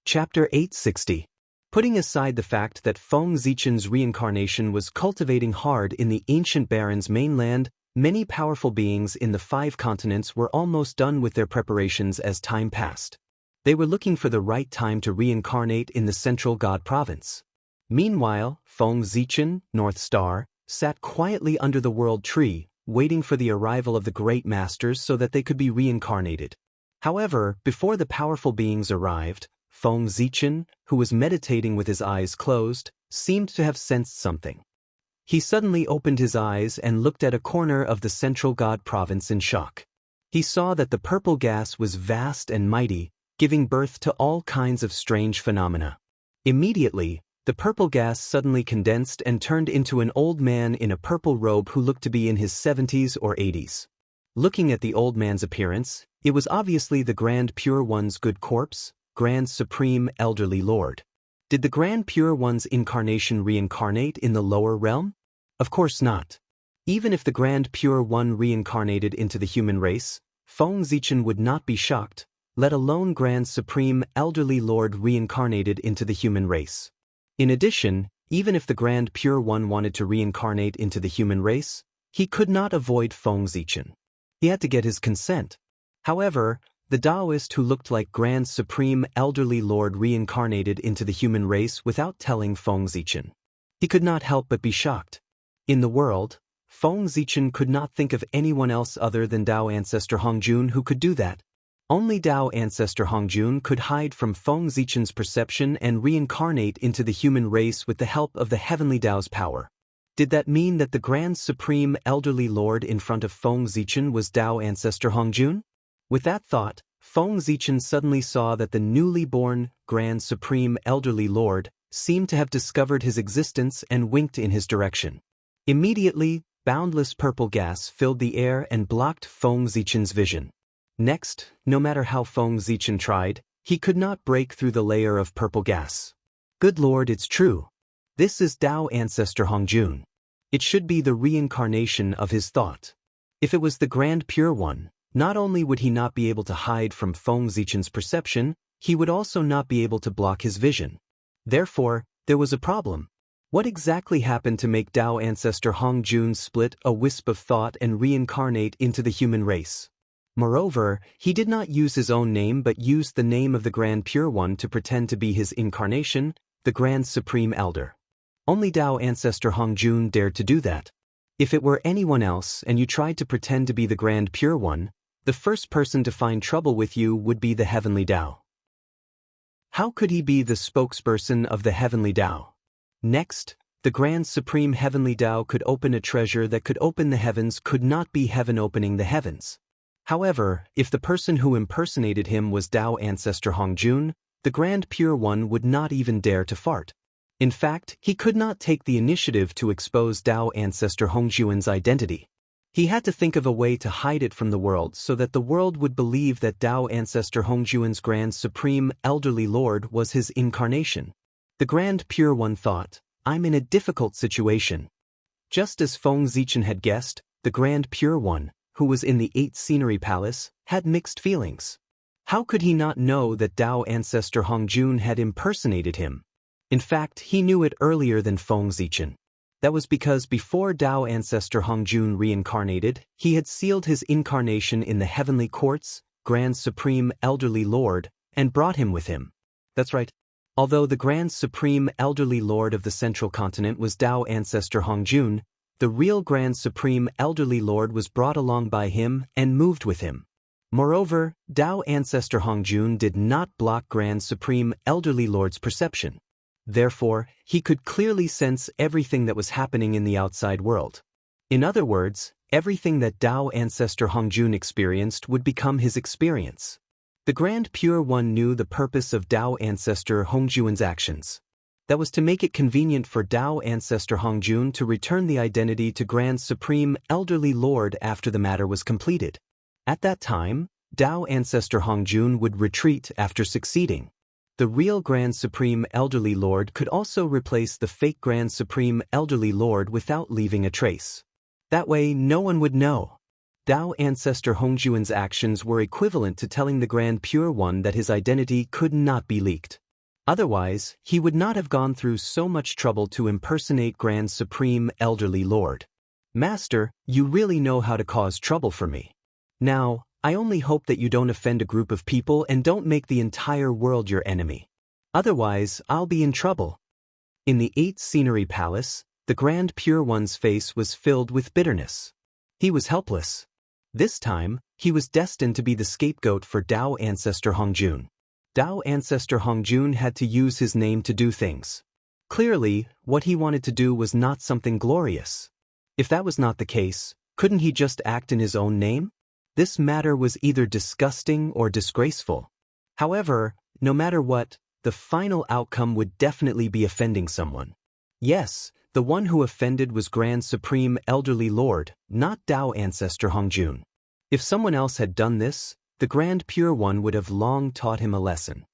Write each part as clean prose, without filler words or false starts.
Chapter 860. Putting aside the fact that Feng Zichen's reincarnation was cultivating hard in the ancient Baron's mainland, many powerful beings in the 5 continents were almost done with their preparations as time passed. They were looking for the right time to reincarnate in the central God province. Meanwhile, Feng Zichen, North Star, sat quietly under the world tree, waiting for the arrival of the great masters so that they could be reincarnated. However, before the powerful beings arrived, Feng Zichen, who was meditating with his eyes closed, seemed to have sensed something. He suddenly opened his eyes and looked at a corner of the central God province in shock. He saw that the purple gas was vast and mighty, giving birth to all kinds of strange phenomena. Immediately, the purple gas suddenly condensed and turned into an old man in a purple robe who looked to be in his 70s or 80s. Looking at the old man's appearance, it was obviously the Grand Pure One's good corpse, Grand Supreme Elderly Lord. Did the Grand Pure One's incarnation reincarnate in the lower realm? Of course not. Even if the Grand Pure One reincarnated into the human race, Feng Zichen would not be shocked, let alone Grand Supreme Elderly Lord reincarnated into the human race. In addition, even if the Grand Pure One wanted to reincarnate into the human race, he could not avoid Feng Zichen. He had to get his consent. However, the Taoist who looked like Grand Supreme Elderly Lord reincarnated into the human race without telling Feng Zichen. He could not help but be shocked. In the world, Feng Zichen could not think of anyone else other than Tao Ancestor Hongjun who could do that. Only Tao Ancestor Hongjun could hide from Feng Zichen's perception and reincarnate into the human race with the help of the Heavenly Tao's power. Did that mean that the Grand Supreme Elderly Lord in front of Feng Zichen was Tao Ancestor Hongjun? With that thought, Feng Zichen suddenly saw that the newly born Grand Supreme Elderly Lord seemed to have discovered his existence and winked in his direction. Immediately, boundless purple gas filled the air and blocked Feng Zichen's vision. Next, no matter how Feng Zichen tried, he could not break through the layer of purple gas. Good Lord, it's true. This is Tao Ancestor Hongjun. It should be the reincarnation of his thought. If it was the Grand Pure One, not only would he not be able to hide from Feng Zichen's perception, he would also not be able to block his vision. Therefore, there was a problem. What exactly happened to make Tao Ancestor Hongjun split a wisp of thought and reincarnate into the human race? Moreover, he did not use his own name but used the name of the Grand Pure One to pretend to be his incarnation, the Grand Supreme Elder. Only Tao Ancestor Hongjun dared to do that. If it were anyone else and you tried to pretend to be the Grand Pure One, the first person to find trouble with you would be the Heavenly Tao. How could he be the spokesperson of the Heavenly Tao? Next, the Grand Supreme Heavenly Tao could open a treasure that could open the heavens could not be heaven opening the heavens. However, if the person who impersonated him was Tao Ancestor Hongjun, the Grand Pure One would not even dare to fart. In fact, he could not take the initiative to expose Tao Ancestor Hongjun's identity. He had to think of a way to hide it from the world so that the world would believe that Tao Ancestor Hongjun's Grand Supreme Elderly Lord was his incarnation. The Grand Pure One thought, I'm in a difficult situation. Just as Feng Zichen had guessed, the Grand Pure One, who was in the 8th Scenery Palace, had mixed feelings. How could he not know that Tao Ancestor Hongjun had impersonated him? In fact, he knew it earlier than Feng Zichen. That was because before Tao Ancestor Hongjun reincarnated, he had sealed his incarnation in the heavenly courts, Grand Supreme Elderly Lord, and brought him with him. That's right. Although the Grand Supreme Elderly Lord of the Central Continent was Tao Ancestor Hongjun, the real Grand Supreme Elderly Lord was brought along by him and moved with him. Moreover, Tao Ancestor Hongjun did not block Grand Supreme Elderly Lord's perception. Therefore, he could clearly sense everything that was happening in the outside world. In other words, everything that Tao Ancestor Hongjun experienced would become his experience. The Grand Pure One knew the purpose of Tao Ancestor Hongjun's actions. That was to make it convenient for Tao Ancestor Hongjun to return the identity to Grand Supreme Elderly Lord after the matter was completed. At that time, Tao Ancestor Hongjun would retreat after succeeding. The real Grand Supreme Elderly Lord could also replace the fake Grand Supreme Elderly Lord without leaving a trace. That way, no one would know. Tao Ancestor Hongjun's actions were equivalent to telling the Grand Pure One that his identity could not be leaked. Otherwise, he would not have gone through so much trouble to impersonate Grand Supreme Elderly Lord. Master, you really know how to cause trouble for me. Now, I only hope that you don't offend a group of people and don't make the entire world your enemy. Otherwise, I'll be in trouble. In the 8th Scenery Palace, the Grand Pure One's face was filled with bitterness. He was helpless. This time, he was destined to be the scapegoat for Dao Ancestor Hongjun. Dao Ancestor Hongjun had to use his name to do things. Clearly, what he wanted to do was not something glorious. If that was not the case, couldn't he just act in his own name? This matter was either disgusting or disgraceful. However, no matter what, the final outcome would definitely be offending someone. Yes, the one who offended was Grand Supreme Elderly Lord, not Dao Ancestor Hongjun. If someone else had done this, the Grand Pure One would have long taught him a lesson.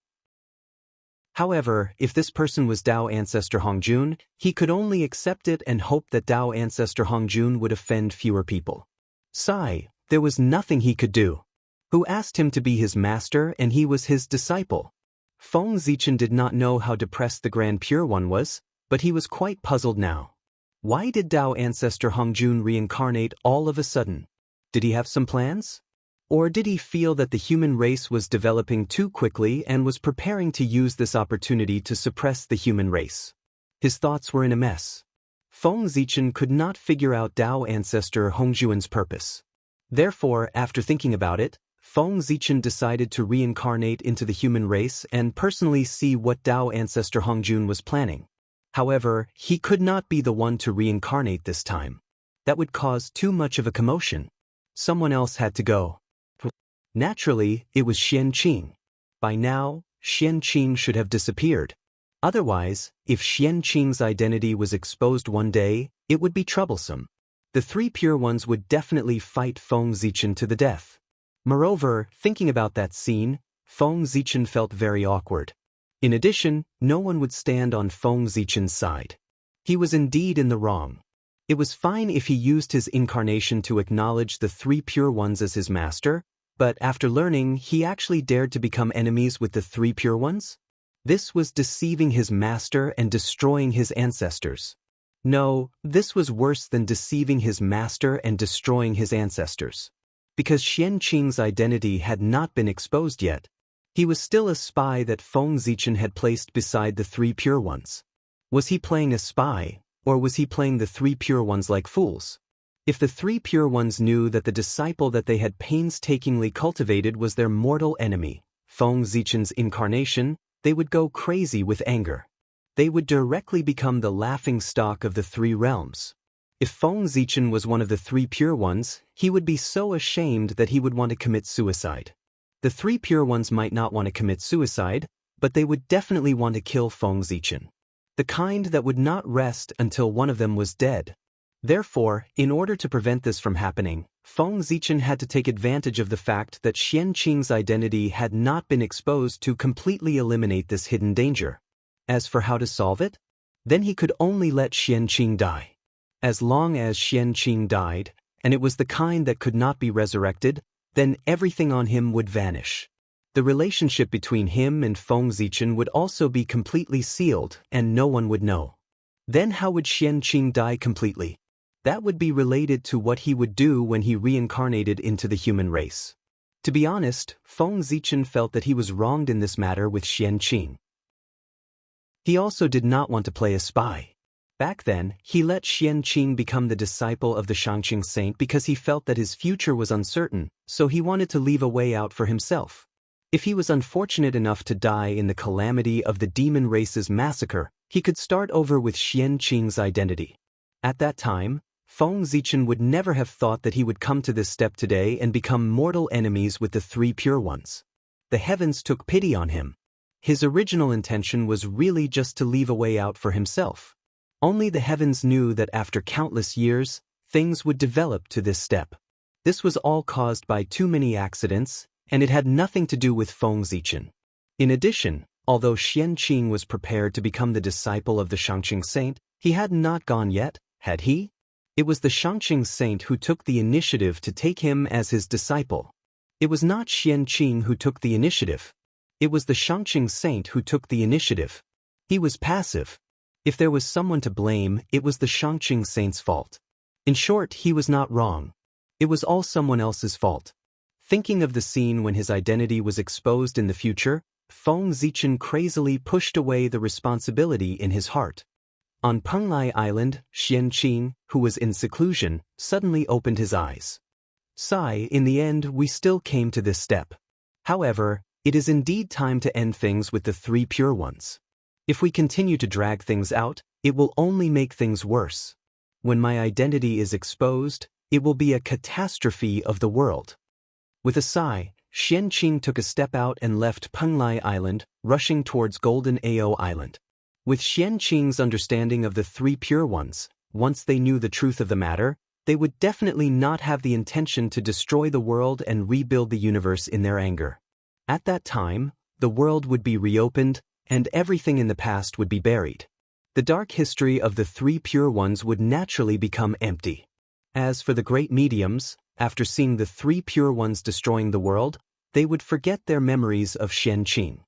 However, if this person was Dao Ancestor Hongjun, he could only accept it and hope that Dao Ancestor Hongjun would offend fewer people. Sigh, there was nothing he could do. Who asked him to be his master and he was his disciple? Feng Zichen did not know how depressed the Grand Pure One was, but he was quite puzzled now. Why did Dao Ancestor Hongjun reincarnate all of a sudden? Did he have some plans? Or did he feel that the human race was developing too quickly and was preparing to use this opportunity to suppress the human race? His thoughts were in a mess. Feng Zichen could not figure out Dao Ancestor Hongjun's purpose. Therefore, after thinking about it, Feng Zichen decided to reincarnate into the human race and personally see what Dao Ancestor Hongjun was planning. However, he could not be the one to reincarnate this time. That would cause too much of a commotion. Someone else had to go. Naturally, it was Xianxia. By now, Xianxia should have disappeared. Otherwise, if Xianxia's identity was exposed one day, it would be troublesome. The 3 Pure Ones would definitely fight Feng Zichen to the death. Moreover, thinking about that scene, Feng Zichen felt very awkward. In addition, no one would stand on Feng Zichen's side. He was indeed in the wrong. It was fine if he used his incarnation to acknowledge the 3 Pure Ones as his master, but after learning, he actually dared to become enemies with the 3 Pure Ones? This was deceiving his master and destroying his ancestors. No, this was worse than deceiving his master and destroying his ancestors. Because Xianxia's identity had not been exposed yet, he was still a spy that Feng Zichen had placed beside the 3 Pure Ones. Was he playing a spy, or was he playing the 3 Pure Ones like fools? If the 3 Pure Ones knew that the disciple that they had painstakingly cultivated was their mortal enemy, Feng Zichen's incarnation, they would go crazy with anger. They would directly become the laughingstock of the 3 realms. If Feng Zichen was one of the 3 Pure Ones, he would be so ashamed that he would want to commit suicide. The 3 Pure Ones might not want to commit suicide, but they would definitely want to kill Feng Zichen. The kind that would not rest until one of them was dead. Therefore, in order to prevent this from happening, Feng Zichen had to take advantage of the fact that Xianxia's identity had not been exposed to completely eliminate this hidden danger. As for how to solve it, then he could only let Xianxia die. As long as Xianxia died, and it was the kind that could not be resurrected, then everything on him would vanish. The relationship between him and Feng Zichen would also be completely sealed, and no one would know. Then how would Xianxia die completely? That would be related to what he would do when he reincarnated into the human race. To be honest, Feng Zichen felt that he was wronged in this matter with Xianxia. He also did not want to play a spy. Back then, he let Xianxia become the disciple of the Xianxia saint because he felt that his future was uncertain, so he wanted to leave a way out for himself. If he was unfortunate enough to die in the calamity of the demon race's massacre, he could start over with Xianxia's identity. At that time, Feng Zichen would never have thought that he would come to this step today and become mortal enemies with the 3 Pure Ones. The heavens took pity on him. His original intention was really just to leave a way out for himself. Only the heavens knew that after countless years, things would develop to this step. This was all caused by too many accidents, and it had nothing to do with Feng Zichen. In addition, although Xianxia was prepared to become the disciple of the Xianxia saint, he had not gone yet, had he? It was the Xianxia saint who took the initiative to take him as his disciple. It was not Xianxia who took the initiative. It was the Xianxia saint who took the initiative. He was passive. If there was someone to blame, it was the Xianxia saint's fault. In short, he was not wrong. It was all someone else's fault. Thinking of the scene when his identity was exposed in the future, Feng Zichen crazily pushed away the responsibility in his heart. On Penglai Island, Xianxia, who was in seclusion, suddenly opened his eyes. Sigh, in the end we still came to this step. However, it is indeed time to end things with the three pure ones. If we continue to drag things out, it will only make things worse. When my identity is exposed, it will be a catastrophe of the world. With a sigh, Xianxia took a step out and left Penglai Island, rushing towards Golden Ao Island. With Xianxia's understanding of the three pure ones, once they knew the truth of the matter, they would definitely not have the intention to destroy the world and rebuild the universe in their anger. At that time, the world would be reopened, and everything in the past would be buried. The dark history of the three pure ones would naturally become empty. As for the great mediums, after seeing the three pure ones destroying the world, they would forget their memories of Xianxia.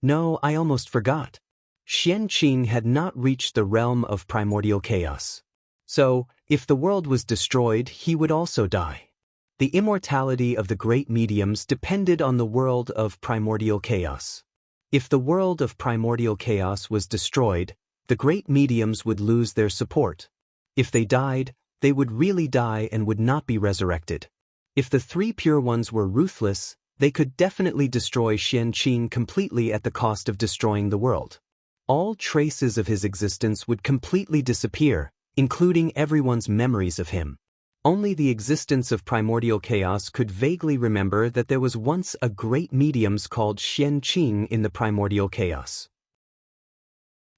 No, I almost forgot. Xianxia had not reached the realm of primordial chaos. So, if the world was destroyed, he would also die. The immortality of the great mediums depended on the world of primordial chaos. If the world of primordial chaos was destroyed, the great mediums would lose their support. If they died, they would really die and would not be resurrected. If the three pure ones were ruthless, they could definitely destroy Xianxia completely at the cost of destroying the world. All traces of his existence would completely disappear, including everyone's memories of him. Only the existence of primordial chaos could vaguely remember that there was once a great medium called Xianxia in the primordial chaos.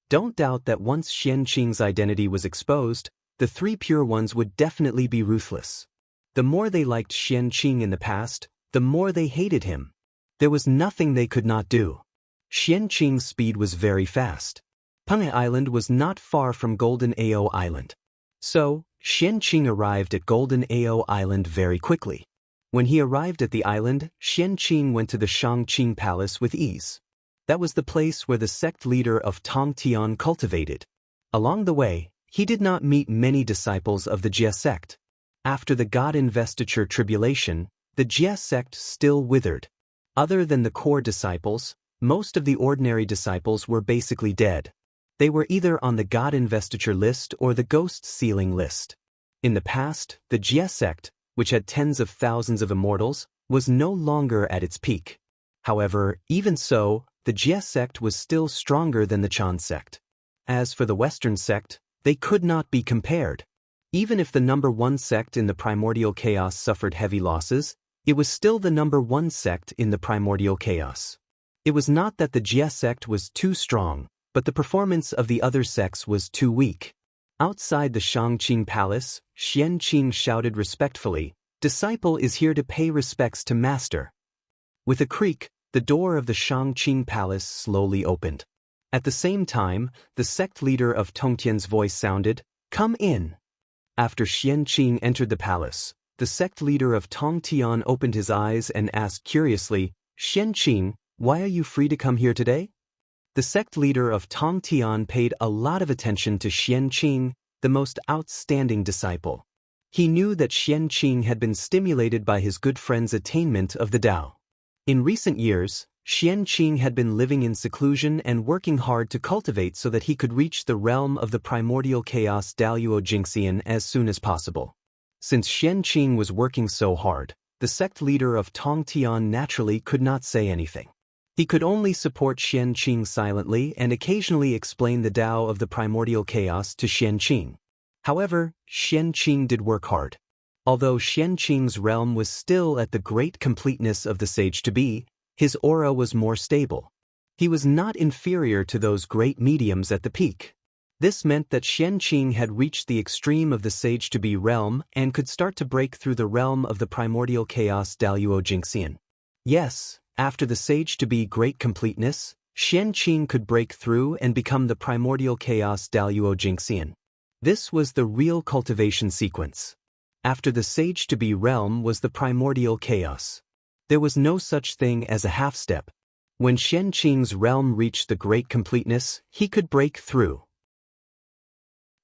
Don't doubt that once Xianxia's identity was exposed, the three pure ones would definitely be ruthless. The more they liked Xianxia in the past, the more they hated him. There was nothing they could not do. Xianxia's speed was very fast. Penglai Island was not far from Golden Ao Island. So, Xianxia arrived at Golden Ao Island very quickly. When he arrived at the island, Xianxia went to the Xianxia Palace with ease. That was the place where the sect leader of Tongtian cultivated. Along the way, he did not meet many disciples of the Jia sect. After the God investiture tribulation, the Jia sect still withered. Other than the core disciples, most of the ordinary disciples were basically dead. They were either on the God investiture list or the ghost sealing list. In the past, the Jia sect, which had tens of thousands of immortals, was no longer at its peak. However, even so, the Jia sect was still stronger than the Chan sect. As for the Western sect, they could not be compared. Even if the number one sect in the primordial chaos suffered heavy losses, it was still the number one sect in the primordial chaos. It was not that the Jia sect was too strong, but the performance of the other sects was too weak. Outside the Xianxia Palace, Xianxia shouted respectfully, "Disciple is here to pay respects to master." With a creak, the door of the Xianxia Palace slowly opened. At the same time, the sect leader of Tongtian's voice sounded, "Come in." After Xianxia entered the palace, the sect leader of Tongtian opened his eyes and asked curiously, "Xianxia, why are you free to come here today?" The sect leader of Tongtian paid a lot of attention to Xianxia, the most outstanding disciple. He knew that Xianxia had been stimulated by his good friend's attainment of the Tao. In recent years, Xianxia had been living in seclusion and working hard to cultivate so that he could reach the realm of the primordial chaos Daluo Jingxian as soon as possible. Since Xianxia was working so hard, the sect leader of Tongtian naturally could not say anything. He could only support Xianxia silently and occasionally explain the Tao of the primordial chaos to Xianxia. However, Xianxia did work hard. Although Xianxia's realm was still at the great completeness of the sage-to-be, his aura was more stable. He was not inferior to those great mediums at the peak. This meant that Xianxia had reached the extreme of the sage-to-be realm and could start to break through the realm of the primordial chaos Daluo Jingxian. Yes, after the sage-to-be great completeness, Xianxia could break through and become the primordial chaos Daluo Jingxian. This was the real cultivation sequence. After the sage-to-be realm was the primordial chaos. There was no such thing as a half-step. When Xianxia's realm reached the great completeness, he could break through.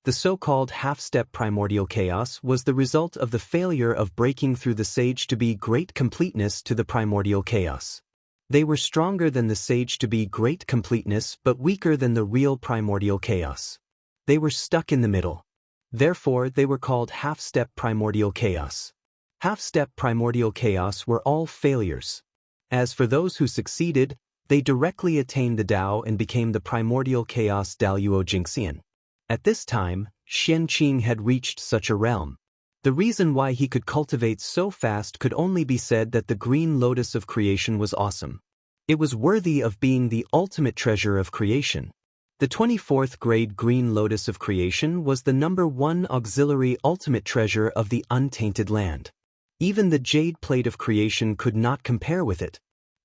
The so-called half-step primordial chaos was the result of the failure of breaking through the sage to be great completeness to the primordial chaos. They were stronger than the sage to be great completeness but weaker than the real primordial chaos. They were stuck in the middle. Therefore, they were called half-step primordial chaos. Half-step primordial chaos were all failures. As for those who succeeded, they directly attained the Tao and became the primordial chaos Daoyuo Jingxian. At this time, Xianxia had reached such a realm. The reason why he could cultivate so fast could only be said that the green lotus of creation was awesome. It was worthy of being the ultimate treasure of creation. The 24th grade green lotus of creation was the #1 auxiliary ultimate treasure of the untainted land. Even the jade plate of creation could not compare with it.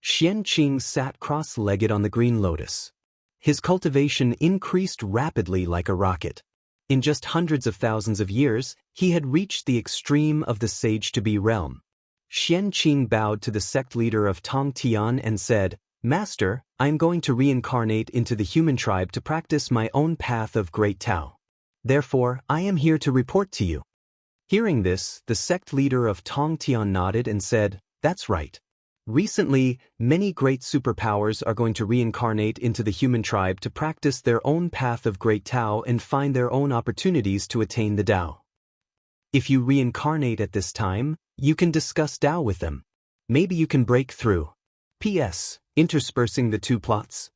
Xianxia sat cross-legged on the green lotus. His cultivation increased rapidly like a rocket. In just hundreds of thousands of years, he had reached the extreme of the sage-to-be realm. Xianxia bowed to the sect leader of Tongtian and said, "Master, I am going to reincarnate into the human tribe to practice my own path of great Tao. Therefore, I am here to report to you." Hearing this, the sect leader of Tongtian nodded and said, "That's right. Recently, many great superpowers are going to reincarnate into the human tribe to practice their own path of great Tao and find their own opportunities to attain the Tao. If you reincarnate at this time, you can discuss Tao with them. Maybe you can break through." P.S. Interspersing the two plots.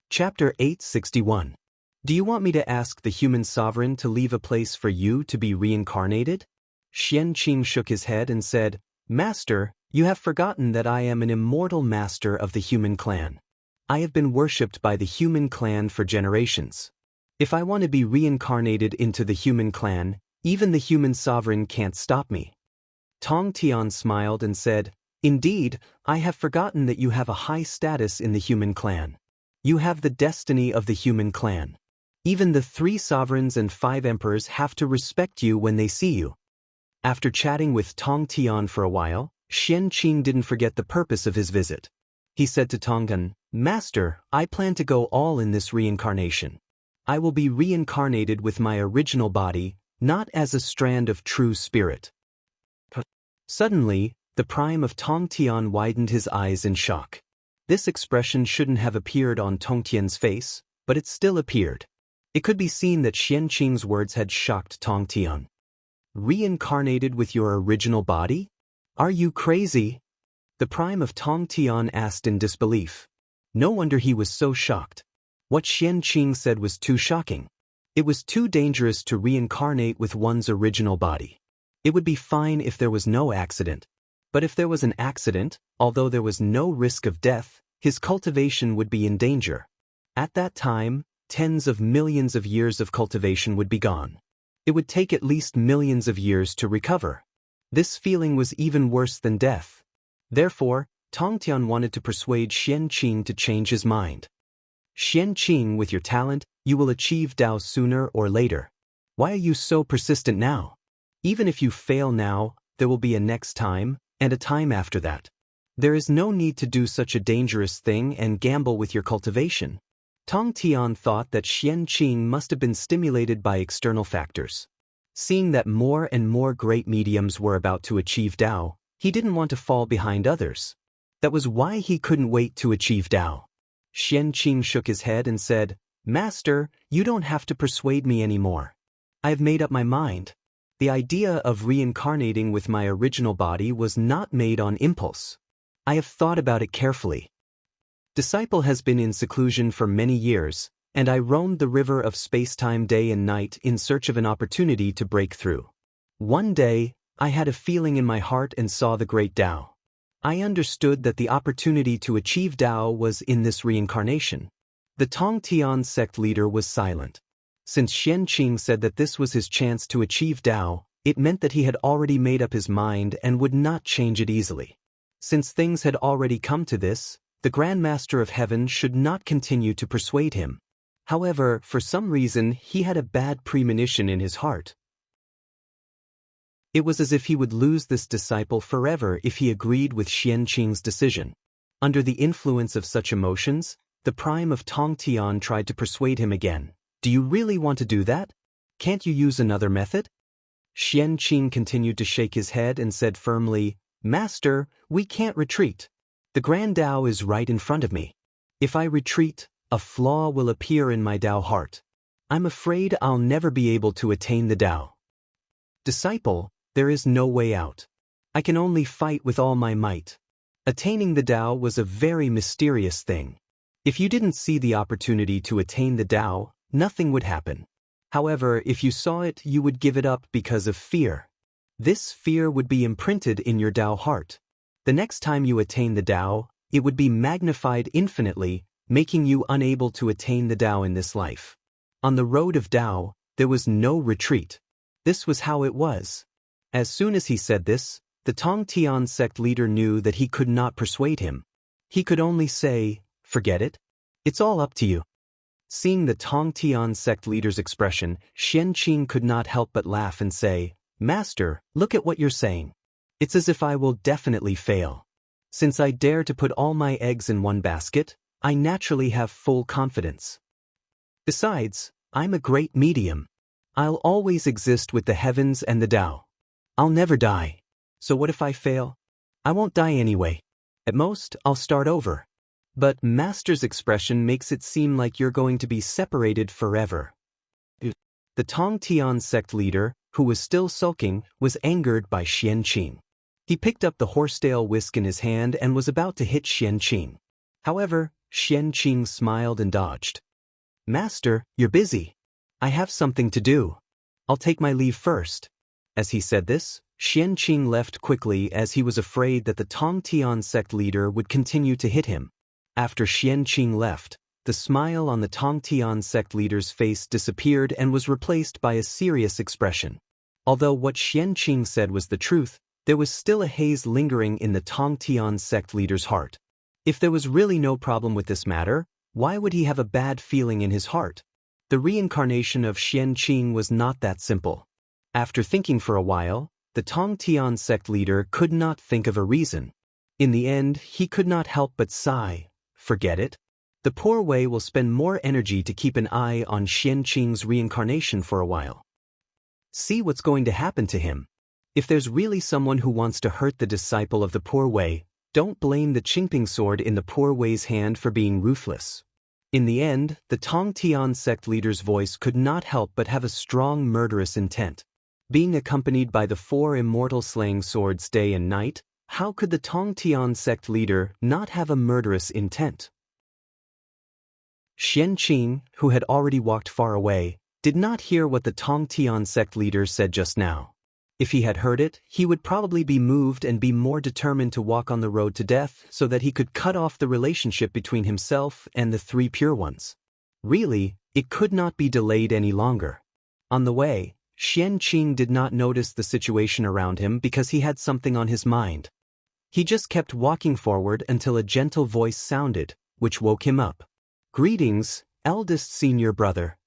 Chapter 861. Do you want me to ask the human sovereign to leave a place for you to be reincarnated? Xianxia shook his head and said, "Master, you have forgotten that I am an immortal master of the human clan. I have been worshipped by the human clan for generations. If I want to be reincarnated into the human clan, even the human sovereign can't stop me." Tongtian smiled and said, "Indeed, I have forgotten that you have a high status in the human clan. You have the destiny of the human clan. Even the 3 sovereigns and 5 emperors have to respect you when they see you." After chatting with Tongtian for a while, Xianxia didn't forget the purpose of his visit. He said to Tongtian, "Master, I plan to go all in this reincarnation. I will be reincarnated with my original body, not as a strand of true spirit." Suddenly, the prime of Tongtian widened his eyes in shock. This expression shouldn't have appeared on Tongtian's face, but it still appeared. It could be seen that Xianxia's words had shocked Tongtian. "Reincarnated with your original body? Are you crazy?" The prime of Tongtian asked in disbelief. No wonder he was so shocked. What Xianxia said was too shocking. It was too dangerous to reincarnate with one's original body. It would be fine if there was no accident. But if there was an accident, although there was no risk of death, his cultivation would be in danger. At that time, tens of millions of years of cultivation would be gone. It would take at least millions of years to recover. This feeling was even worse than death. Therefore, Tongtian wanted to persuade Xianxia to change his mind. "Xianxia, with your talent, you will achieve Tao sooner or later. Why are you so persistent now? Even if you fail now, there will be a next time, and a time after that. There is no need to do such a dangerous thing and gamble with your cultivation." Tongtian thought that Xianxia must have been stimulated by external factors. Seeing that more and more great mediums were about to achieve Tao, he didn't want to fall behind others. That was why he couldn't wait to achieve Tao. Xianxia shook his head and said, "Master, you don't have to persuade me anymore. I have made up my mind. The idea of reincarnating with my original body was not made on impulse. I have thought about it carefully. Disciple has been in seclusion for many years, and I roamed the river of space-time day and night in search of an opportunity to break through. One day, I had a feeling in my heart and saw the great Tao. I understood that the opportunity to achieve Tao was in this reincarnation." The Tongtian sect leader was silent. Since Xianxia said that this was his chance to achieve Tao, it meant that he had already made up his mind and would not change it easily. Since things had already come to this, the Grand Master of Heaven should not continue to persuade him. However, for some reason, he had a bad premonition in his heart. It was as if he would lose this disciple forever if he agreed with Xianxing's decision. Under the influence of such emotions, the prime of Tongtian tried to persuade him again. Do you really want to do that? Can't you use another method? Xianxing continued to shake his head and said firmly, Master, we can't retreat. The Grand Tao is right in front of me. If I retreat, a flaw will appear in my Tao heart. I'm afraid I'll never be able to attain the Tao. Disciple, there is no way out. I can only fight with all my might. Attaining the Tao was a very mysterious thing. If you didn't see the opportunity to attain the Tao, nothing would happen. However, if you saw it, you would give it up because of fear. This fear would be imprinted in your Tao heart. The next time you attain the Tao, it would be magnified infinitely, making you unable to attain the Tao in this life. On the road of Tao, there was no retreat. This was how it was. As soon as he said this, the Tongtian sect leader knew that he could not persuade him. He could only say, forget it. It's all up to you. Seeing the Tongtian sect leader's expression, Xianxing could not help but laugh and say, Master, look at what you're saying. It's as if I will definitely fail. Since I dare to put all my eggs in one basket, I naturally have full confidence. Besides, I'm a great medium. I'll always exist with the heavens and the Tao. I'll never die. So what if I fail? I won't die anyway. At most, I'll start over. But Master's expression makes it seem like you're going to be separated forever. The Tongtian sect leader, who was still sulking, was angered by Xianxing. He picked up the horsetail whisk in his hand and was about to hit Xianxing. However, Xianxing smiled and dodged. Master, you're busy. I have something to do. I'll take my leave first. As he said this, Xianxing left quickly as he was afraid that the Tongtian sect leader would continue to hit him. After Xianxing left, the smile on the Tongtian sect leader's face disappeared and was replaced by a serious expression. Although what Xianxing said was the truth, there was still a haze lingering in the Tongtian sect leader's heart. If there was really no problem with this matter, why would he have a bad feeling in his heart? The reincarnation of Xianxing was not that simple. After thinking for a while, the Tongtian sect leader could not think of a reason. In the end, he could not help but sigh. Forget it. The poor Wei will spend more energy to keep an eye on Xianxing's reincarnation for a while. See what's going to happen to him. If there's really someone who wants to hurt the disciple of the poor Wei, don't blame the Qingping sword in the poor Wei's hand for being ruthless. In the end, the Tongtian sect leader's voice could not help but have a strong murderous intent. Being accompanied by the 4 immortal slaying swords day and night, how could the Tongtian sect leader not have a murderous intent? Xianxing, who had already walked far away, did not hear what the Tongtian sect leader said just now. If he had heard it, he would probably be moved and be more determined to walk on the road to death so that he could cut off the relationship between himself and the 3 pure ones. Really, it could not be delayed any longer. On the way, Xianxing did not notice the situation around him because he had something on his mind. He just kept walking forward until a gentle voice sounded, which woke him up. Greetings, eldest senior brother.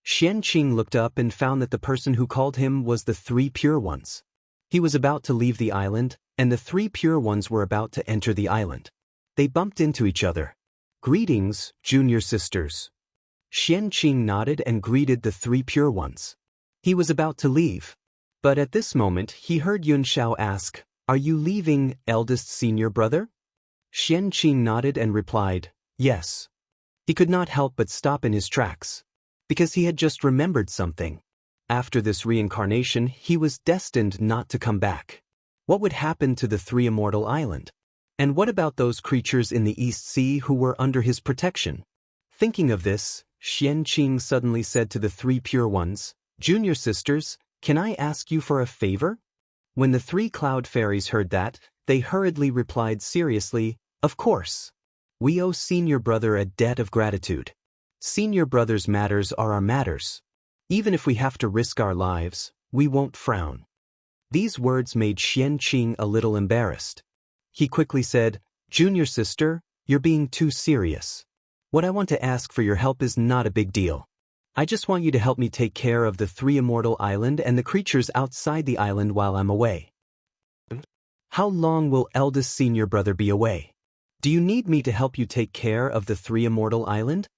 Xianxing looked up and found that the person who called him was the 3 pure ones. He was about to leave the island, and the 3 pure ones were about to enter the island. They bumped into each other. Greetings, junior sisters. Xianxing nodded and greeted the 3 pure ones. He was about to leave. But at this moment, he heard Yunxiao ask, Are you leaving, eldest senior brother? Xianxing nodded and replied, Yes. He could not help but stop in his tracks. Because he had just remembered something. After this reincarnation, he was destined not to come back. What would happen to the 3 immortal island? And what about those creatures in the East Sea who were under his protection? Thinking of this, Xianxing suddenly said to the 3 pure ones, Junior sisters, can I ask you for a favor? When the 3 cloud fairies heard that, they hurriedly replied seriously, Of course. We owe senior brother a debt of gratitude. Senior brother's matters are our matters. Even if we have to risk our lives, we won't frown. These words made Xianxing a little embarrassed. He quickly said, Junior sister, you're being too serious. What I want to ask for your help is not a big deal. I just want you to help me take care of the three immortal island and the creatures outside the island while I'm away. How long will eldest senior brother be away? Do you need me to help you take care of the three immortal island?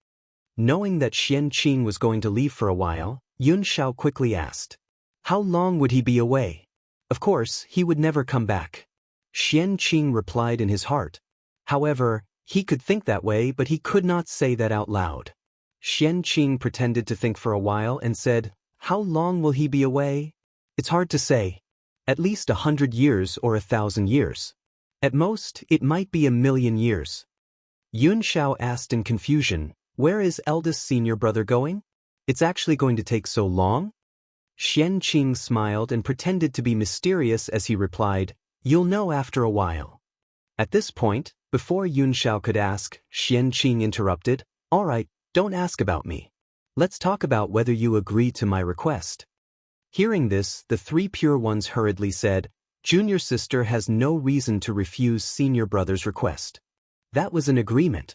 Knowing that Xianxia was going to leave for a while, Xianxia quickly asked. How long would he be away? Of course, he would never come back. Xianxia replied in his heart. However, he could think that way, but he could not say that out loud. Xianxia pretended to think for a while and said, How long will he be away? It's hard to say. At least 100 years or 1,000 years. At most, it might be 1,000,000 years. Xianxia asked in confusion, Where is eldest senior brother going? It's actually going to take so long? Xianxia smiled and pretended to be mysterious as he replied, You'll know after a while. At this point, before Xianxia could ask, Xianxia interrupted, All right, don't ask about me. Let's talk about whether you agree to my request. Hearing this, the three pure ones hurriedly said, Junior sister has no reason to refuse senior brother's request. That was an agreement.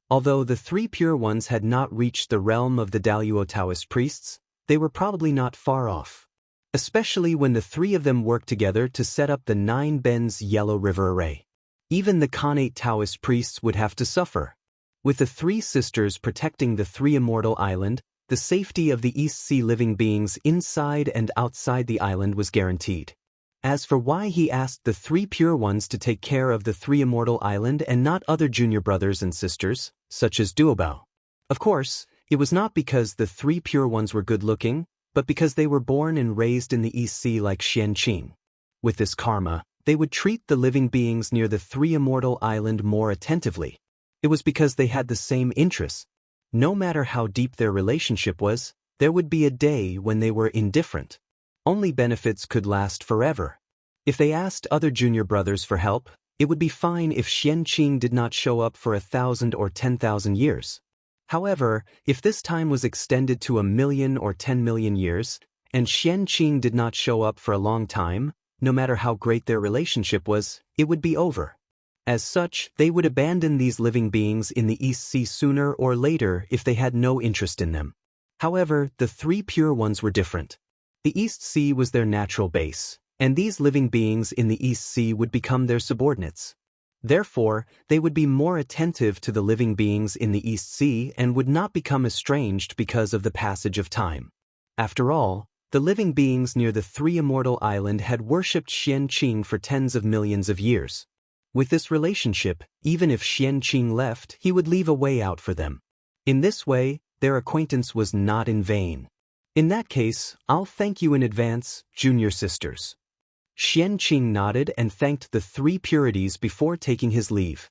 Although the three pure ones had not reached the realm of the Daluo Taoist priests, they were probably not far off. Especially when the three of them worked together to set up the 9 Bends Yellow River Array. Even the Khanate Taoist priests would have to suffer. With the three sisters protecting the three immortal island, the safety of the East Sea living beings inside and outside the island was guaranteed. As for why he asked the three pure ones to take care of the three immortal island and not other junior brothers and sisters, such as Duobao. Of course, it was not because the three pure ones were good-looking, but because they were born and raised in the East Sea like Xianxia. With this karma, they would treat the living beings near the three immortal island more attentively. It was because they had the same interests. No matter how deep their relationship was, there would be a day when they were indifferent. Only benefits could last forever. If they asked other junior brothers for help, it would be fine if Xianxia did not show up for 1,000 or 10,000 years. However, if this time was extended to 1,000,000 or 10,000,000 years, and Xianxia did not show up for a long time, no matter how great their relationship was, it would be over. As such, they would abandon these living beings in the East Sea sooner or later if they had no interest in them. However, the three pure ones were different. The East Sea was their natural base, and these living beings in the East Sea would become their subordinates. Therefore, they would be more attentive to the living beings in the East Sea and would not become estranged because of the passage of time. After all, the living beings near the three immortal island had worshipped Xianxia for tens of millions of years. With this relationship, even if Xianxia left, he would leave a way out for them. In this way, their acquaintance was not in vain. In that case, I'll thank you in advance, junior sisters. Xianxia nodded and thanked the three purities before taking his leave.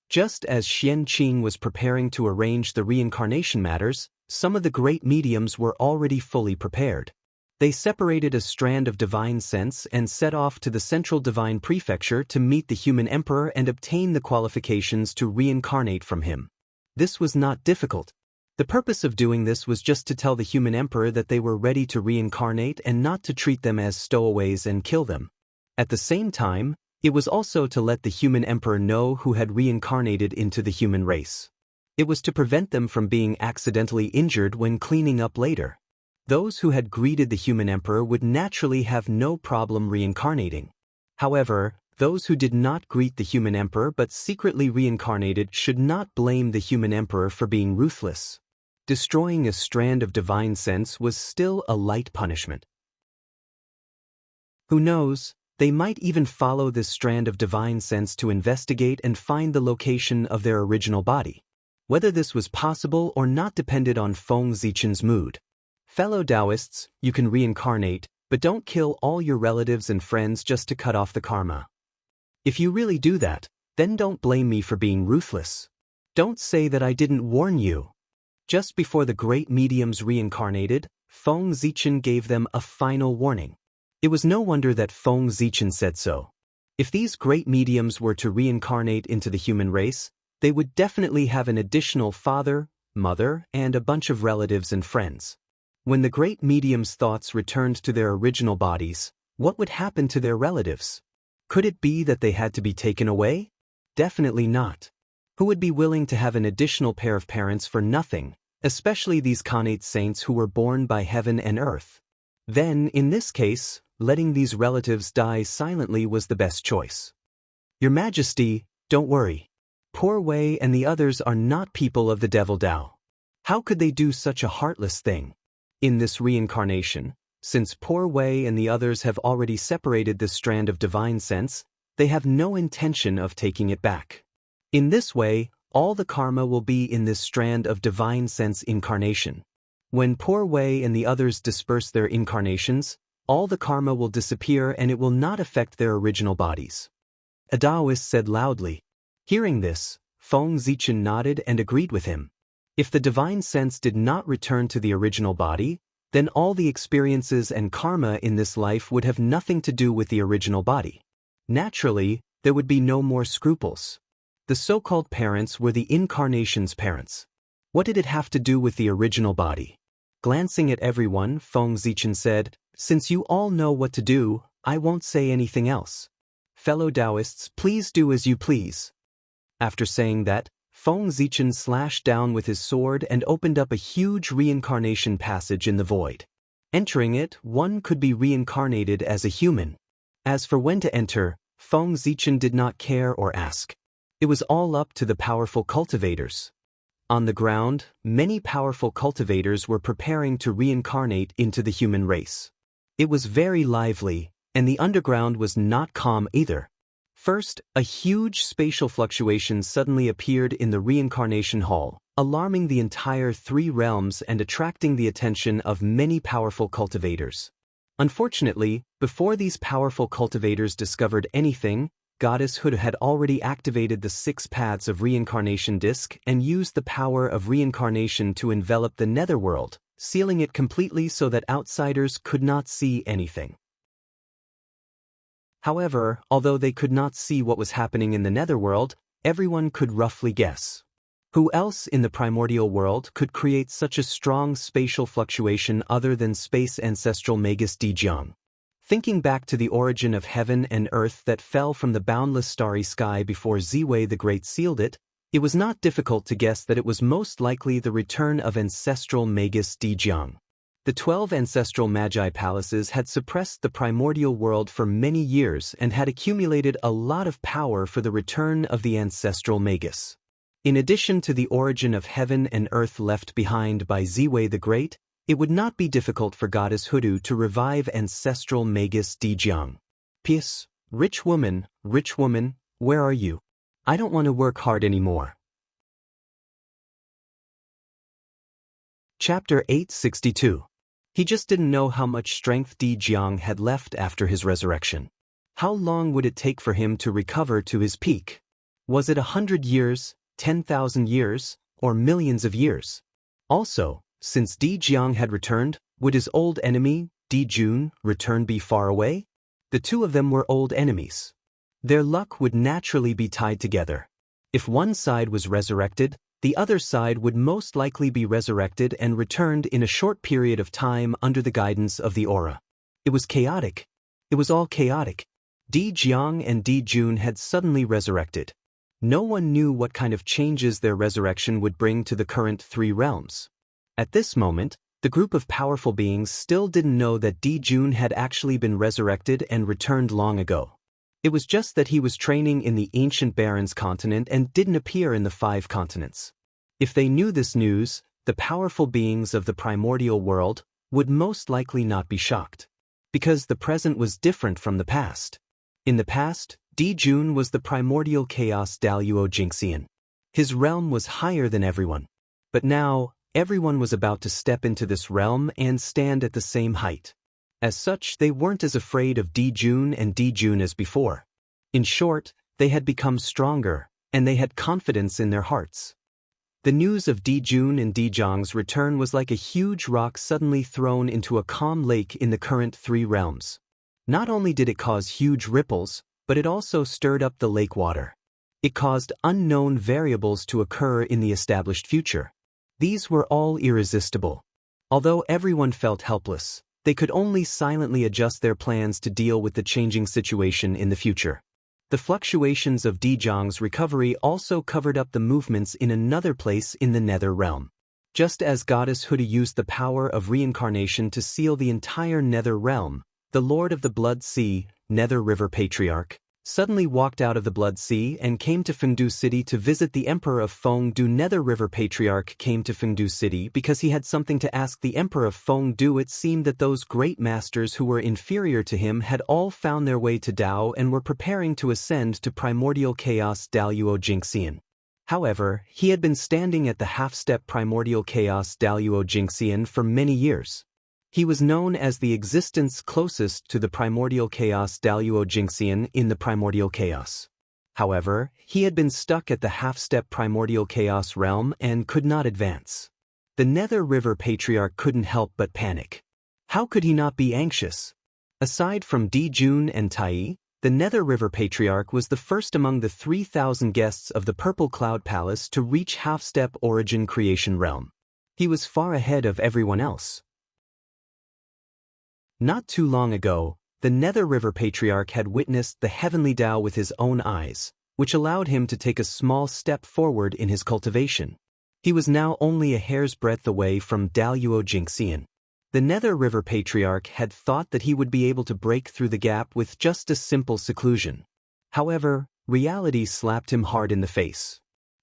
Just as Xianxia was preparing to arrange the reincarnation matters, some of the great mediums were already fully prepared. They separated a strand of divine sense and set off to the central divine prefecture to meet the human emperor and obtain the qualifications to reincarnate from him. This was not difficult. The purpose of doing this was just to tell the human emperor that they were ready to reincarnate and not to treat them as stowaways and kill them. At the same time, it was also to let the human emperor know who had reincarnated into the human race. It was to prevent them from being accidentally injured when cleaning up later. Those who had greeted the human emperor would naturally have no problem reincarnating. However, those who did not greet the human emperor but secretly reincarnated should not blame the human emperor for being ruthless. Destroying a strand of divine sense was still a light punishment. Who knows, they might even follow this strand of divine sense to investigate and find the location of their original body. Whether this was possible or not depended on Feng Zichen's mood. Fellow Taoists, you can reincarnate, but don't kill all your relatives and friends just to cut off the karma. If you really do that, then don't blame me for being ruthless. Don't say that I didn't warn you. Just before the great mediums reincarnated, Feng Zichen gave them a final warning. It was no wonder that Feng Zichen said so. If these great mediums were to reincarnate into the human race, they would definitely have an additional father, mother, and a bunch of relatives and friends. When the great mediums' thoughts returned to their original bodies, what would happen to their relatives? Could it be that they had to be taken away? Definitely not. Who would be willing to have an additional pair of parents for nothing, especially these Khanate saints who were born by heaven and earth. Then, in this case, letting these relatives die silently was the best choice. Your Majesty, don't worry. Poor Wei and the others are not people of the devil Dao. How could they do such a heartless thing? In this reincarnation, since poor Wei and the others have already separated this strand of divine sense, they have no intention of taking it back. In this way, all the karma will be in this strand of divine sense incarnation. When poor Wei and the others disperse their incarnations, all the karma will disappear and it will not affect their original bodies. A Taoist said loudly. Hearing this, Feng Zichen nodded and agreed with him. If the divine sense did not return to the original body, then all the experiences and karma in this life would have nothing to do with the original body. Naturally, there would be no more scruples. The so-called parents were the incarnation's parents. What did it have to do with the original body? Glancing at everyone, Feng Zichen said, Since you all know what to do, I won't say anything else. Fellow Taoists, please do as you please. After saying that, Feng Zichen slashed down with his sword and opened up a huge reincarnation passage in the void. Entering it, one could be reincarnated as a human. As for when to enter, Feng Zichen did not care or ask. It was all up to the powerful cultivators. On the ground, many powerful cultivators were preparing to reincarnate into the human race. It was very lively, and the underground was not calm either. First, a huge spatial fluctuation suddenly appeared in the reincarnation hall, alarming the entire 3 realms and attracting the attention of many powerful cultivators. Unfortunately, before these powerful cultivators discovered anything, Goddess Hood had already activated the 6 paths of reincarnation disc and used the power of reincarnation to envelop the netherworld, sealing it completely so that outsiders could not see anything. However, although they could not see what was happening in the netherworld, everyone could roughly guess. Who else in the primordial world could create such a strong spatial fluctuation other than space ancestral Magus Dijiang? Thinking back to the origin of heaven and earth that fell from the boundless starry sky before Ziwei the Great sealed it, it was not difficult to guess that it was most likely the return of ancestral Magus Dijiang. The 12 ancestral Magi palaces had suppressed the primordial world for many years and had accumulated a lot of power for the return of the ancestral Magus. In addition to the origin of heaven and earth left behind by Ziwei the Great, it would not be difficult for Goddess Hudu to revive ancestral Magus Dijiang. P.S. Rich woman, where are you? I don't want to work hard anymore. Chapter 862. He just didn't know how much strength Dijiang had left after his resurrection. How long would it take for him to recover to his peak? Was it 100 years, 10,000 years, or millions of years? Also, since Dijiang had returned, would his old enemy, Dijun, return be far away? The 2 of them were old enemies. Their luck would naturally be tied together. If one side was resurrected, the other side would most likely be resurrected and returned in a short period of time under the guidance of the aura. It was chaotic. It was all chaotic. Dijiang and Dijun had suddenly resurrected. No one knew what kind of changes their resurrection would bring to the current 3 realms. At this moment, the group of powerful beings still didn't know that Dijun had actually been resurrected and returned long ago. It was just that he was training in the ancient Barrens continent and didn't appear in the 5 continents. If they knew this news, the powerful beings of the primordial world would most likely not be shocked. Because the present was different from the past. In the past, Dijun was the primordial chaos Daluo Jinxian. His realm was higher than everyone. But now, everyone was about to step into this realm and stand at the same height. As such, they weren't as afraid of Dijun and Dijun as before. In short, they had become stronger, and they had confidence in their hearts. The news of Dijun and Dijiang's return was like a huge rock suddenly thrown into a calm lake in the current 3 realms. Not only did it cause huge ripples, but it also stirred up the lake water. It caused unknown variables to occur in the established future. These were all irresistible. Although everyone felt helpless, they could only silently adjust their plans to deal with the changing situation in the future. The fluctuations of Dijiang's recovery also covered up the movements in another place in the nether realm. Just as Goddess Huda used the power of reincarnation to seal the entire Nether realm, the Lord of the Blood Sea, Nether River Patriarch, suddenly walked out of the Blood Sea and came to Fengdu City to visit the Emperor of Fengdu. Nether River Patriarch came to Fengdu City because he had something to ask the Emperor of Fengdu. It seemed that those great masters who were inferior to him had all found their way to Dao and were preparing to ascend to primordial chaos Daluo Jingxian. However, he had been standing at the half-step primordial chaos Daluo Jingxian for many years. He was known as the existence closest to the primordial chaos Daluo Jingxian in the primordial chaos. However, he had been stuck at the half-step primordial chaos realm and could not advance. The Nether River Patriarch couldn't help but panic. How could he not be anxious? Aside from Dijun and Tai, the Nether River Patriarch was the first among the 3,000 guests of the Purple Cloud Palace to reach half-step origin creation realm. He was far ahead of everyone else. Not too long ago, the Nether River Patriarch had witnessed the heavenly Tao with his own eyes, which allowed him to take a small step forward in his cultivation. He was now only a hair's breadth away from Daluo Jingxian. The Nether River Patriarch had thought that he would be able to break through the gap with just a simple seclusion. However, reality slapped him hard in the face.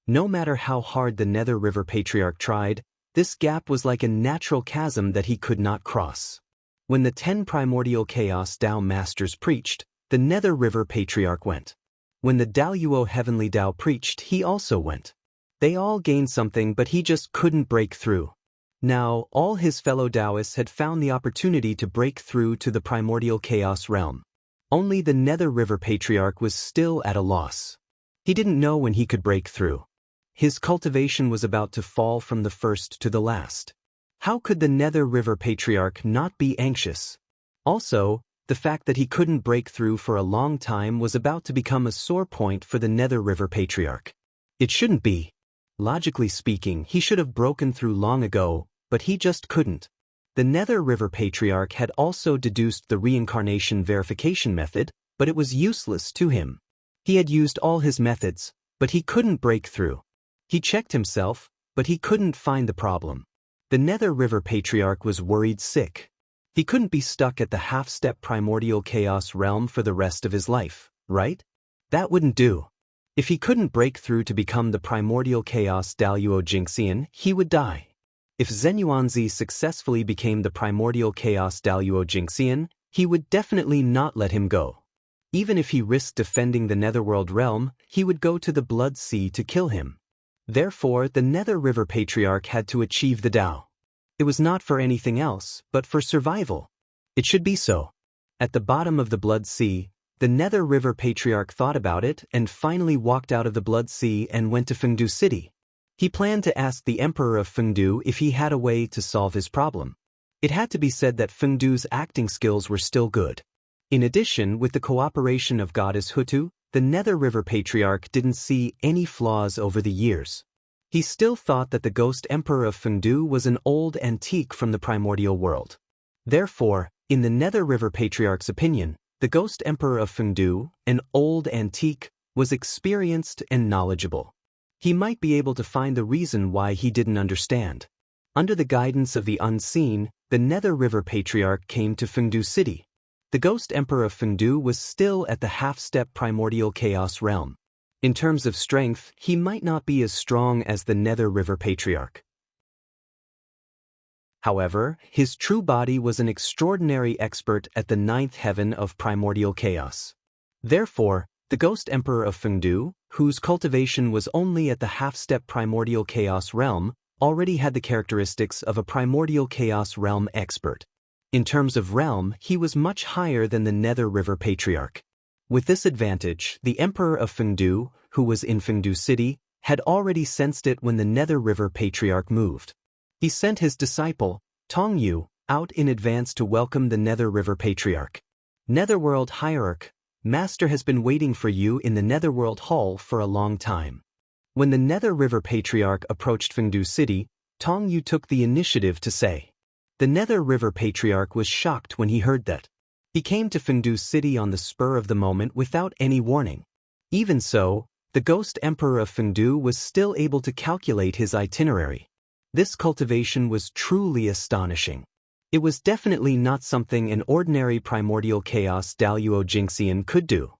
No matter how hard the Nether River Patriarch tried, this gap was like a natural chasm that he could not cross. When the 10 primordial chaos Tao masters preached, the Nether River Patriarch went. When the Daluo Heavenly Tao preached, he also went. They all gained something, but he just couldn't break through. Now, all his fellow Taoists had found the opportunity to break through to the primordial chaos realm. Only the Nether River Patriarch was still at a loss. He didn't know when he could break through. His cultivation was about to fall from the first to the last. How could the Nether River Patriarch not be anxious? Also, the fact that he couldn't break through for a long time was about to become a sore point for the Nether River Patriarch. It shouldn't be. Logically speaking, he should have broken through long ago, but he just couldn't. The Nether River Patriarch had also deduced the reincarnation verification method, but it was useless to him. He had used all his methods, but he couldn't break through. He checked himself, but he couldn't find the problem. The Nether River Patriarch was worried sick. He couldn't be stuck at the half-step primordial chaos realm for the rest of his life, right? That wouldn't do. If he couldn't break through to become the primordial chaos Daluo Jingxian, he would die. If Zenyuanzi successfully became the primordial chaos Daluo Jingxian, he would definitely not let him go. Even if he risked defending the Netherworld realm, he would go to the Blood Sea to kill him. Therefore, the Nether River Patriarch had to achieve the Tao. It was not for anything else, but for survival. It should be so. At the bottom of the Blood Sea, the Nether River Patriarch thought about it and finally walked out of the Blood Sea and went to Fengdu City. He planned to ask the Emperor of Fengdu if he had a way to solve his problem. It had to be said that Fengdu's acting skills were still good. In addition, with the cooperation of Goddess Hutu, the Nether River Patriarch didn't see any flaws over the years. He still thought that the Ghost Emperor of Fengdu was an old antique from the primordial world. Therefore, in the Nether River Patriarch's opinion, the Ghost Emperor of Fengdu, an old antique, was experienced and knowledgeable. He might be able to find the reason why he didn't understand. Under the guidance of the unseen, the Nether River Patriarch came to Fengdu City. The Ghost Emperor of Fengdu was still at the half-step primordial chaos realm. In terms of strength, he might not be as strong as the Nether River Patriarch. However, his true body was an extraordinary expert at the 9th heaven of primordial chaos. Therefore, the Ghost Emperor of Fengdu, whose cultivation was only at the half-step primordial chaos realm, already had the characteristics of a primordial chaos realm expert. In terms of realm, he was much higher than the Nether River Patriarch. With this advantage, the Emperor of Fengdu, who was in Fengdu City, had already sensed it when the Nether River Patriarch moved. He sent his disciple, Tongyu, out in advance to welcome the Nether River Patriarch. Netherworld Hierarch, Master has been waiting for you in the Netherworld Hall for a long time. When the Nether River Patriarch approached Fengdu City, Tongyu took the initiative to say. The Nether River Patriarch was shocked when he heard that. He came to Fengdu City on the spur of the moment without any warning. Even so, the Ghost Emperor of Fengdu was still able to calculate his itinerary. This cultivation was truly astonishing. It was definitely not something an ordinary primordial chaos Daluo Jingxian could do.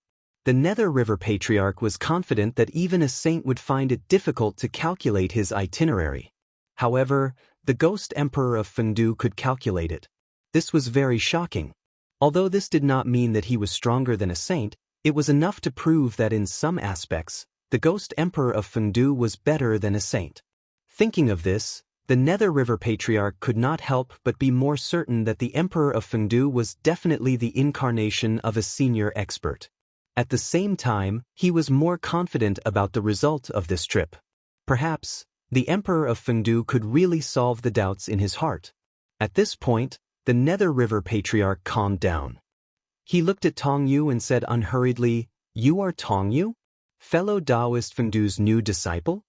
The Nether River Patriarch was confident that even a saint would find it difficult to calculate his itinerary. However, the Ghost Emperor of Fengdu could calculate it. This was very shocking. Although this did not mean that he was stronger than a saint, it was enough to prove that in some aspects, the Ghost Emperor of Fengdu was better than a saint. Thinking of this, the Nether River Patriarch could not help but be more certain that the Emperor of Fengdu was definitely the incarnation of a senior expert. At the same time, he was more confident about the result of this trip. Perhaps, the Emperor of Fengdu could really solve the doubts in his heart. At this point, the Nether River Patriarch calmed down. He looked at Tong Yu and said unhurriedly, "You are Tong Yu? Fellow Taoist Fengdu's new disciple?"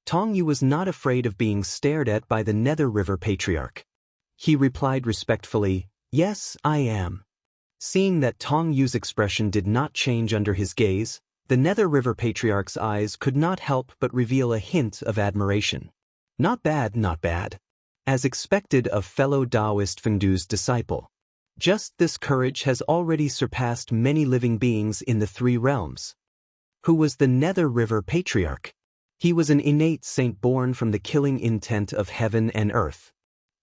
Tong Yu was not afraid of being stared at by the Nether River Patriarch. He replied respectfully, "Yes, I am." Seeing that Tong Yu's expression did not change under his gaze, the Nether River Patriarch's eyes could not help but reveal a hint of admiration. Not bad, not bad. As expected of fellow Taoist Fengdu's disciple. Just this courage has already surpassed many living beings in the three realms. Who was the Nether River Patriarch? He was an innate saint born from the killing intent of heaven and earth.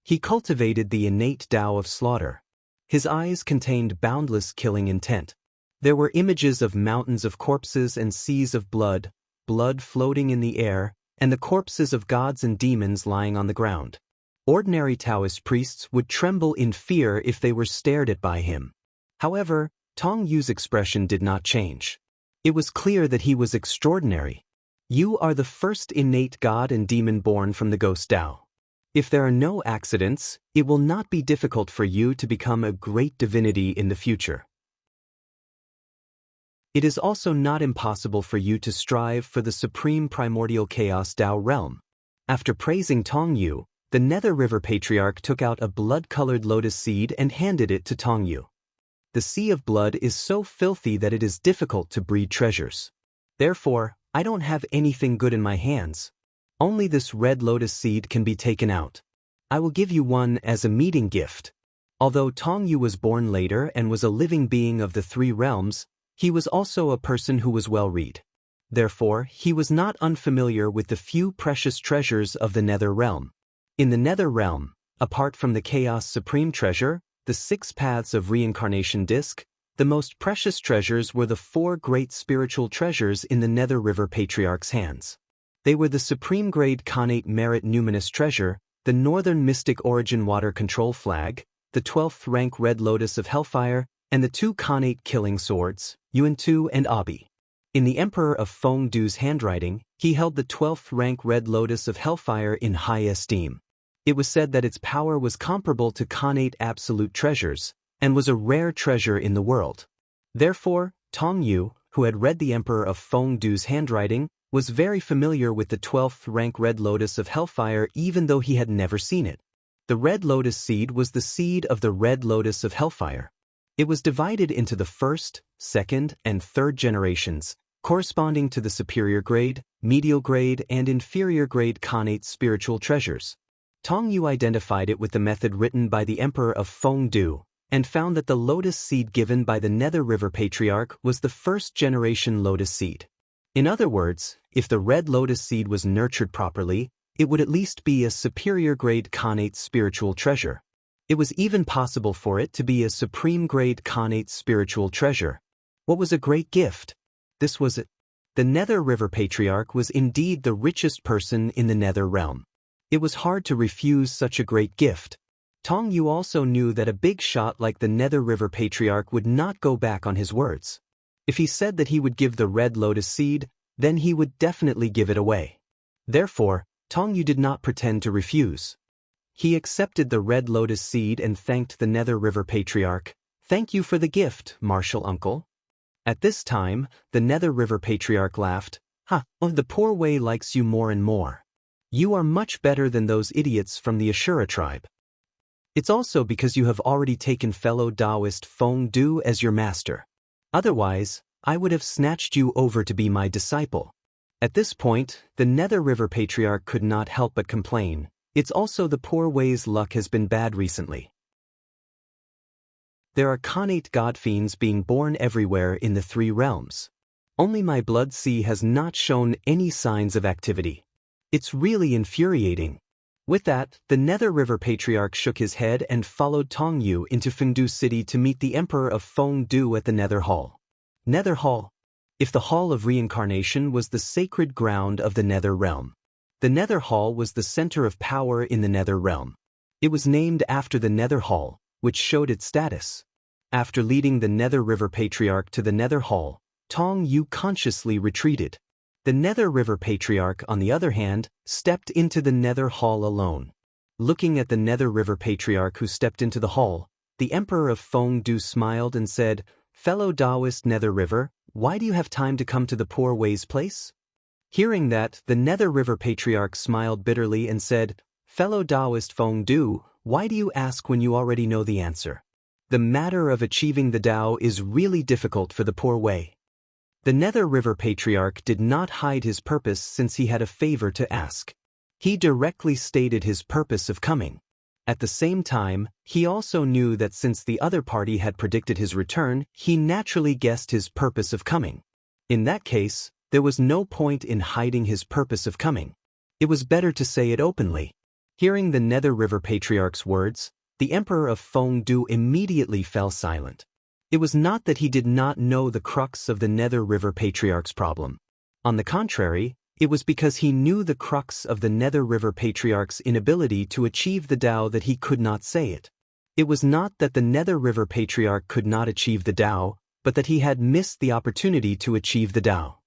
He cultivated the innate Tao of slaughter. His eyes contained boundless killing intent. There were images of mountains of corpses and seas of blood, blood floating in the air, and the corpses of gods and demons lying on the ground. Ordinary Taoist priests would tremble in fear if they were stared at by him. However, Tong Yu's expression did not change. It was clear that he was extraordinary. You are the first innate god and demon born from the Ghost Tao. If there are no accidents, it will not be difficult for you to become a great divinity in the future. It is also not impossible for you to strive for the supreme primordial chaos Tao realm. After praising Tong Yu, the Nether River Patriarch took out a blood-colored lotus seed and handed it to Tong Yu. The sea of blood is so filthy that it is difficult to breed treasures. Therefore, I don't have anything good in my hands. Only this red lotus seed can be taken out. I will give you one as a meeting gift. Although Tong Yu was born later and was a living being of the three realms, he was also a person who was well-read. Therefore, he was not unfamiliar with the few precious treasures of the Nether realm. In the Nether realm, apart from the Chaos Supreme Treasure, the 6 Paths of Reincarnation Disc, the most precious treasures were the 4 great spiritual treasures in the Nether River Patriarch's hands. They were the Supreme Grade Khanate Merit Numinous Treasure, the Northern Mystic Origin Water Control Flag, the 12th rank Red Lotus of Hellfire, and the 2 Khanate Killing Swords, Yuan Tu and Abi. In the Emperor of Fengdu's handwriting, he held the 12th rank Red Lotus of Hellfire in high esteem. It was said that its power was comparable to Khanate Absolute Treasures, and was a rare treasure in the world. Therefore, Tong Yu, who had read the Emperor of Fengdu's handwriting, was very familiar with the 12th rank Red Lotus of Hellfire even though he had never seen it. The Red Lotus seed was the seed of the Red Lotus of Hellfire. It was divided into the first, second, and third generations, corresponding to the superior grade, medial grade, and inferior grade Khanate spiritual treasures. Tong Yu identified it with the method written by the Emperor of Fengdu, and found that the lotus seed given by the Nether River Patriarch was the first-generation lotus seed. In other words, if the red lotus seed was nurtured properly, it would at least be a superior-grade Khanate spiritual treasure. It was even possible for it to be a supreme-grade Khanate spiritual treasure. What was a great gift? This was it. The Nether River Patriarch was indeed the richest person in the Nether realm. It was hard to refuse such a great gift. Tong Yu also knew that a big shot like the Nether River Patriarch would not go back on his words. If he said that he would give the red lotus seed, then he would definitely give it away. Therefore, Tong Yu did not pretend to refuse. He accepted the red lotus seed and thanked the Nether River Patriarch. "Thank you for the gift, martial uncle." At this time, the Nether River Patriarch laughed. "Ha, the poor way likes you more and more. You are much better than those idiots from the Ashura tribe. It's also because you have already taken fellow Taoist Fengdu as your master. Otherwise, I would have snatched you over to be my disciple." At this point, the Nether River Patriarch could not help but complain. It's also the poor way's luck has been bad recently. There are connate god fiends being born everywhere in the three realms. Only my blood sea has not shown any signs of activity. It's really infuriating. With that, the Nether River Patriarch shook his head and followed Tong Yu into Fengdu City to meet the Emperor of Fengdu at the Nether Hall. Nether Hall. If the Hall of Reincarnation was the sacred ground of the Nether Realm, the Nether Hall was the center of power in the Nether Realm. It was named after the Nether Hall, which showed its status. After leading the Nether River Patriarch to the Nether Hall, Tong Yu consciously retreated. The Nether River Patriarch, on the other hand, stepped into the Nether Hall alone. Looking at the Nether River Patriarch who stepped into the hall, the Emperor of Fengdu smiled and said, "Fellow Taoist Nether River, why do you have time to come to the poor way's place?" Hearing that, the Nether River Patriarch smiled bitterly and said, "Fellow Taoist Fengdu, why do you ask when you already know the answer? The matter of achieving the Tao is really difficult for the poor way." The Nether River Patriarch did not hide his purpose since he had a favor to ask. He directly stated his purpose of coming. At the same time, he also knew that since the other party had predicted his return, he naturally guessed his purpose of coming. In that case, there was no point in hiding his purpose of coming. It was better to say it openly. Hearing the Nether River Patriarch's words, the Emperor of Fengdu immediately fell silent. It was not that he did not know the crux of the Nether River Patriarch's problem. On the contrary, it was because he knew the crux of the Nether River Patriarch's inability to achieve the Tao that he could not say it. It was not that the Nether River Patriarch could not achieve the Tao, but that he had missed the opportunity to achieve the Tao.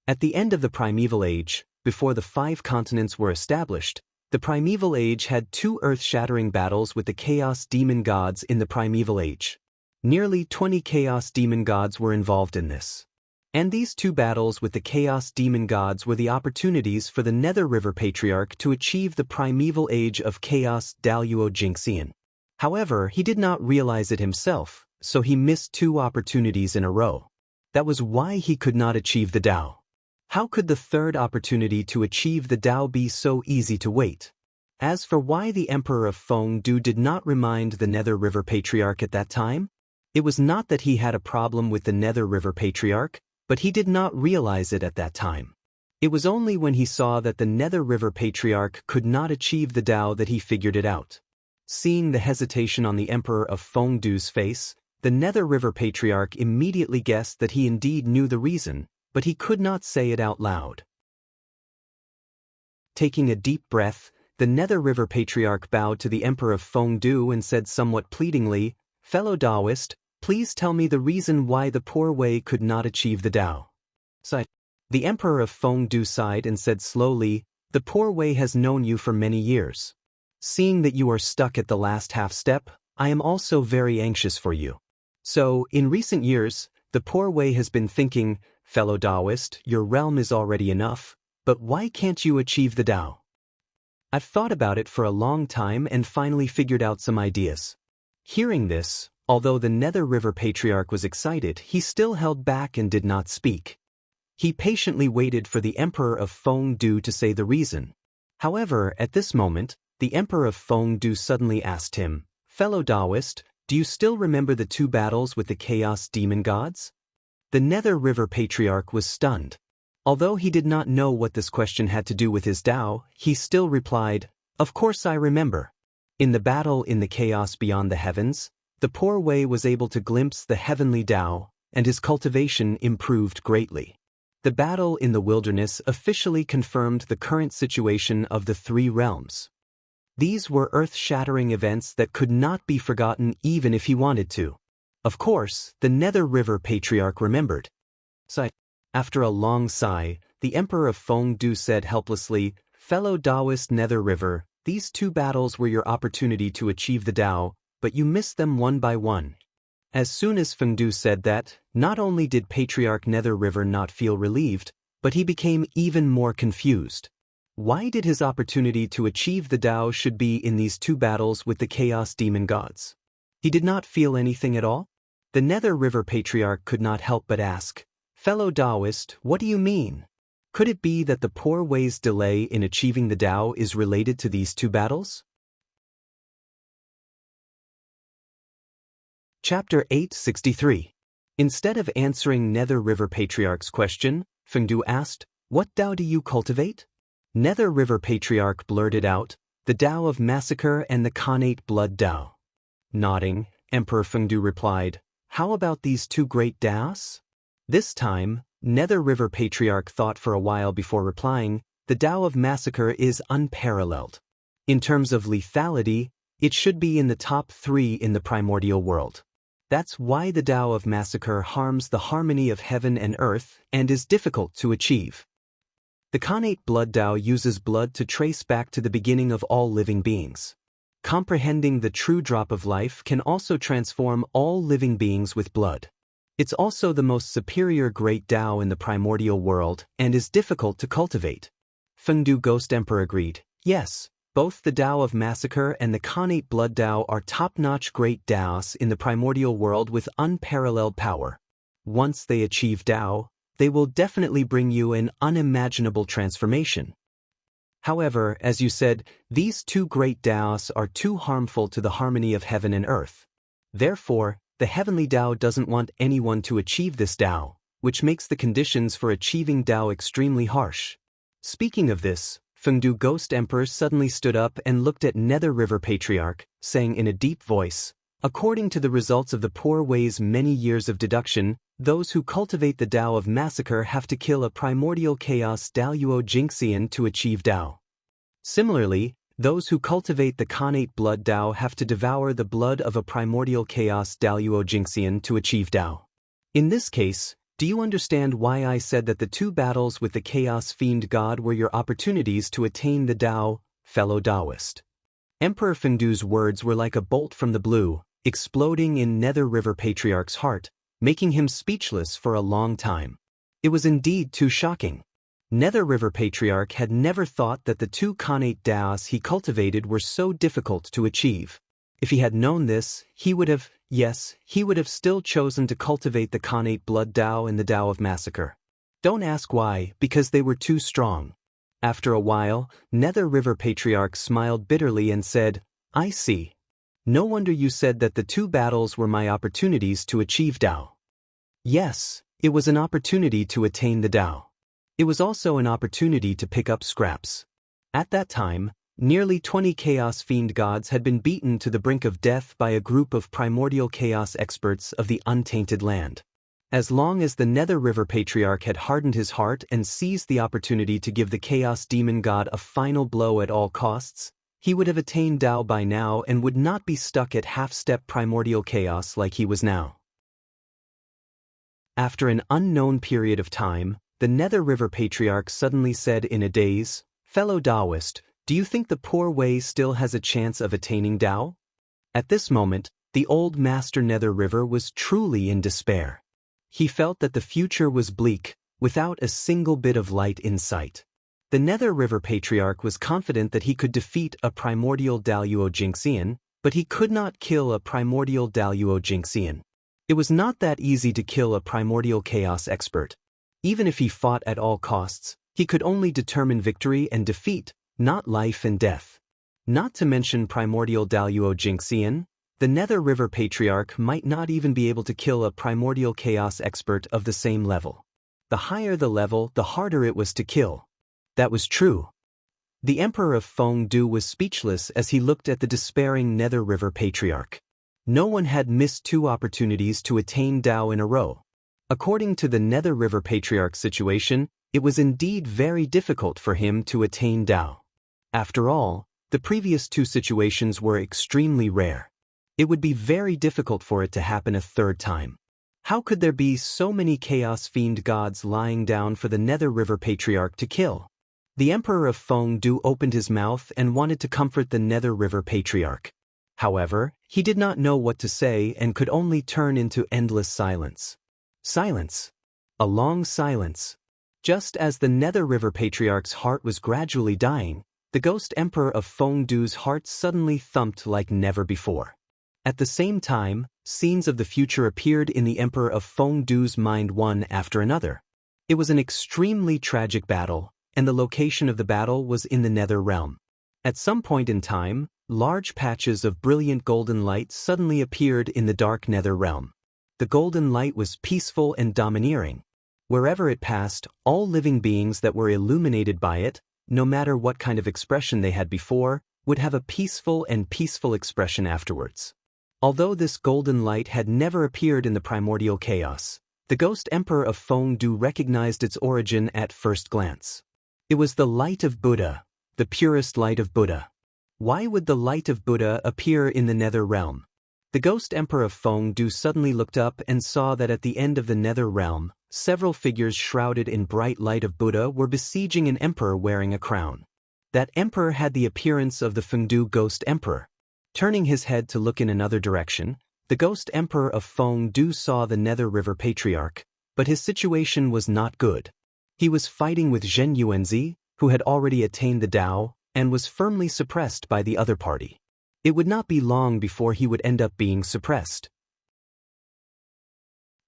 At the end of the Primeval Age, before the 5 continents were established, the Primeval Age had 2 earth-shattering battles with the Chaos Demon Gods in the Primeval Age. Nearly 20 Chaos Demon Gods were involved in this. And these 2 battles with the Chaos Demon Gods were the opportunities for the Nether River Patriarch to achieve the Primeval Age of Chaos Daluo Jingxian. However, he did not realize it himself, so he missed 2 opportunities in a row. That was why he could not achieve the Tao. How could the 3rd opportunity to achieve the Tao be so easy to wait? As for why the Emperor of Fengdu did not remind the Nether River Patriarch at that time, it was not that he had a problem with the Nether River Patriarch, but he did not realize it at that time. It was only when he saw that the Nether River Patriarch could not achieve the Tao that he figured it out. Seeing the hesitation on the Emperor of Fengdu's face, the Nether River Patriarch immediately guessed that he indeed knew the reason, but he could not say it out loud. Taking a deep breath, the Nether River Patriarch bowed to the Emperor of Fengdu and said somewhat pleadingly, "Fellow Taoist, please tell me the reason why the poor way could not achieve the Tao." The Emperor of Fengdu sighed and said slowly, "The poor way has known you for many years. Seeing that you are stuck at the last half step, I am also very anxious for you. So, in recent years, the poor way has been thinking, fellow Taoist, your realm is already enough, but why can't you achieve the Tao? I've thought about it for a long time and finally figured out some ideas." Hearing this, although the Nether River Patriarch was excited, he still held back and did not speak. He patiently waited for the Emperor of Fengdu to say the reason. However, at this moment, the Emperor of Fengdu suddenly asked him, "Fellow Taoist, do you still remember the 2 battles with the Chaos Demon Gods?" The Nether River Patriarch was stunned. Although he did not know what this question had to do with his Tao, he still replied, "Of course I remember. In the battle in the chaos beyond the heavens, the poor way was able to glimpse the heavenly Tao, and his cultivation improved greatly. The battle in the wilderness officially confirmed the current situation of the 3 realms. These were earth-shattering events that could not be forgotten even if he wanted to." Of course, the Nether River Patriarch remembered. After a long sigh, the Emperor of Fengdu said helplessly, "Fellow Taoist Nether River, these 2 battles were your opportunity to achieve the Tao, but you missed them one by one." As soon as Fengdu said that, not only did Patriarch Nether River not feel relieved, but he became even more confused. Why did his opportunity to achieve the Tao should be in these 2 battles with the Chaos Demon Gods? He did not feel anything at all? The Nether River Patriarch could not help but ask, "Fellow Taoist, what do you mean?" Could it be that the poor way's delay in achieving the Tao is related to these two battles? Chapter 863. Instead of answering Nether River Patriarch's question, Fengdu asked, "What Tao do you cultivate?" Nether River Patriarch blurted out, "The Tao of Massacre and the Khanate Blood Tao." Nodding, Emperor Fengdu replied, "How about these two great Taos?" This time, Nether River Patriarch thought for a while before replying, "The Tao of Massacre is unparalleled. In terms of lethality, it should be in the top 3 in the primordial world. That's why the Tao of Massacre harms the harmony of heaven and earth and is difficult to achieve. The Khanate Blood Tao uses blood to trace back to the beginning of all living beings. Comprehending the true drop of life can also transform all living beings with blood. It's also the most superior great Tao in the primordial world and is difficult to cultivate." Fengdu Ghost Emperor agreed, "Yes, both the Tao of Massacre and the Khanate Blood Tao are top-notch great Taos in the primordial world with unparalleled power. Once they achieve Tao, they will definitely bring you an unimaginable transformation. However, as you said, these two great Taos are too harmful to the harmony of heaven and earth. Therefore, the heavenly Tao doesn't want anyone to achieve this Tao, which makes the conditions for achieving Tao extremely harsh." Speaking of this, Fengdu Ghost Emperor suddenly stood up and looked at Nether River Patriarch, saying in a deep voice, "According to the results of the Poor Way's many years of deduction, those who cultivate the Tao of Massacre have to kill a primordial chaos Daluo Jinxian to achieve Tao. Similarly, those who cultivate the Khanate Blood Tao have to devour the blood of a primordial chaos Daluo Jinxian to achieve Tao. In this case, do you understand why I said that the two battles with the Chaos Fiend God were your opportunities to attain the Tao, fellow Taoist?" Emperor Fengdu's words were like a bolt from the blue, exploding in Nether River Patriarch's heart, making him speechless for a long time. It was indeed too shocking. Nether River Patriarch had never thought that the two Khanate Taos he cultivated were so difficult to achieve. If he had known this, he would have still chosen to cultivate the Khanate Blood Tao and the Tao of Massacre. Don't ask why, because they were too strong. After a while, Nether River Patriarch smiled bitterly and said, "I see. No wonder you said that the two battles were my opportunities to achieve Tao. Yes, it was an opportunity to attain the Tao. It was also an opportunity to pick up scraps." At that time, nearly 20 Chaos Fiend gods had been beaten to the brink of death by a group of primordial chaos experts of the Untainted Land. As long as the Nether River Patriarch had hardened his heart and seized the opportunity to give the Chaos Demon God a final blow at all costs, he would have attained Tao by now and would not be stuck at half-step primordial chaos like he was now. After an unknown period of time, the Nether River Patriarch suddenly said in a daze, "Fellow Taoist, do you think the Poor Way still has a chance of attaining Tao?" At this moment, the old Master Nether River was truly in despair. He felt that the future was bleak, without a single bit of light in sight. The Nether River Patriarch was confident that he could defeat a primordial Daluo Jinxian, but he could not kill a primordial Daluo Jinxian. It was not that easy to kill a primordial chaos expert. Even if he fought at all costs, he could only determine victory and defeat, not life and death. Not to mention primordial Daluo Jinxian, the Nether River Patriarch might not even be able to kill a primordial chaos expert of the same level. The higher the level, the harder it was to kill. That was true. The Emperor of Fengdu was speechless as he looked at the despairing Nether River Patriarch. No one had missed 2 opportunities to attain Tao in a row. According to the Nether River Patriarch's situation, it was indeed very difficult for him to attain Tao. After all, the previous 2 situations were extremely rare. It would be very difficult for it to happen a 3rd time. How could there be so many Chaos Fiend gods lying down for the Nether River Patriarch to kill? The Emperor of Fengdu opened his mouth and wanted to comfort the Nether River Patriarch. However, he did not know what to say and could only turn into endless silence. Silence. A long silence. Just as the Nether River Patriarch's heart was gradually dying, the Ghost Emperor of Fengdu's heart suddenly thumped like never before. At the same time, scenes of the future appeared in the Emperor of Fengdu's mind one after another. It was an extremely tragic battle, and the location of the battle was in the Nether Realm. At some point in time, large patches of brilliant golden light suddenly appeared in the dark Nether Realm. The golden light was peaceful and domineering. Wherever it passed, all living beings that were illuminated by it, no matter what kind of expression they had before, would have a peaceful expression afterwards. Although this golden light had never appeared in the primordial chaos, the Ghost Emperor of Fengdu recognized its origin at first glance. It was the light of Buddha, the purest light of Buddha. Why would the light of Buddha appear in the Nether Realm? The Ghost Emperor of Fengdu suddenly looked up and saw that at the end of the Nether Realm, several figures shrouded in bright light of Buddha were besieging an emperor wearing a crown. That emperor had the appearance of the Fengdu Ghost Emperor. Turning his head to look in another direction, the Ghost Emperor of Fengdu saw the Nether River Patriarch, but his situation was not good. He was fighting with Zhen Yuanzi, who had already attained the Tao, and was firmly suppressed by the other party. It would not be long before he would end up being suppressed.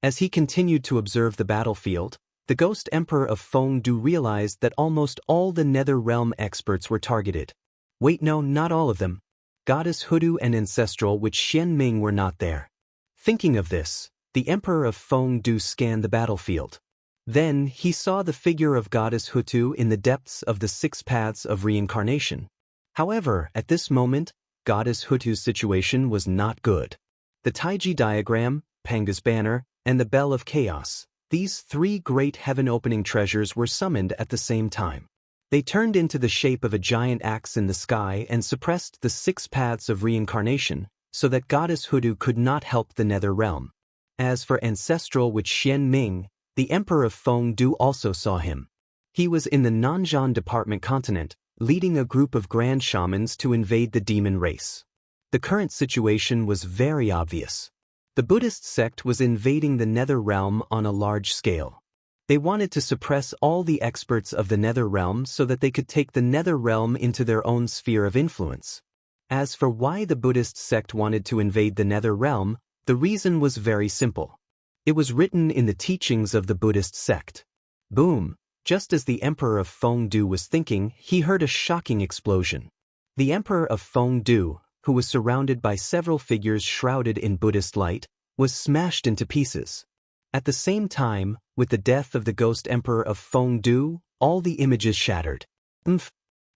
As he continued to observe the battlefield, the Ghost Emperor of Fengdu realized that almost all the Nether Realm experts were targeted. Wait, no, not all of them. Goddess Hoodoo and Ancestral Witch Xianming were not there. Thinking of this, the Emperor of Fengdu scanned the battlefield. Then he saw the figure of Goddess Hoodoo in the depths of the 6 paths of reincarnation. However, at this moment, Goddess Hoodoo's situation was not good. The Taiji diagram, Panga's banner, and the Bell of Chaos, these 3 great heaven-opening treasures were summoned at the same time. They turned into the shape of a giant axe in the sky and suppressed the 6 paths of reincarnation, so that Goddess Hoodoo could not help the Nether Realm. As for Ancestral Witch Xianming, the Emperor of Fengdu also saw him. He was in the Nanzhan Department continent, leading a group of grand shamans to invade the demon race. The current situation was very obvious. The Buddhist sect was invading the Nether Realm on a large scale. They wanted to suppress all the experts of the Nether Realm so that they could take the Nether Realm into their own sphere of influence. As for why the Buddhist sect wanted to invade the Nether Realm, the reason was very simple. It was written in the teachings of the Buddhist sect. Boom! Just as the Emperor of Fengdu was thinking, he heard a shocking explosion. The Emperor of Fengdu, who was surrounded by several figures shrouded in Buddhist light, was smashed into pieces. At the same time, with the death of the Ghost Emperor of Fengdu, all the images shattered.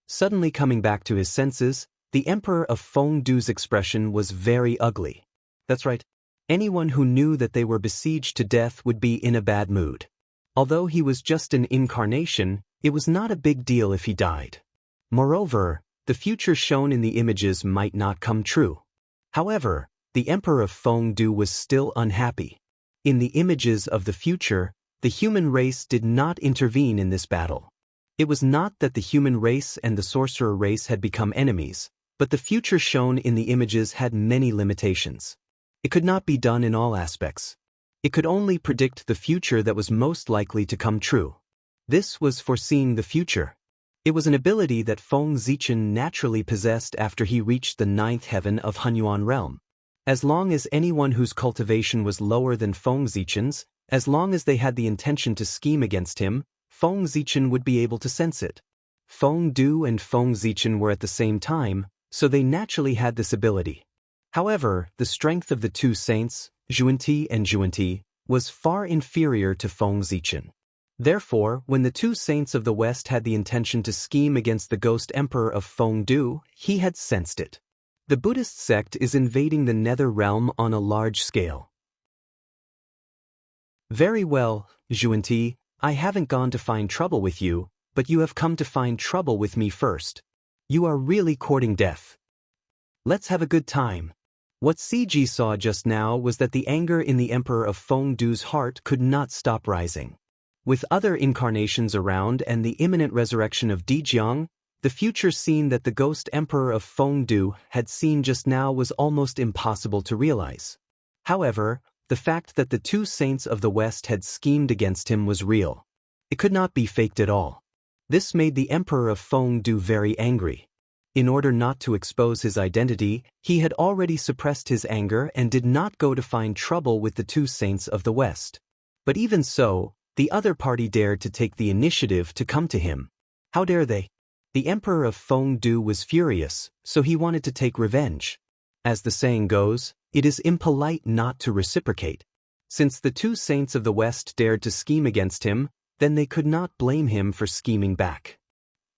Suddenly coming back to his senses, the Emperor of Fengdu's expression was very ugly. That's right. Anyone who knew that they were besieged to death would be in a bad mood. Although he was just an incarnation, it was not a big deal if he died. Moreover, the future shown in the images might not come true. However, the Emperor of Fengdu was still unhappy. In the images of the future, the human race did not intervene in this battle. It was not that the human race and the sorcerer race had become enemies, but the future shown in the images had many limitations. It could not be done in all aspects. It could only predict the future that was most likely to come true. This was foreseeing the future. It was an ability that Feng Zichen naturally possessed after he reached the 9th heaven of Hunyuan realm. As long as anyone whose cultivation was lower than Feng Zichen's, as long as they had the intention to scheme against him, Feng Zichen would be able to sense it. Fengdu and Feng Zichen were at the same time, so they naturally had this ability. However, the strength of the 2 saints, Zhuanti and Zhuanti, was far inferior to Feng Zichen. Therefore, when the 2 saints of the West had the intention to scheme against the Ghost Emperor of Fengdu, he had sensed it. The Buddhist sect is invading the Nether Realm on a large scale. Very well, Zhuanti, I haven't gone to find trouble with you, but you have come to find trouble with me first. You are really courting death. Let's have a good time. What CG saw just now was that the anger in the Emperor of Fengdu's heart could not stop rising. With other incarnations around and the imminent resurrection of Dijiang, the future scene that the Ghost Emperor of Fengdu had seen just now was almost impossible to realize. However, the fact that the 2 saints of the West had schemed against him was real. It could not be faked at all. This made the Emperor of Fengdu very angry. In order not to expose his identity, he had already suppressed his anger and did not go to find trouble with the 2 saints of the West. But even so, The other party dared to take the initiative to come to him. How dare they? The Emperor of Fengdu was furious, so he wanted to take revenge. As the saying goes, it is impolite not to reciprocate. Since the two saints of the West dared to scheme against him, then they could not blame him for scheming back.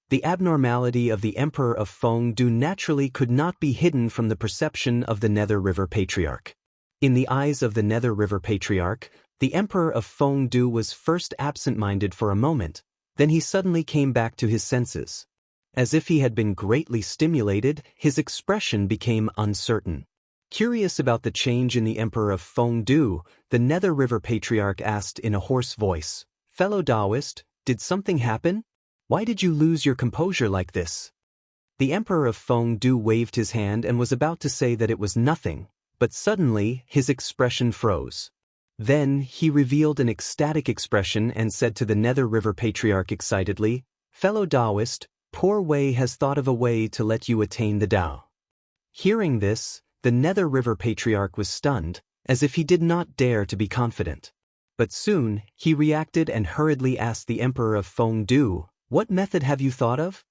The abnormality of the Emperor of Fengdu naturally could not be hidden from the perception of the Nether River Patriarch. In the eyes of the Nether River Patriarch, the Emperor of Fengdu was first absent-minded for a moment, then he suddenly came back to his senses. As if he had been greatly stimulated, his expression became uncertain. Curious about the change in the Emperor of Fengdu, the Nether River Patriarch asked in a hoarse voice, "Fellow Taoist, did something happen? Why did you lose your composure like this?" The Emperor of Fengdu waved his hand and was about to say that it was nothing, but suddenly his expression froze. Then he revealed an ecstatic expression and said to the Nether River Patriarch excitedly, "Fellow Taoist, Poor Wei has thought of a way to let you attain the Tao." Hearing this, the Nether River Patriarch was stunned, as if he did not dare to be confident. But soon, he reacted and hurriedly asked the Emperor of Fengdu, "What method have you thought of?"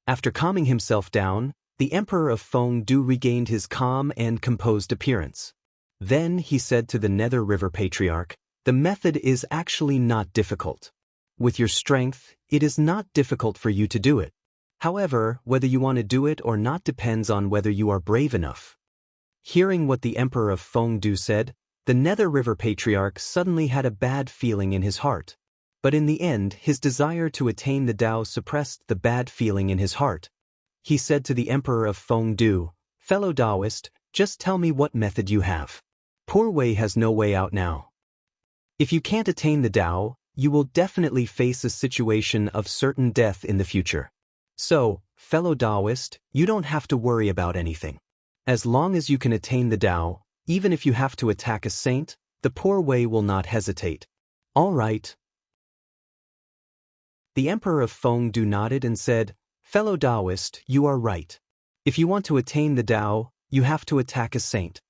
After calming himself down, the Emperor of Fengdu regained his calm and composed appearance. Then he said to the Nether River Patriarch, "The method is actually not difficult. With your strength, it is not difficult for you to do it. However, whether you want to do it or not depends on whether you are brave enough." Hearing what the Emperor of Fengdu said, the Nether River Patriarch suddenly had a bad feeling in his heart. But in the end, his desire to attain the Tao suppressed the bad feeling in his heart. He said to the Emperor of Fengdu, "Fellow Taoist, just tell me what method you have. Poor Wei has no way out now. If you can't attain the Tao, you will definitely face a situation of certain death in the future. So, fellow Taoist, you don't have to worry about anything. As long as you can attain the Tao, even if you have to attack a saint, the Poor Wei will not hesitate." "All right." The Emperor of Fengdu nodded and said, "Fellow Taoist, you are right. If you want to attain the Tao, you have to attack a saint.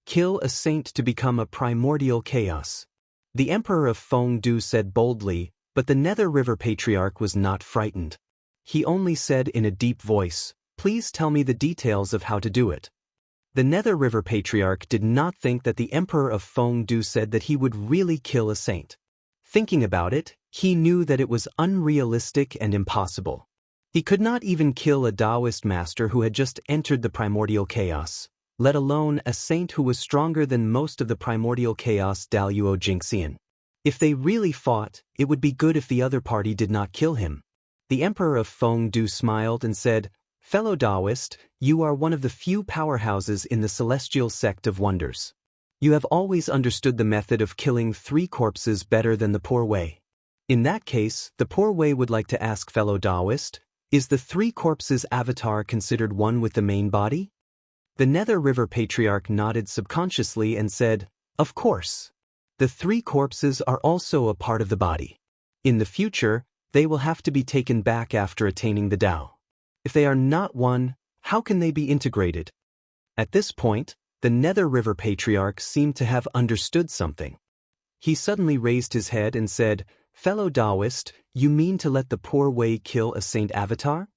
Kill a saint to become a primordial chaos." The Emperor of Fengdu said boldly, but the Nether River Patriarch was not frightened. He only said in a deep voice, "Please tell me the details of how to do it." The Nether River Patriarch did not think that the Emperor of Fengdu said that he would really kill a saint. Thinking about it, he knew that it was unrealistic and impossible. He could not even kill a Taoist master who had just entered the primordial chaos, let alone a saint who was stronger than most of the primordial chaos Daluo Jingxian. If they really fought, it would be good if the other party did not kill him. The Emperor of Fengdu smiled and said, "Fellow Taoist, you are one of the few powerhouses in the celestial sect of wonders. You have always understood the method of killing 3 corpses better than the Poor Wei. In that case, the Poor Wei would like to ask fellow Taoist, is the 3 corpses avatar considered one with the main body?" The Nether River Patriarch nodded subconsciously and said, "Of course. The 3 corpses are also a part of the body. In the future, they will have to be taken back after attaining the Tao. If they are not one, how can they be integrated?" At this point, the Nether River Patriarch seemed to have understood something. He suddenly raised his head and said, "Fellow Taoist, you mean to let the Poor Wei kill a saint avatar?"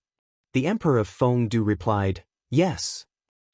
The Emperor of Fengdu replied, "Yes.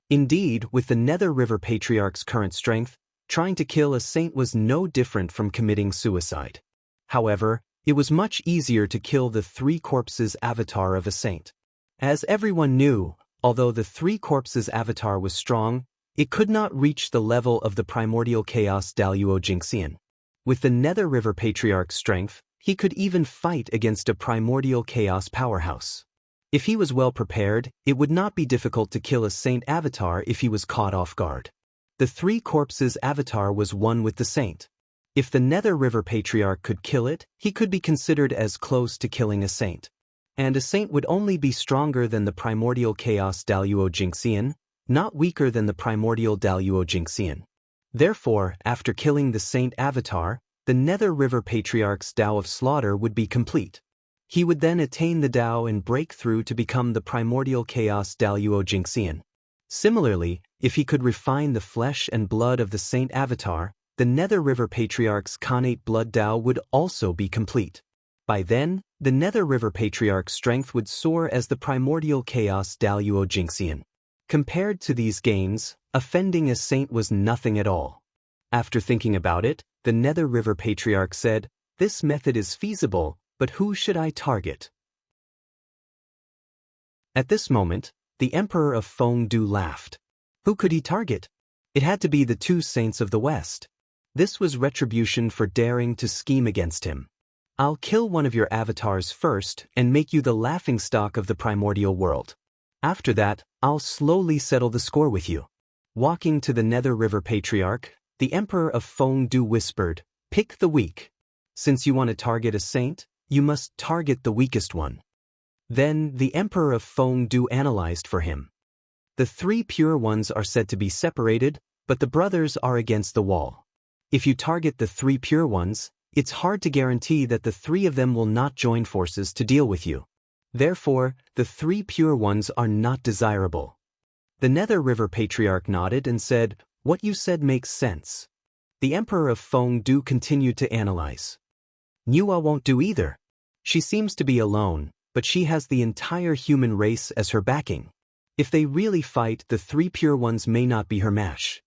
Indeed, with the Nether River Patriarch's current strength, trying to kill a saint was no different from committing suicide. However, it was much easier to kill the 3 corpses avatar of a saint. As everyone knew, although the 3 corpses avatar was strong, it could not reach the level of the primordial chaos Daluo Jingxian. With the Nether River Patriarch's strength, he could even fight against a primordial chaos powerhouse. If he was well prepared, it would not be difficult to kill a saint avatar if he was caught off guard. The 3 corpses avatar was one with the saint. If the Nether River Patriarch could kill it, he could be considered as close to killing a saint. And a saint would only be stronger than the primordial chaos Daluo Jingxian, not weaker than the primordial Daluo Jingxian. Therefore, after killing the saint avatar, the Nether River Patriarch's Tao of Slaughter would be complete. He would then attain the Tao and break through to become the primordial chaos Daluo Jingxian. Similarly, if he could refine the flesh and blood of the saint avatar, the Nether River Patriarch's Khanate blood Dao would also be complete. By then, the Nether River Patriarch's strength would soar as the primordial chaos Daluo Jinxian. Compared to these gains, offending a saint was nothing at all. After thinking about it, the Nether River Patriarch said, "This method is feasible, but who should I target?" At this moment, the Emperor of Fengdu laughed. Who could he target? It had to be the two saints of the West. This was retribution for daring to scheme against him. "I'll kill one of your avatars first and make you the laughingstock of the primordial world. After that, I'll slowly settle the score with you." Walking to the Nether River Patriarch, the Emperor of Fengdu whispered, "Pick the weak. Since you want to target a saint, you must target the weakest one." Then the Emperor of Fengdu analyzed for him. The three pure ones are said to be separated, but the brothers are against the wall. If you target the three pure ones, it's hard to guarantee that the three of them will not join forces to deal with you. Therefore, the three pure ones are not desirable. The Nether River Patriarch nodded and said, "What you said makes sense." The Emperor of Fengdu continued to analyze. "Nua won't do either. She seems to be alone, but she has the entire human race as her backing. If they really fight, the three pure ones may not be her match."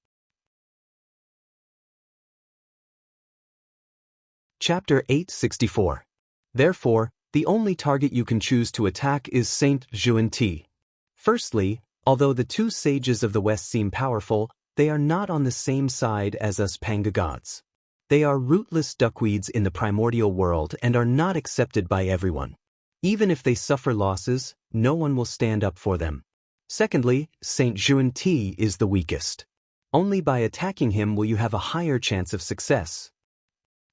Chapter 864. Therefore, the only target you can choose to attack is Saint Xuanti. Firstly, although the two sages of the West seem powerful, they are not on the same side as us Panga gods. They are rootless duckweeds in the primordial world and are not accepted by everyone. Even if they suffer losses, no one will stand up for them. Secondly, Saint Xuanti is the weakest. Only by attacking him will you have a higher chance of success.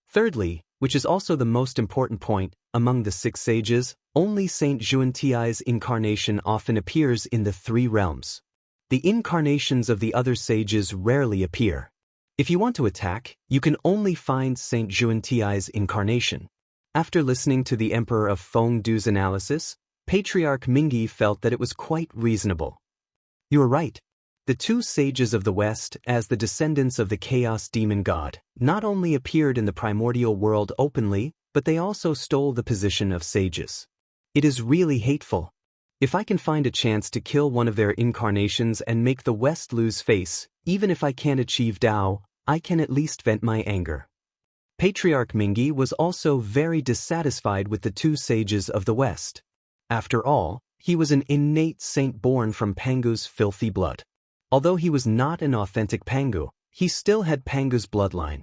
Thirdly, which is also the most important point, among the six sages, only Saint Xuanti's incarnation often appears in the three realms. The incarnations of the other sages rarely appear. If you want to attack, you can only find Saint Xuanti's incarnation. After listening to the Emperor of Fengdu's analysis, Patriarch Mingi felt that it was quite reasonable. "You are right. The two sages of the West, as the descendants of the Chaos Demon God, not only appeared in the primordial world openly, but they also stole the position of sages. It is really hateful. If I can find a chance to kill one of their incarnations and make the West lose face, even if I can't achieve Dao, I can at least vent my anger." Patriarch Mingi was also very dissatisfied with the two sages of the West. After all, he was an innate saint born from Pangu's filthy blood. Although he was not an authentic Pangu, he still had Pangu's bloodline.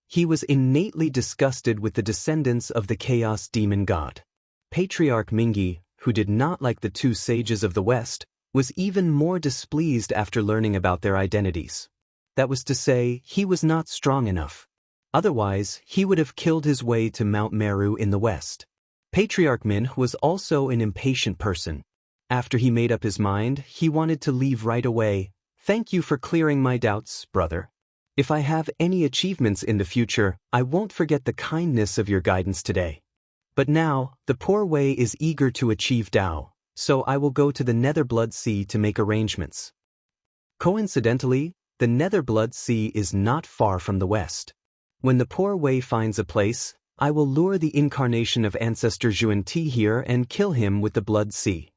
He was innately disgusted with the descendants of the Chaos Demon God. Patriarch Mingi, who did not like the two sages of the West, was even more displeased after learning about their identities. That was to say, he was not strong enough. Otherwise, he would have killed his way to Mount Meru in the West. Patriarch Min was also an impatient person. After he made up his mind, he wanted to leave right away. "Thank you for clearing my doubts, brother. If I have any achievements in the future, I won't forget the kindness of your guidance today. But now, the poor Wei is eager to achieve Dao, so I will go to the Nether Blood Sea to make arrangements." Coincidentally, the Nether Blood Sea is not far from the West. When the poor Wei finds a place, I will lure the incarnation of Ancestor Xuanti here and kill him with the Blood Sea.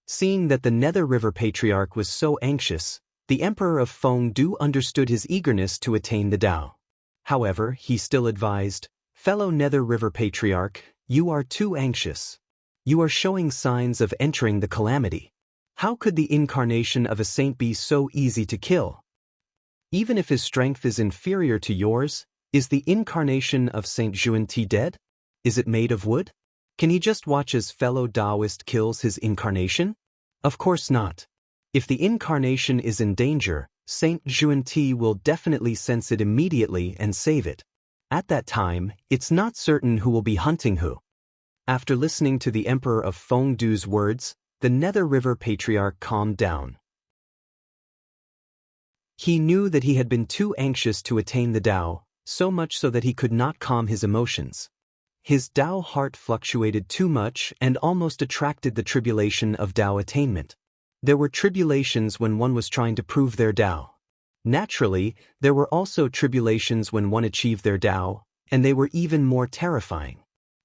Seeing that the Nether River Patriarch was so anxious, the Emperor of Fengdu understood his eagerness to attain the Dao. However, he still advised, "Fellow Nether River Patriarch, you are too anxious. You are showing signs of entering the calamity. How could the incarnation of a saint be so easy to kill? Even if his strength is inferior to yours, is the incarnation of Saint Xuanti dead? Is it made of wood? Can he just watch as fellow Taoist kills his incarnation? Of course not. If the incarnation is in danger, Saint Xuanti will definitely sense it immediately and save it. At that time, it's not certain who will be hunting who." After listening to the Emperor of Fengdu's words, the Nether River Patriarch calmed down. He knew that he had been too anxious to attain the Dao, so much so that he could not calm his emotions. His Dao heart fluctuated too much and almost attracted the tribulation of Dao attainment. There were tribulations when one was trying to prove their Dao. Naturally, there were also tribulations when one achieved their Tao, and they were even more terrifying.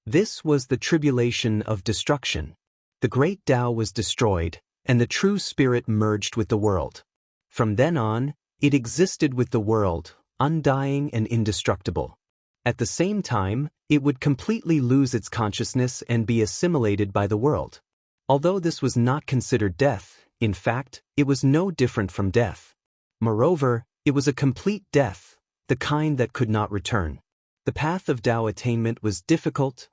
This was the tribulation of destruction. The great Tao was destroyed, and the true spirit merged with the world. From then on, it existed with the world, undying and indestructible. At the same time, it would completely lose its consciousness and be assimilated by the world. Although this was not considered death, in fact, it was no different from death. Moreover, it was a complete death, the kind that could not return. The path of Tao attainment was difficult,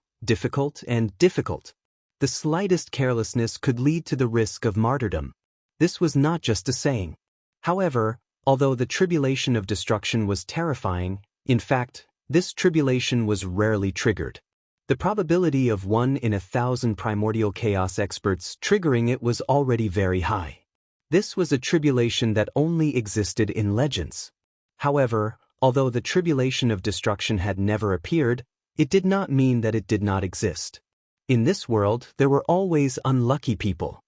and difficult. The slightest carelessness could lead to the risk of martyrdom. This was not just a saying. However, although the tribulation of destruction was terrifying, in fact, this tribulation was rarely triggered. The probability of 1 in 1,000 primordial chaos experts triggering it was already very high. This was a tribulation that only existed in legends. However, although the tribulation of destruction had never appeared, it did not mean that it did not exist. In this world, there were always unlucky people.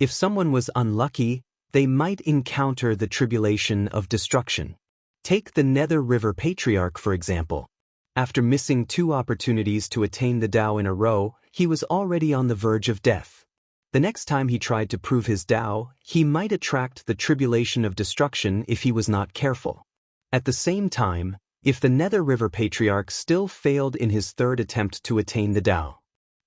If someone was unlucky, they might encounter the tribulation of destruction. Take the Nether River Patriarch for example. After missing 2 opportunities to attain the Tao in a row, he was already on the verge of death. The next time he tried to prove his Tao, he might attract the tribulation of destruction if he was not careful. At the same time, if the Nether River Patriarch still failed in his 3rd attempt to attain the Tao,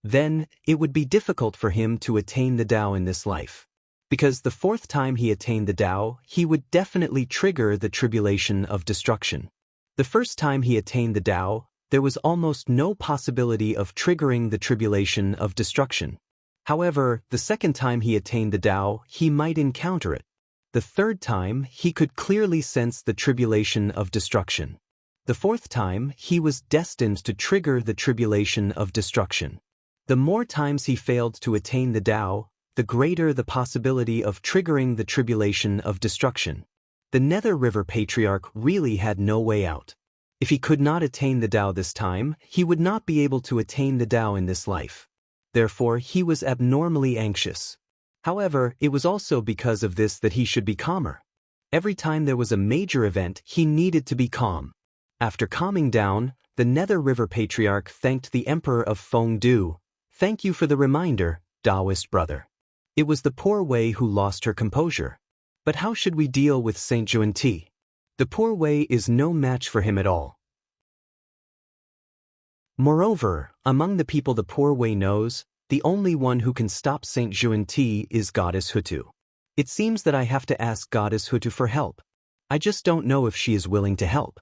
then it would be difficult for him to attain the Tao in this life. Because the 4th time he attained the Tao, he would definitely trigger the tribulation of destruction. The first time he attained the Tao, there was almost no possibility of triggering the tribulation of destruction. However, the 2nd time he attained the Tao, he might encounter it. The 3rd time, he could clearly sense the tribulation of destruction. The 4th time, he was destined to trigger the tribulation of destruction. The more times he failed to attain the Tao, the greater the possibility of triggering the tribulation of destruction. The Nether River Patriarch really had no way out. If he could not attain the Tao this time, he would not be able to attain the Tao in this life. Therefore, he was abnormally anxious. However, it was also because of this that he should be calmer. Every time there was a major event, he needed to be calm. After calming down, the Nether River Patriarch thanked the Emperor of Fengdu. "Thank you for the reminder, Taoist brother." It was the poor Wei who lost her composure. But how should we deal with Saint Xuanti? The poor Wei is no match for him at all. Moreover, among the people the poor Wei knows, the only one who can stop Saint Xuanti is Goddess Hutu. It seems that I have to ask Goddess Hutu for help. I just don't know if she is willing to help.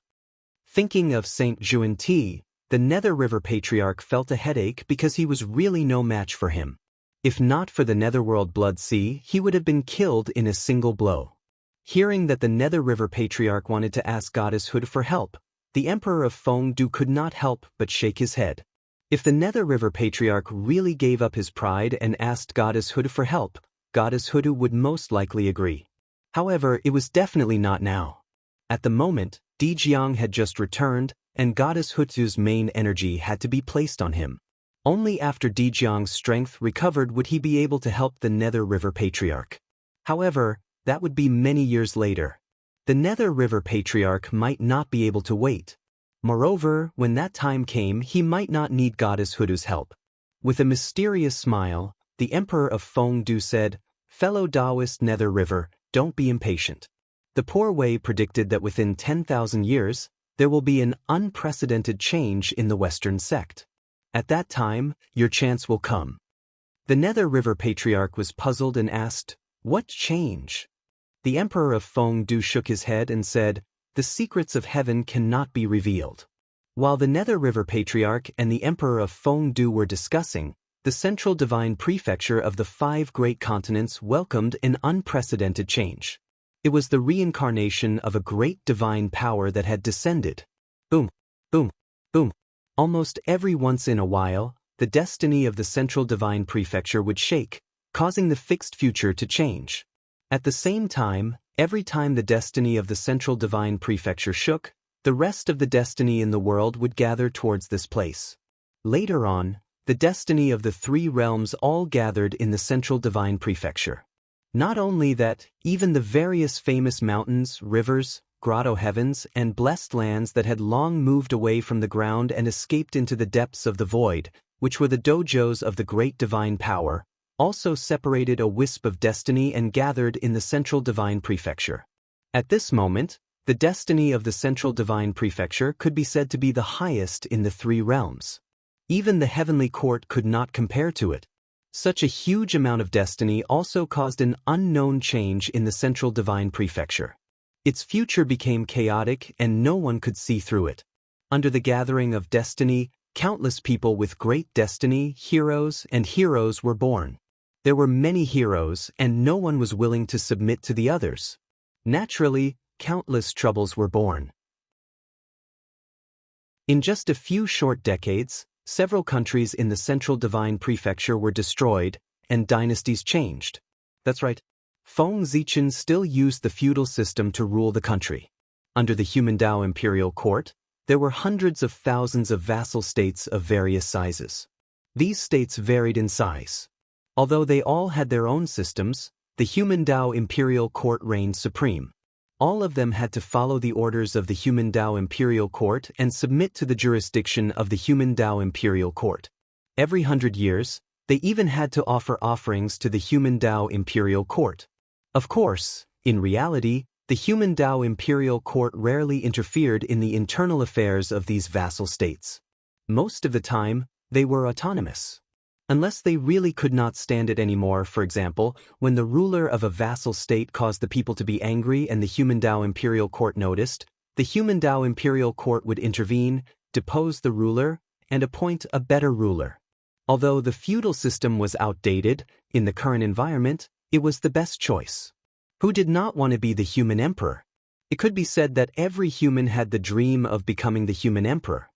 Thinking of Saint Xuanti, the Nether River Patriarch felt a headache because he was really no match for him. If not for the Netherworld Blood Sea, he would have been killed in a single blow. Hearing that the Nether River Patriarch wanted to ask Goddess Hutu for help, the Emperor of Fengdu could not help but shake his head. If the Nether River Patriarch really gave up his pride and asked Goddess Hutu for help, Goddess Hutu would most likely agree. However, it was definitely not now. At the moment, Dijiang had just returned, and Goddess Hutu's main energy had to be placed on him. Only after Dijiang's strength recovered would he be able to help the Nether River Patriarch. However, that would be many years later. The Nether River Patriarch might not be able to wait. Moreover, when that time came, he might not need Goddess Hutu's help. With a mysterious smile, the Emperor of Fengdu said, "Fellow Taoist Nether River, don't be impatient." The poor Wei predicted that within 10,000 years, there will be an unprecedented change in the Western sect. At that time, your chance will come. The Nether River Patriarch was puzzled and asked, "What change?" The Emperor of Fengdu shook his head and said, "The secrets of heaven cannot be revealed." While the Nether River Patriarch and the Emperor of Fengdu were discussing, the central divine prefecture of the 5 great continents welcomed an unprecedented change. It was the reincarnation of a great divine power that had descended. Boom, boom, boom. Almost every once in a while, the destiny of the central divine prefecture would shake, causing the fixed future to change. At the same time, every time the destiny of the central divine prefecture shook, the rest of the destiny in the world would gather towards this place. Later on, the destiny of the 3 realms all gathered in the central divine prefecture. Not only that, even the various famous mountains, rivers, grotto heavens, and blessed lands that had long moved away from the ground and escaped into the depths of the void, which were the dojos of the great divine power, also separated a wisp of destiny and gathered in the central divine prefecture. At this moment, the destiny of the central divine prefecture could be said to be the highest in the three realms. Even the heavenly court could not compare to it. Such a huge amount of destiny also caused an unknown change in the central divine prefecture. Its future became chaotic and no one could see through it. Under the gathering of destiny, countless people with great destiny, heroes were born. There were many heroes and no one was willing to submit to the others. Naturally, countless troubles were born. In just a few short decades, several countries in the central divine prefecture were destroyed, and dynasties changed. That's right. Feng Zichen still used the feudal system to rule the country. Under the Human Dao imperial court, there were hundreds of thousands of vassal states of various sizes. These states varied in size. Although they all had their own systems, the Human Dao imperial court reigned supreme. All of them had to follow the orders of the Human Dao imperial court and submit to the jurisdiction of the Human Dao imperial court. Every 100 years, they even had to offer offerings to the Human Dao imperial court. Of course, in reality, the Human Dao imperial court rarely interfered in the internal affairs of these vassal states. Most of the time, they were autonomous. Unless they really could not stand it anymore, for example, when the ruler of a vassal state caused the people to be angry and the Human Dao imperial court noticed, the Human Dao imperial court would intervene, depose the ruler, and appoint a better ruler. Although the feudal system was outdated, in the current environment, it was the best choice. Who did not want to be the human emperor? It could be said that every human had the dream of becoming the human emperor.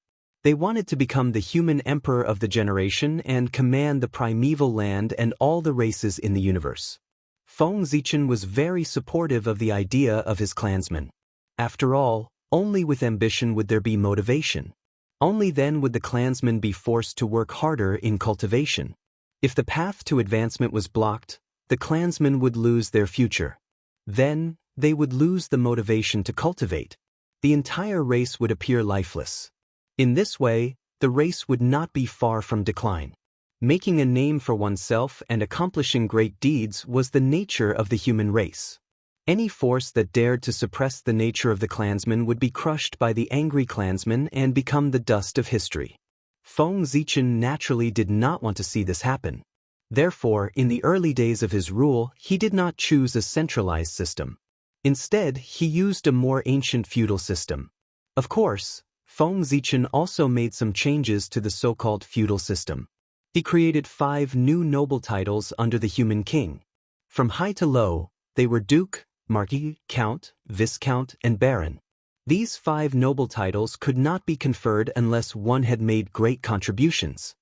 They wanted to become the human emperor of the generation and command the primeval land and all the races in the universe. Feng Zichen was very supportive of the idea of his clansmen. After all, only with ambition would there be motivation. Only then would the clansmen be forced to work harder in cultivation. If the path to advancement was blocked, the clansmen would lose their future. Then, they would lose the motivation to cultivate. The entire race would appear lifeless. In this way, the race would not be far from decline. Making a name for oneself and accomplishing great deeds was the nature of the human race. Any force that dared to suppress the nature of the clansmen would be crushed by the angry clansmen and become the dust of history. Feng Zichen naturally did not want to see this happen. Therefore, in the early days of his rule, he did not choose a centralized system. Instead, he used a more ancient feudal system. Of course, Feng Zichen also made some changes to the so-called feudal system. He created 5 new noble titles under the human king. From high to low, they were Duke, Marquis, Count, Viscount, and Baron. These 5 noble titles could not be conferred unless one had made great contributions.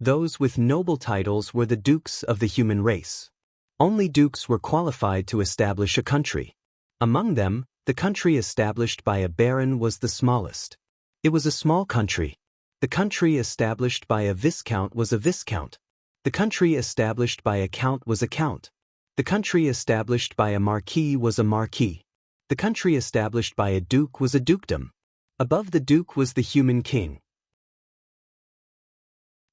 Those with noble titles were the dukes of the human race. Only dukes were qualified to establish a country. Among them, the country established by a baron was the smallest. It was a small country. The country established by a viscount was a viscount. The country established by a count was a count. The country established by a marquis was a marquis. The country established by a duke was a dukedom. Above the duke was the human king.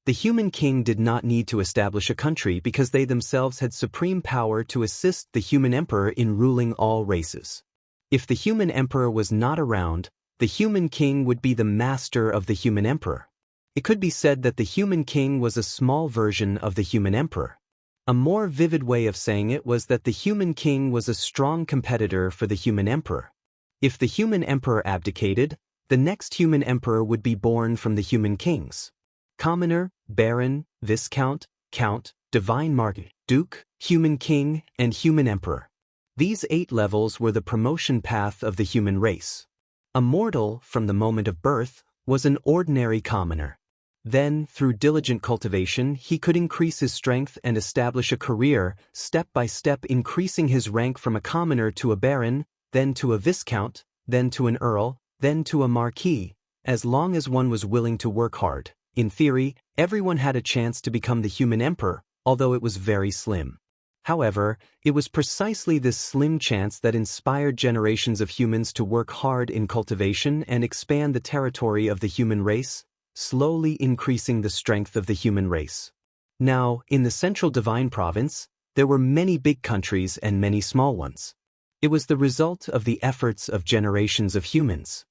The human king did not need to establish a country because they themselves had supreme power to assist the human emperor in ruling all races. If the human emperor was not around, the human king would be the master of the human emperor. It could be said that the human king was a small version of the human emperor. A more vivid way of saying it was that the human king was a strong competitor for the human emperor. If the human emperor abdicated, the next human emperor would be born from the human kings. Commoner, baron, viscount, count, divine marquis, duke, human king, and human emperor. These 8 levels were the promotion path of the human race. A mortal, from the moment of birth, was an ordinary commoner. Then, through diligent cultivation, he could increase his strength and establish a career, step by step increasing his rank from a commoner to a baron, then to a viscount, then to an earl, then to a marquis, as long as one was willing to work hard. In theory, everyone had a chance to become the human emperor, although it was very slim. However, it was precisely this slim chance that inspired generations of humans to work hard in cultivation and expand the territory of the human race, slowly increasing the strength of the human race. Now, in the central divine province, there were many big countries and many small ones. It was the result of the efforts of generations of humans.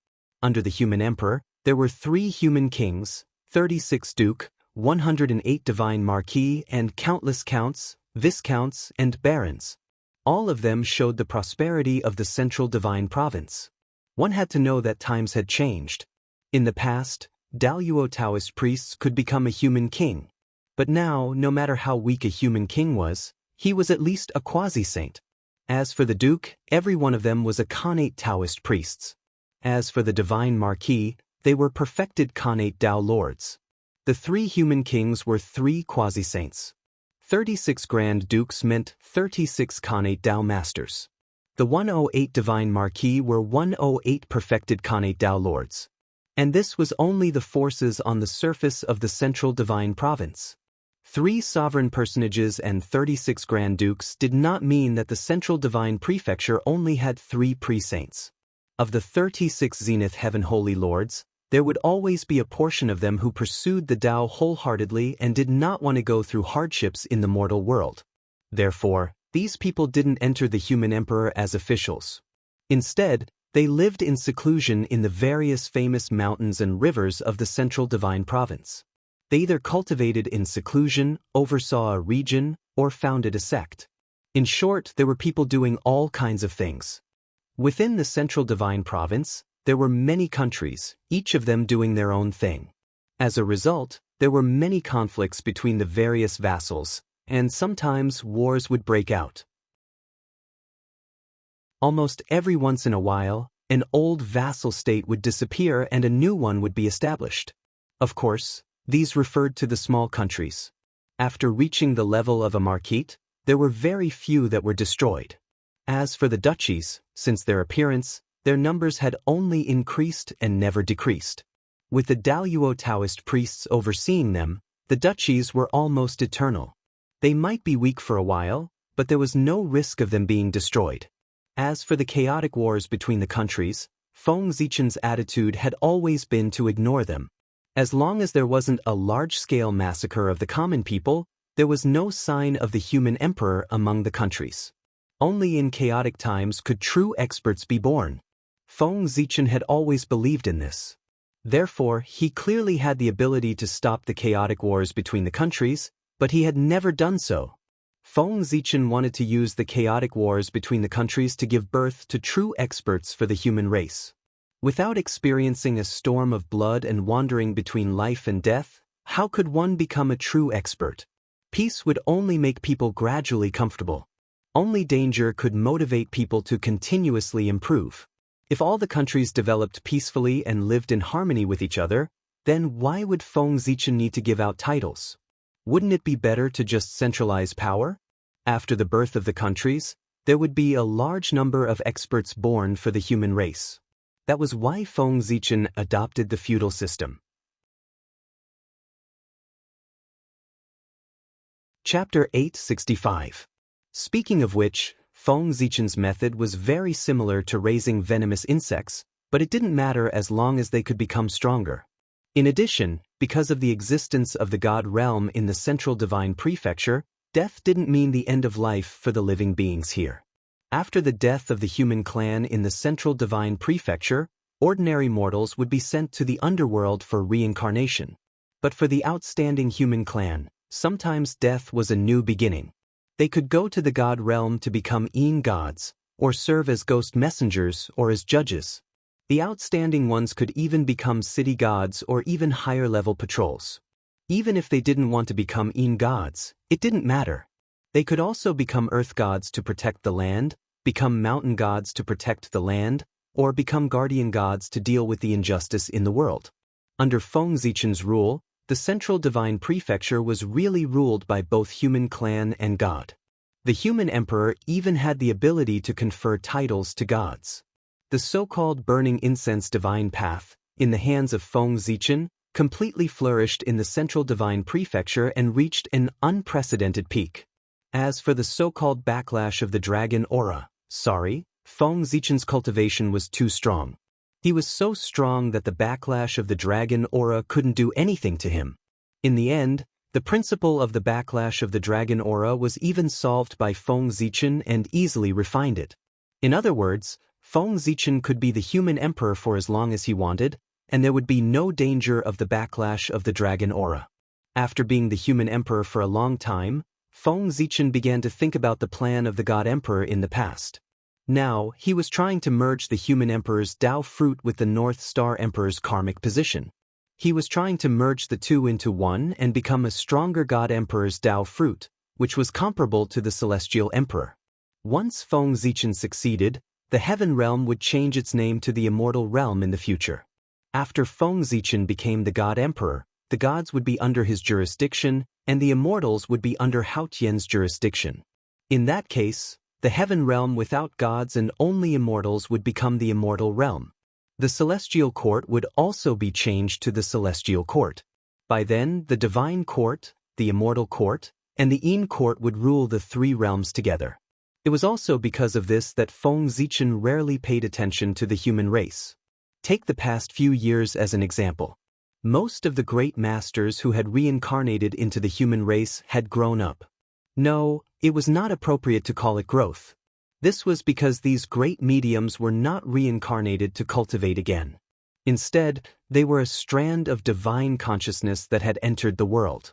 Under the human emperor, there were 3 human kings, 36 duke, 108 divine marquis, and countless counts, viscounts, and barons. All of them showed the prosperity of the central divine province. One had to know that times had changed. In the past, Daluo Taoist priests could become a human king. But now, no matter how weak a human king was, he was at least a quasi-saint. As for the duke, every one of them was a Khanate Taoist priests. As for the divine marquis, they were perfected Khanate Tao lords. The 3 human kings were 3 quasi-saints. 36 Grand Dukes meant 36 Khanate Tao masters. The 108 Divine Marquis were 108 perfected Khanate Tao lords. And this was only the forces on the surface of the central divine province. 3 sovereign personages and 36 Grand Dukes did not mean that the central divine prefecture only had 3 pre-saints. Of the 36 Zenith Heaven Holy Lords, there would always be a portion of them who pursued the Tao wholeheartedly and did not want to go through hardships in the mortal world. Therefore, these people didn't enter the human emperor as officials. Instead, they lived in seclusion in the various famous mountains and rivers of the central divine province. They either cultivated in seclusion, oversaw a region, or founded a sect. In short, there were people doing all kinds of things. Within the central divine province, there were many countries, each of them doing their own thing. As a result, there were many conflicts between the various vassals, and sometimes wars would break out. Almost every once in a while, an old vassal state would disappear and a new one would be established. Of course, these referred to the small countries. After reaching the level of a marquis, there were very few that were destroyed. As for the duchies, since their appearance, their numbers had only increased and never decreased. With the Daluo Taoist priests overseeing them, the duchies were almost eternal. They might be weak for a while, but there was no risk of them being destroyed. As for the chaotic wars between the countries, Feng Zichen's attitude had always been to ignore them. As long as there wasn't a large-scale massacre of the common people, there was no sign of the human emperor among the countries. Only in chaotic times could true experts be born. Feng Zichen had always believed in this. Therefore, he clearly had the ability to stop the chaotic wars between the countries, but he had never done so. Feng Zichen wanted to use the chaotic wars between the countries to give birth to true experts for the human race. Without experiencing a storm of blood and wandering between life and death, how could one become a true expert? Peace would only make people gradually comfortable. Only danger could motivate people to continuously improve. If all the countries developed peacefully and lived in harmony with each other, then why would Feng Zichen need to give out titles? Wouldn't it be better to just centralize power? After the birth of the countries, there would be a large number of experts born for the human race. That was why Feng Zichen adopted the feudal system. Chapter 865. Speaking of which, Feng Zichen's method was very similar to raising venomous insects, but it didn't matter as long as they could become stronger. In addition, because of the existence of the God realm in the central divine prefecture, death didn't mean the end of life for the living beings here. After the death of the human clan in the central divine prefecture, ordinary mortals would be sent to the underworld for reincarnation. But for the outstanding human clan, sometimes death was a new beginning. They could go to the God realm to become Yin gods, or serve as ghost messengers or as judges. The outstanding ones could even become city gods or even higher-level patrols. Even if they didn't want to become Yin gods, it didn't matter. They could also become earth gods to protect the land, become mountain gods to protect the land, or become guardian gods to deal with the injustice in the world. Under Feng Zichen's rule, the central divine prefecture was really ruled by both human clan and god. The human emperor even had the ability to confer titles to gods. The so-called burning incense divine path, in the hands of Feng Zichen, completely flourished in the central divine prefecture and reached an unprecedented peak. As for the so-called backlash of the dragon aura, Feng Zichen's cultivation was too strong. He was so strong that the backlash of the dragon aura couldn't do anything to him. In the end, the principle of the backlash of the dragon aura was even solved by Feng Zichen and easily refined it. In other words, Feng Zichen could be the human emperor for as long as he wanted, and there would be no danger of the backlash of the dragon aura. After being the human emperor for a long time, Feng Zichen began to think about the plan of the god emperor in the past. Now, he was trying to merge the human emperor's Tao fruit with the North Star Emperor's karmic position. He was trying to merge the two into one and become a stronger god emperor's Tao fruit, which was comparable to the celestial emperor. Once Feng Zichen succeeded, the heaven realm would change its name to the immortal realm in the future. After Feng Zichen became the god emperor, the gods would be under his jurisdiction, and the immortals would be under Hao Tian's jurisdiction. In that case, the heaven realm without gods and only immortals would become the immortal realm. The celestial court would also be changed to the celestial court. By then, the divine court, the immortal court, and the Yin court would rule the three realms together. It was also because of this that Feng Zichen rarely paid attention to the human race. Take the past few years as an example. Most of the great masters who had reincarnated into the human race had grown up. No, it was not appropriate to call it growth. This was because these great mediums were not reincarnated to cultivate again. Instead, they were a strand of divine consciousness that had entered the world.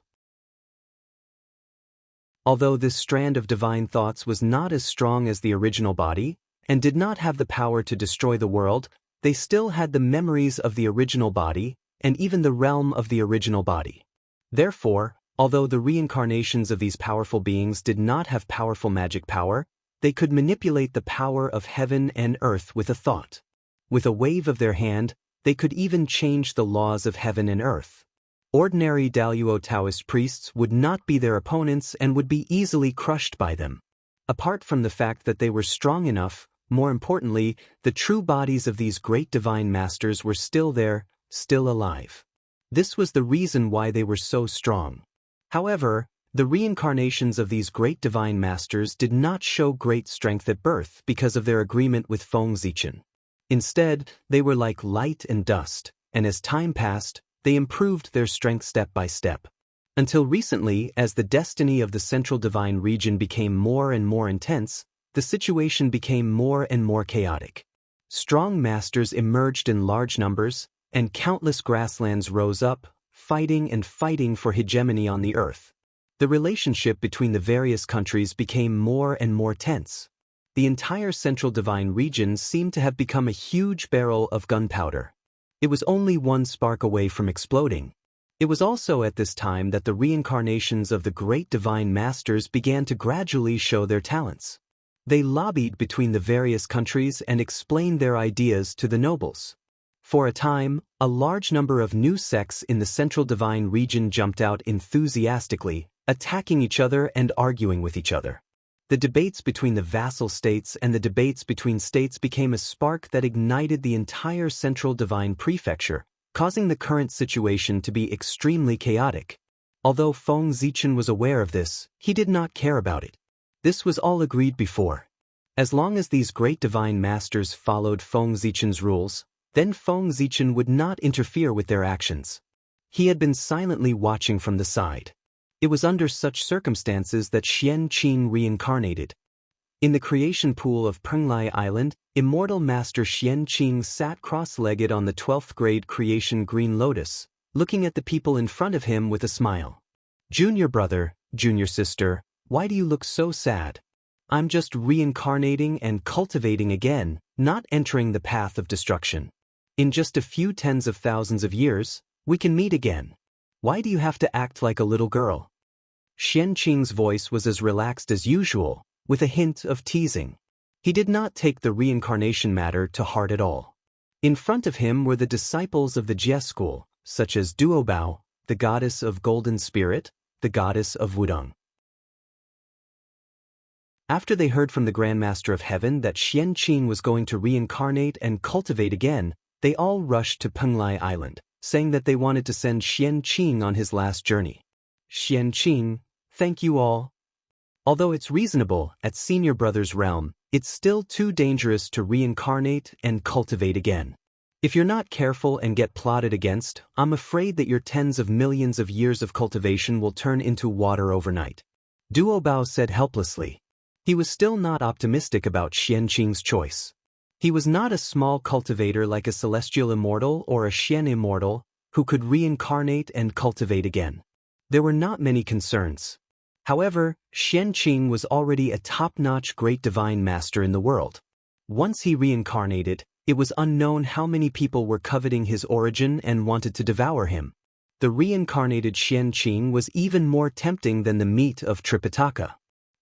Although this strand of divine thoughts was not as strong as the original body, and did not have the power to destroy the world, they still had the memories of the original body, and even the realm of the original body. Therefore, although the reincarnations of these powerful beings did not have powerful magic power, they could manipulate the power of heaven and earth with a thought. With a wave of their hand, they could even change the laws of heaven and earth. Ordinary Daluo Taoist priests would not be their opponents and would be easily crushed by them. Apart from the fact that they were strong enough, more importantly, the true bodies of these great divine masters were still there, still alive. This was the reason why they were so strong. However, the reincarnations of these great divine masters did not show great strength at birth because of their agreement with Feng Zichen. Instead, they were like light and dust, and as time passed, they improved their strength step by step. Until recently, as the destiny of the central divine region became more and more intense, the situation became more and more chaotic. Strong masters emerged in large numbers, and countless grasslands rose up, fighting and fighting for hegemony on the earth. The relationship between the various countries became more and more tense. The entire central divine region seemed to have become a huge barrel of gunpowder. It was only one spark away from exploding. It was also at this time that the reincarnations of the great divine masters began to gradually show their talents. They lobbied between the various countries and explained their ideas to the nobles. For a time, a large number of new sects in the central divine region jumped out enthusiastically, attacking each other and arguing with each other. The debates between the vassal states and the debates between states became a spark that ignited the entire central divine prefecture, causing the current situation to be extremely chaotic. Although Feng Zichen was aware of this, he did not care about it. This was all agreed before. As long as these great divine masters followed Feng Zichen's rules, then Feng Zichen would not interfere with their actions. He had been silently watching from the side. It was under such circumstances that Xianxia reincarnated. In the creation pool of Penglai Island, immortal master Xianxia sat cross-legged on the 12th grade creation green lotus, looking at the people in front of him with a smile. "Junior brother, junior sister, why do you look so sad? I'm just reincarnating and cultivating again, not entering the path of destruction. In just a few tens of thousands of years, we can meet again. Why do you have to act like a little girl?" Xianxia's voice was as relaxed as usual, with a hint of teasing. He did not take the reincarnation matter to heart at all. In front of him were the disciples of the Jie school, such as Duobao, the goddess of golden spirit, the goddess of Wudong. After they heard from the Grand Master of Heaven that Xianxia was going to reincarnate and cultivate again, they all rushed to Penglai Island, saying that they wanted to send Xianxia on his last journey. "Xianxia, thank you all. Although it's reasonable at senior brother's realm, it's still too dangerous to reincarnate and cultivate again. If you're not careful and get plotted against, I'm afraid that your tens of millions of years of cultivation will turn into water overnight. Duo Bao said helplessly. He was still not optimistic about Xianqing's choice. He was not a small cultivator like a celestial immortal or a Xian immortal who could reincarnate and cultivate again. There were not many concerns. However, Xianqing was already a top-notch great divine master in the world. Once he reincarnated, it was unknown how many people were coveting his origin and wanted to devour him. The reincarnated Xianqing was even more tempting than the meat of Tripitaka.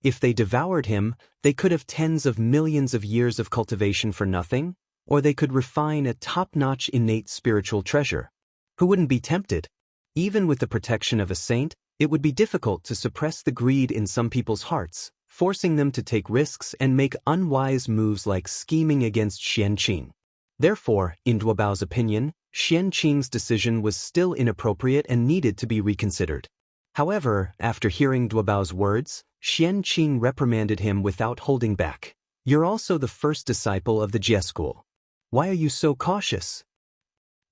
If they devoured him, they could have tens of millions of years of cultivation for nothing, or they could refine a top-notch innate spiritual treasure. Who wouldn't be tempted? Even with the protection of a saint, it would be difficult to suppress the greed in some people's hearts, forcing them to take risks and make unwise moves like scheming against Xianqing. Therefore, in Duobao's opinion, Xianqing's decision was still inappropriate and needed to be reconsidered. However, after hearing Duobao's words, Xianqing reprimanded him without holding back. You're also the first disciple of the Jie school. Why are you so cautious?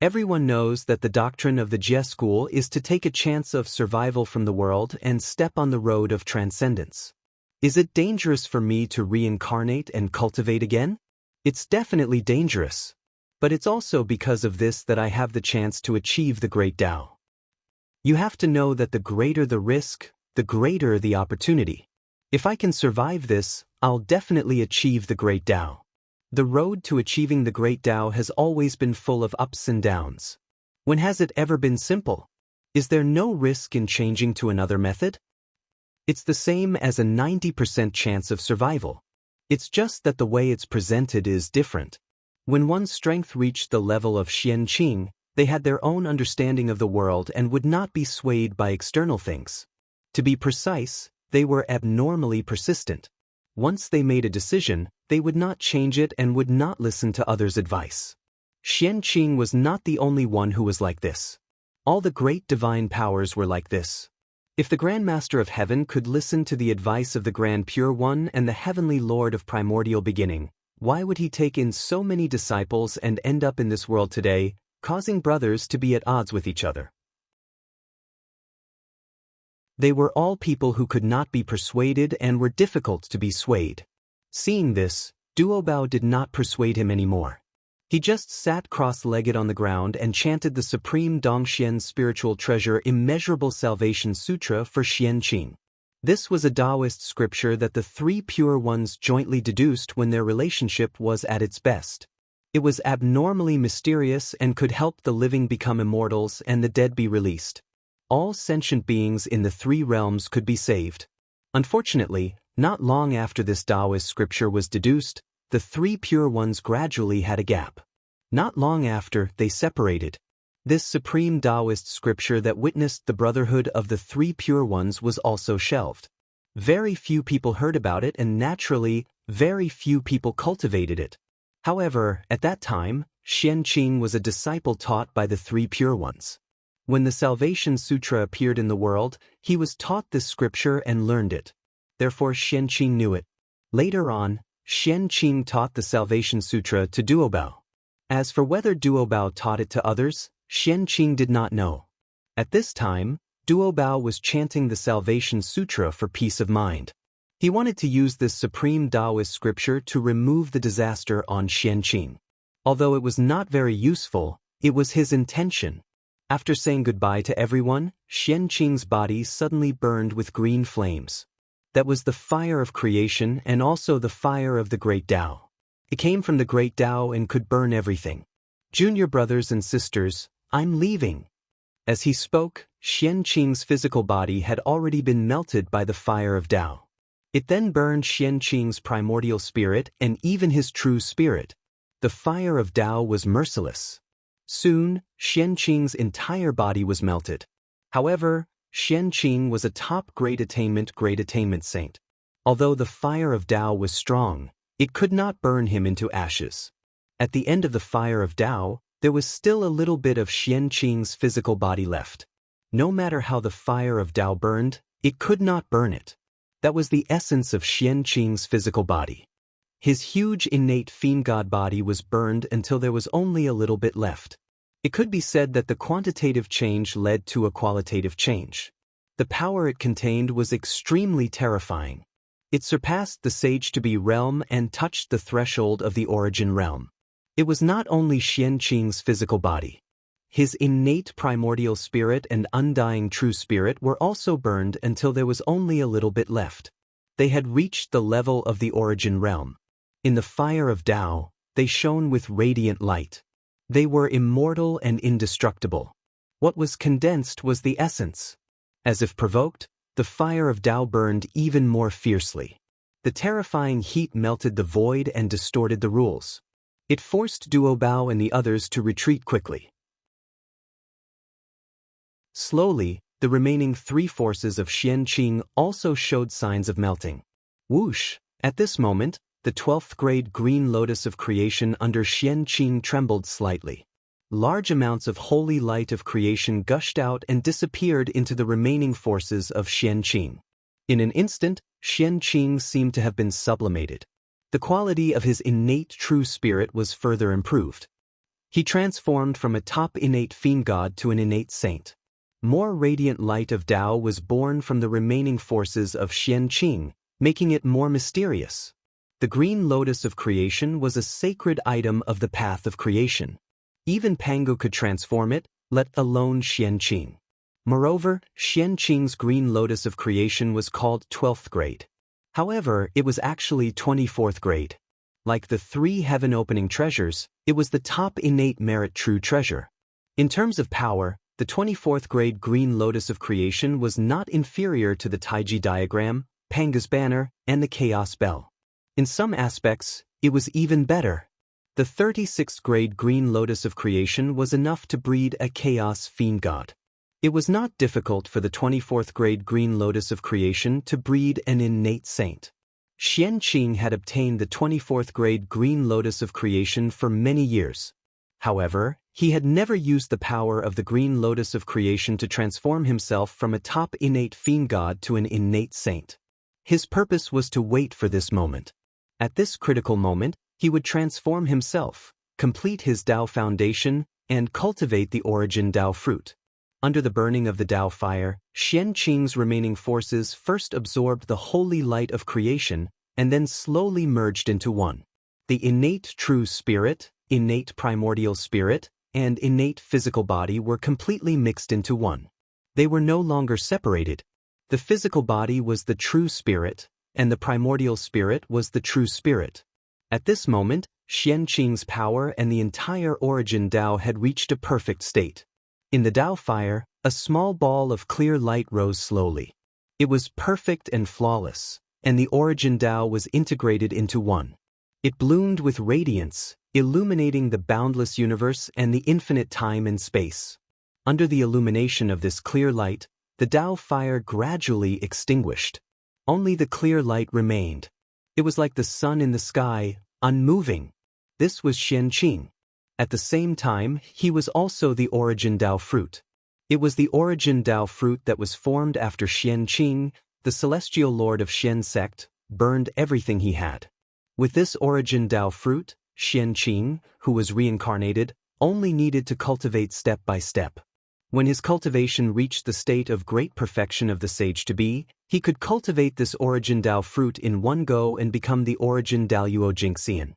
Everyone knows that the doctrine of the Jie school is to take a chance of survival from the world and step on the road of transcendence. Is it dangerous for me to reincarnate and cultivate again? It's definitely dangerous. But it's also because of this that I have the chance to achieve the great Tao. You have to know that the greater the risk, the greater the opportunity. If I can survive this, I'll definitely achieve the great Tao. The road to achieving the great Tao has always been full of ups and downs. When has it ever been simple? Is there no risk in changing to another method? It's the same as a 90% chance of survival. It's just that the way it's presented is different. When one's strength reached the level of Xianqing, they had their own understanding of the world and would not be swayed by external things. To be precise, they were abnormally persistent. Once they made a decision, they would not change it and would not listen to others' advice. Xianqing was not the only one who was like this. All the great divine powers were like this. If the Grand Master of Heaven could listen to the advice of the Grand Pure One and the Heavenly Lord of Primordial Beginning, why would he take in so many disciples and end up in this world today, causing brothers to be at odds with each other? They were all people who could not be persuaded and were difficult to be swayed. Seeing this, Duobao did not persuade him anymore. He just sat cross-legged on the ground and chanted the supreme Dongxian spiritual treasure Immeasurable Salvation Sutra for Xianqing. This was a Taoist scripture that the three pure ones jointly deduced when their relationship was at its best. It was abnormally mysterious and could help the living become immortals and the dead be released. All sentient beings in the three realms could be saved. Unfortunately, not long after this Taoist scripture was deduced, the three pure ones gradually had a gap. Not long after, they separated. This supreme Taoist scripture that witnessed the brotherhood of the three pure ones was also shelved. Very few people heard about it and naturally, very few people cultivated it. However, at that time, Xianqing was a disciple taught by the three pure ones. When the Salvation Sutra appeared in the world, he was taught this scripture and learned it. Therefore Xianqing knew it. Later on, Xianqing taught the Salvation Sutra to Duobao. As for whether Duobao taught it to others, Xianqing did not know. At this time, Duobao was chanting the Salvation Sutra for peace of mind. He wanted to use this supreme Taoist scripture to remove the disaster on Xianqing. Although it was not very useful, it was his intention. After saying goodbye to everyone, Xianqing's body suddenly burned with green flames. That was the fire of creation and also the fire of the great Tao. It came from the great Tao and could burn everything. Junior brothers and sisters, I'm leaving. As he spoke, Xianqing's physical body had already been melted by the fire of Tao. It then burned Xianqing's primordial spirit and even his true spirit. The fire of Tao was merciless. Soon, Xianqing's entire body was melted. However, Xianqing was a top great attainment saint. Although the fire of Tao was strong, it could not burn him into ashes. At the end of the fire of Tao, there was still a little bit of Xianqing's physical body left. No matter how the fire of Tao burned, it could not burn it. That was the essence of Xianxia's physical body. His huge innate fiend god body was burned until there was only a little bit left. It could be said that the quantitative change led to a qualitative change. The power it contained was extremely terrifying. It surpassed the sage-to-be realm and touched the threshold of the origin realm. It was not only Xianxia's physical body. His innate primordial spirit and undying true spirit were also burned until there was only a little bit left. They had reached the level of the origin realm. In the fire of Tao, they shone with radiant light. They were immortal and indestructible. What was condensed was the essence. As if provoked, the fire of Tao burned even more fiercely. The terrifying heat melted the void and distorted the rules. It forced Duobao and the others to retreat quickly. Slowly, the remaining three forces of Xianxia also showed signs of melting. Whoosh! At this moment, the 12th grade green lotus of creation under Xianxia trembled slightly. Large amounts of holy light of creation gushed out and disappeared into the remaining forces of Xianxia. In an instant, Xianxia seemed to have been sublimated. The quality of his innate true spirit was further improved. He transformed from a top innate fiend god to an innate saint. More radiant light of Tao was born from the remaining forces of Xianxia, making it more mysterious. The green lotus of creation was a sacred item of the path of creation. Even Pangu could transform it, let alone Xianxia. Moreover, Xianxia's green lotus of creation was called 12th grade. However, it was actually 24th grade. Like the three heaven-opening treasures, it was the top innate merit true treasure. In terms of power, the 24th grade green lotus of creation was not inferior to the Taiji diagram, Pangu's banner, and the chaos bell. In some aspects, it was even better. The 36th grade green lotus of creation was enough to breed a chaos fiend god. It was not difficult for the 24th grade green lotus of creation to breed an innate saint. Xianxia had obtained the 24th grade green lotus of creation for many years. However, he had never used the power of the green lotus of creation to transform himself from a top innate fiend god to an innate saint. His purpose was to wait for this moment. At this critical moment, he would transform himself, complete his Tao foundation, and cultivate the origin Tao fruit. Under the burning of the Tao fire, Xianxia's remaining forces first absorbed the holy light of creation and then slowly merged into one. The innate true spirit, innate primordial spirit, and innate physical body were completely mixed into one. They were no longer separated. The physical body was the true spirit, and the primordial spirit was the true spirit. At this moment, Xianxia's power and the entire origin Tao had reached a perfect state. In the Tao fire, a small ball of clear light rose slowly. It was perfect and flawless, and the origin Tao was integrated into one. It bloomed with radiance, illuminating the boundless universe and the infinite time and space. Under the illumination of this clear light, the Tao fire gradually extinguished. Only the clear light remained. It was like the sun in the sky, unmoving. This was Xianxia. At the same time, he was also the origin Tao fruit. It was the origin Tao fruit that was formed after Xianxia, the celestial lord of Xian sect, burned everything he had. With this origin Tao fruit, Xianxia, who was reincarnated, only needed to cultivate step by step. When his cultivation reached the state of great perfection of the sage-to-be, he could cultivate this origin Tao fruit in one go and become the origin Tao Jinxian.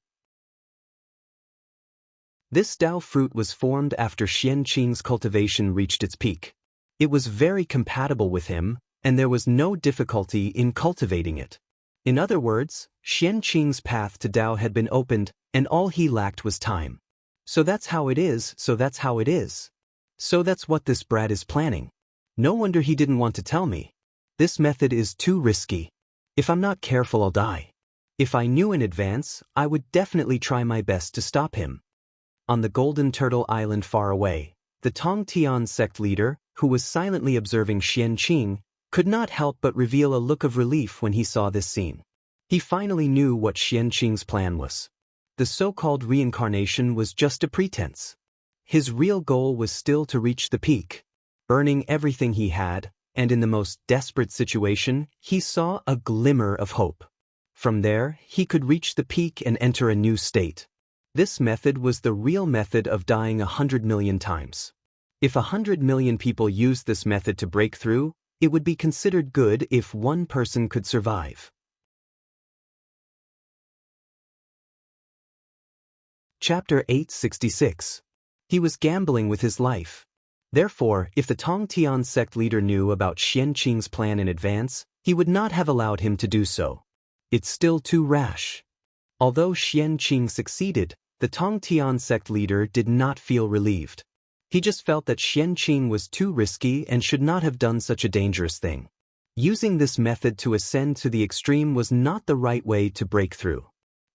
This Tao fruit was formed after Xianxia's cultivation reached its peak. It was very compatible with him, and there was no difficulty in cultivating it. In other words, Xianxia's path to Tao had been opened, and all he lacked was time. So that's how it is, so that's how it is. So that's what this brat is planning. No wonder he didn't want to tell me. This method is too risky. If I'm not careful, I'll die. If I knew in advance, I would definitely try my best to stop him. On the Golden Turtle Island far away, the Tongtian sect leader, who was silently observing Xianxia, could not help but reveal a look of relief when he saw this scene. He finally knew what Xianxia's plan was. The so-called reincarnation was just a pretense. His real goal was still to reach the peak. Burning everything he had, and in the most desperate situation, he saw a glimmer of hope. From there, he could reach the peak and enter a new state. This method was the real method of dying 100 million times. If 100 million people used this method to break through, it would be considered good if one person could survive. Chapter 866. He was gambling with his life. Therefore, if the Tongtian sect leader knew about Xianxia's plan in advance, he would not have allowed him to do so. It's still too rash. Although Xianxia succeeded, the Tongtian sect leader did not feel relieved. He just felt that Xianxia was too risky and should not have done such a dangerous thing. Using this method to ascend to the extreme was not the right way to break through.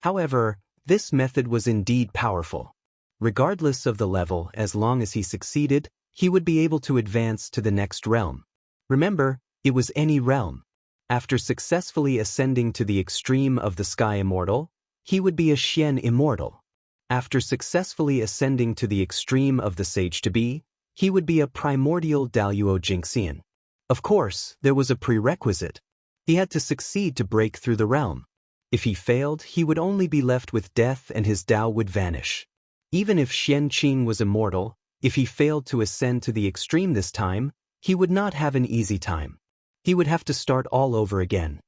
However, this method was indeed powerful. Regardless of the level, as long as he succeeded, he would be able to advance to the next realm. Remember, it was any realm. After successfully ascending to the extreme of the Sky Immortal, he would be a Xian Immortal. After successfully ascending to the extreme of the Sage to Be, he would be a Primordial Daluo Jingxian. Of course, there was a prerequisite. He had to succeed to break through the realm. If he failed, he would only be left with death and his Dao would vanish. Even if Xianxia was immortal, if he failed to ascend to the extreme this time, he would not have an easy time. He would have to start all over again.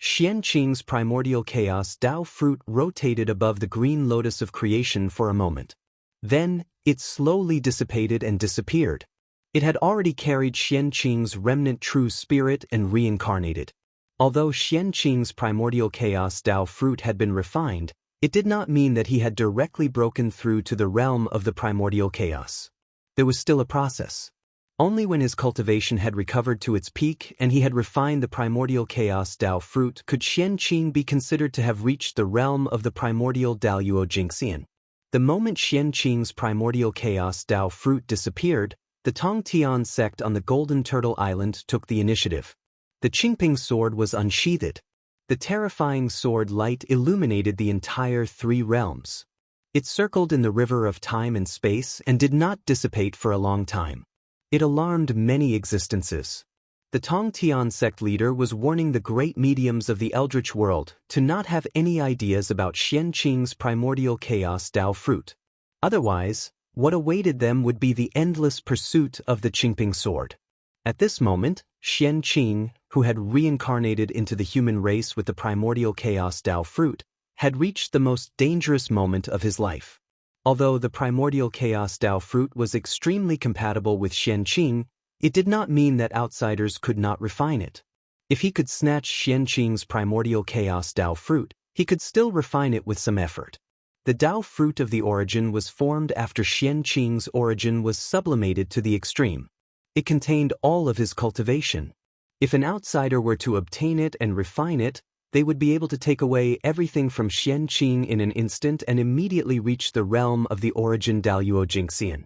Xianxia's primordial chaos Dao fruit rotated above the green lotus of creation for a moment. Then, it slowly dissipated and disappeared. It had already carried Xianxia's remnant true spirit and reincarnated. Although Xianxia's primordial chaos Dao fruit had been refined, it did not mean that he had directly broken through to the realm of the primordial chaos. There was still a process. Only when his cultivation had recovered to its peak and he had refined the primordial chaos Dao fruit could Xianxia be considered to have reached the realm of the primordial Daluo Jingxian. The moment Xianxia's primordial chaos Dao fruit disappeared, the Tongtian sect on the Golden Turtle Island took the initiative. The Qingping sword was unsheathed. The terrifying sword light illuminated the entire three realms. It circled in the river of time and space and did not dissipate for a long time. It alarmed many existences. The Tongtian sect leader was warning the great mediums of the Eldritch world to not have any ideas about Xianxia's primordial chaos Dao fruit. Otherwise, what awaited them would be the endless pursuit of the Qingping sword. At this moment, Xianxia, who had reincarnated into the human race with the primordial chaos Dao fruit, had reached the most dangerous moment of his life. Although the primordial chaos Dao fruit was extremely compatible with Xianxia, it did not mean that outsiders could not refine it. If he could snatch Xianxia's primordial chaos Dao fruit, he could still refine it with some effort. The Dao fruit of the origin was formed after Xianxia's origin was sublimated to the extreme. It contained all of his cultivation. If an outsider were to obtain it and refine it, they would be able to take away everything from Xianxia in an instant and immediately reach the realm of the origin Daluo Jingxian.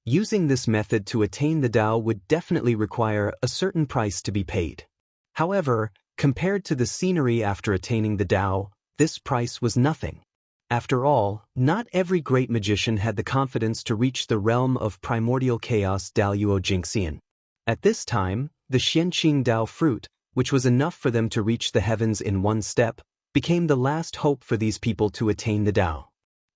Using this method to attain the Dao would definitely require a certain price to be paid. However, compared to the scenery after attaining the Dao, this price was nothing. After all, not every great magician had the confidence to reach the realm of primordial chaos Daluo Jingxian. At this time, the Xianxia Dao fruit, which was enough for them to reach the heavens in one step, became the last hope for these people to attain the Dao.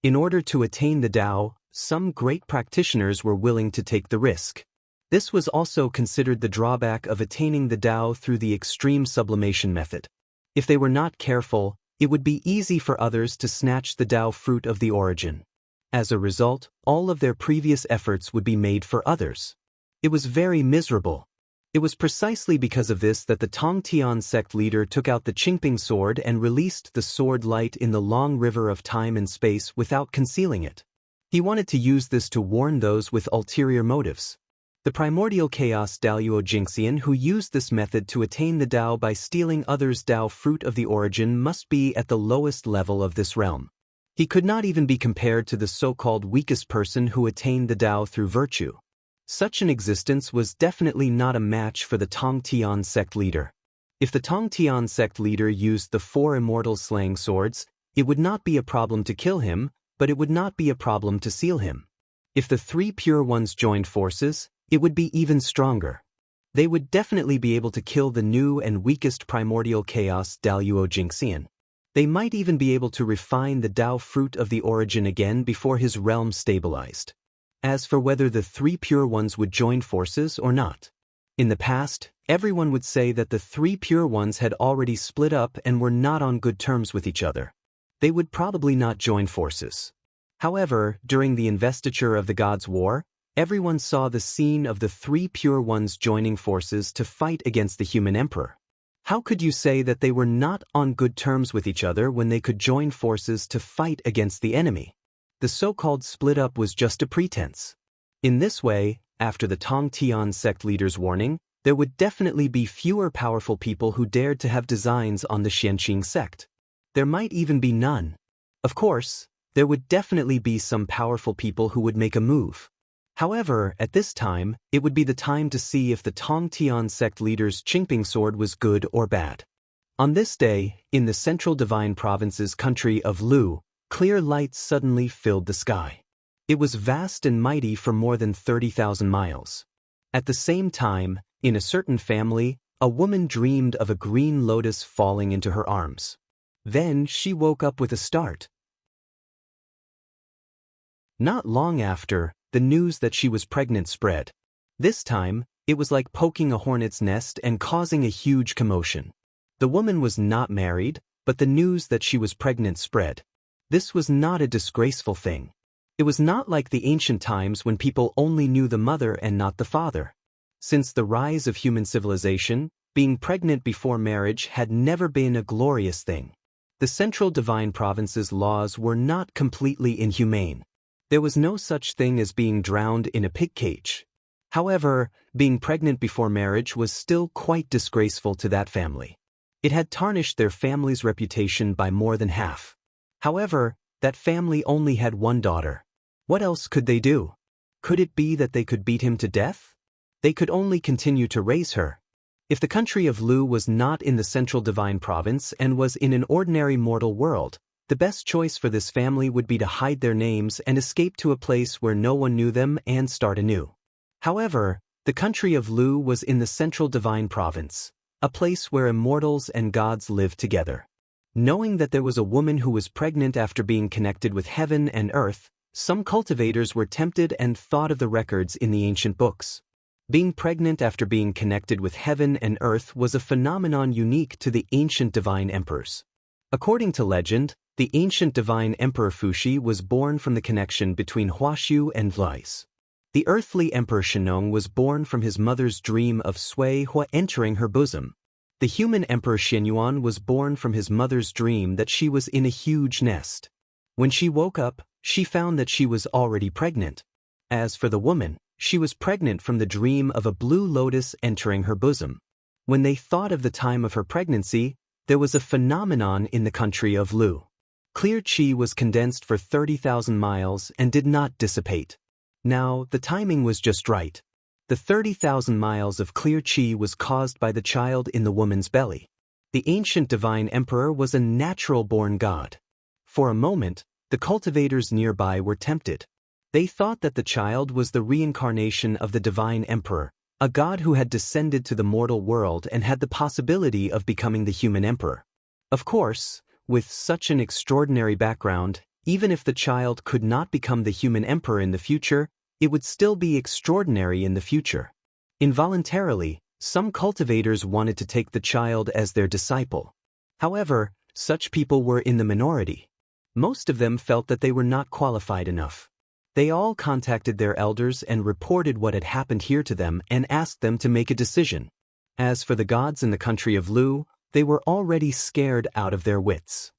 In order to attain the Dao, some great practitioners were willing to take the risk. This was also considered the drawback of attaining the Dao through the extreme sublimation method. If they were not careful, it would be easy for others to snatch the Dao fruit of the origin. As a result, all of their previous efforts would be made for others. It was very miserable. It was precisely because of this that the Tongtian sect leader took out the Qingping sword and released the sword light in the long river of time and space without concealing it. He wanted to use this to warn those with ulterior motives. The primordial chaos Daluo Jingxian who used this method to attain the Dao by stealing others' Dao fruit of the origin must be at the lowest level of this realm. He could not even be compared to the so-called weakest person who attained the Dao through virtue. Such an existence was definitely not a match for the Tongtian sect leader. If the Tongtian sect leader used the 4 immortal slaying swords, it would not be a problem to kill him, but it would not be a problem to seal him. If the 3 pure ones joined forces, It would be even stronger. They would definitely be able to kill the new and weakest primordial chaos Daluo Jingxian. They might even be able to refine the Dao fruit of the origin again before his realm stabilized. As for whether the three pure ones would join forces or not. In the past, everyone would say that the three pure ones had already split up and were not on good terms with each other. They would probably not join forces. However, during the investiture of the Gods' War, everyone saw the scene of the three pure ones joining forces to fight against the human emperor. How could you say that they were not on good terms with each other when they could join forces to fight against the enemy? The so-called split-up was just a pretense. In this way, after the Tong Tian sect leader's warning, there would definitely be fewer powerful people who dared to have designs on the Xianxia sect. There might even be none. Of course, there would definitely be some powerful people who would make a move. However, at this time, it would be the time to see if the Tong Tian sect leader's Qingping sword was good or bad. On this day, in the central divine province's country of Lu, clear light suddenly filled the sky. It was vast and mighty for more than 30,000 miles. At the same time, in a certain family, a woman dreamed of a green lotus falling into her arms. Then she woke up with a start. Not long after, the news that she was pregnant spread. This time, it was like poking a hornet's nest and causing a huge commotion. The woman was not married, but the news that she was pregnant spread. This was not a disgraceful thing. It was not like the ancient times when people only knew the mother and not the father. Since the rise of human civilization, being pregnant before marriage had never been a glorious thing. The central divine province's laws were not completely inhumane. There was no such thing as being drowned in a pig cage. However, being pregnant before marriage was still quite disgraceful to that family. It had tarnished their family's reputation by more than half. However, that family only had one daughter. What else could they do? Could it be that they could beat him to death? They could only continue to raise her. If the country of Lu was not in the central divine province and was in an ordinary mortal world, the best choice for this family would be to hide their names and escape to a place where no one knew them and start anew. However, the country of Lu was in the central divine province, a place where immortals and gods lived together. Knowing that there was a woman who was pregnant after being connected with heaven and earth, some cultivators were tempted and thought of the records in the ancient books. Being pregnant after being connected with heaven and earth was a phenomenon unique to the ancient divine emperors. According to legend, the ancient divine emperor Fuxi was born from the connection between Huaxiu and Lais. The earthly emperor Shennong was born from his mother's dream of Sui Hua entering her bosom. The human emperor Xianyuan was born from his mother's dream that she was in a huge nest. When she woke up, she found that she was already pregnant. As for the woman, she was pregnant from the dream of a blue lotus entering her bosom. When they thought of the time of her pregnancy, there was a phenomenon in the country of Lu. Clear qi was condensed for 30,000 miles and did not dissipate. Now, the timing was just right. The 30,000 miles of clear qi was caused by the child in the woman's belly. The ancient divine emperor was a natural-born god. For a moment, the cultivators nearby were tempted. They thought that the child was the reincarnation of the divine emperor, a god who had descended to the mortal world and had the possibility of becoming the human emperor. Of course, with such an extraordinary background, even if the child could not become the human emperor in the future, it would still be extraordinary in the future. Involuntarily, some cultivators wanted to take the child as their disciple. However, such people were in the minority. Most of them felt that they were not qualified enough. They all contacted their elders and reported what had happened here to them and asked them to make a decision. As for the gods in the country of Lu, they were already scared out of their wits.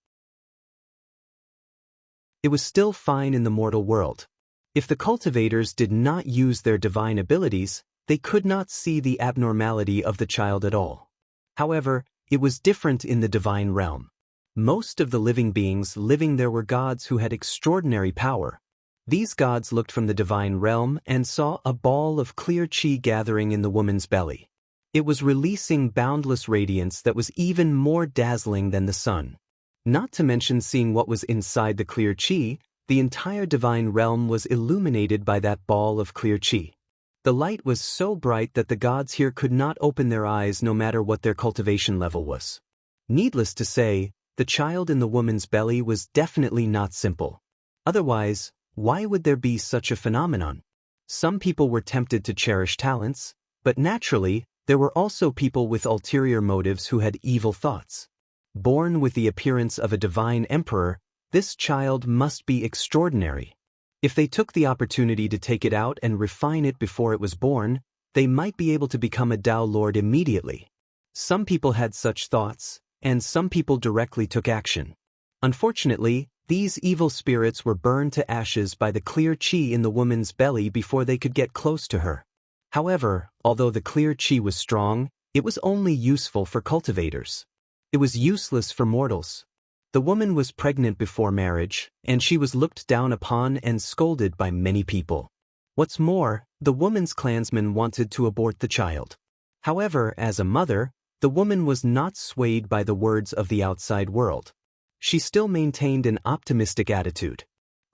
It was still fine in the mortal world. If the cultivators did not use their divine abilities, they could not see the abnormality of the child at all. However, it was different in the divine realm. Most of the living beings living there were gods who had extraordinary power. These gods looked from the divine realm and saw a ball of clear qi gathering in the woman's belly. It was releasing boundless radiance that was even more dazzling than the sun. Not to mention seeing what was inside the clear qi, the entire divine realm was illuminated by that ball of clear qi. The light was so bright that the gods here could not open their eyes no matter what their cultivation level was. Needless to say, the child in the woman's belly was definitely not simple. Otherwise, why would there be such a phenomenon? Some people were tempted to cherish talents, but naturally, there were also people with ulterior motives who had evil thoughts. Born with the appearance of a divine emperor, this child must be extraordinary. If they took the opportunity to take it out and refine it before it was born, they might be able to become a Tao Lord immediately. Some people had such thoughts, and some people directly took action. Unfortunately, these evil spirits were burned to ashes by the clear qi in the woman's belly before they could get close to her. However, although the clear qi was strong, it was only useful for cultivators. It was useless for mortals. The woman was pregnant before marriage, and she was looked down upon and scolded by many people. What's more, the woman's clansmen wanted to abort the child. However, as a mother, the woman was not swayed by the words of the outside world. She still maintained an optimistic attitude.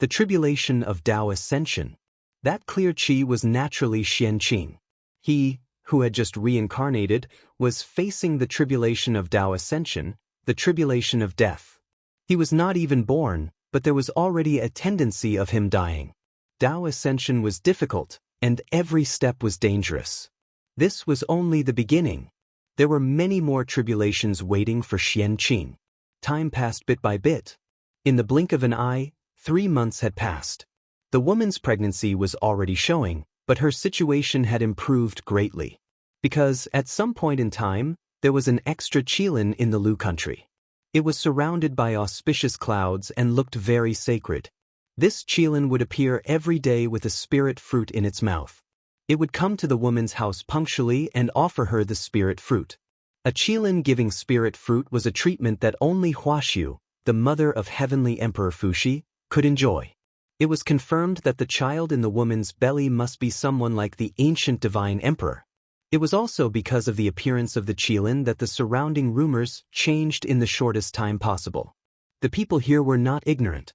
The tribulation of Tao ascension. That clear qi was naturally Xianxia. He, who had just reincarnated, was facing the tribulation of Tao ascension, the tribulation of death. He was not even born, but there was already a tendency of him dying. Tao ascension was difficult, and every step was dangerous. This was only the beginning. There were many more tribulations waiting for Xianxia. Time passed bit by bit. In the blink of an eye, 3 months had passed. The woman's pregnancy was already showing, but her situation had improved greatly. Because, at some point in time, there was an extra qilin in the Lu country. It was surrounded by auspicious clouds and looked very sacred. This qilin would appear every day with a spirit fruit in its mouth. It would come to the woman's house punctually and offer her the spirit fruit. A qilin giving spirit fruit was a treatment that only Huaxiu, the mother of heavenly Emperor Fuxi, could enjoy. It was confirmed that the child in the woman's belly must be someone like the ancient divine emperor. It was also because of the appearance of the qilin that the surrounding rumors changed in the shortest time possible. The people here were not ignorant.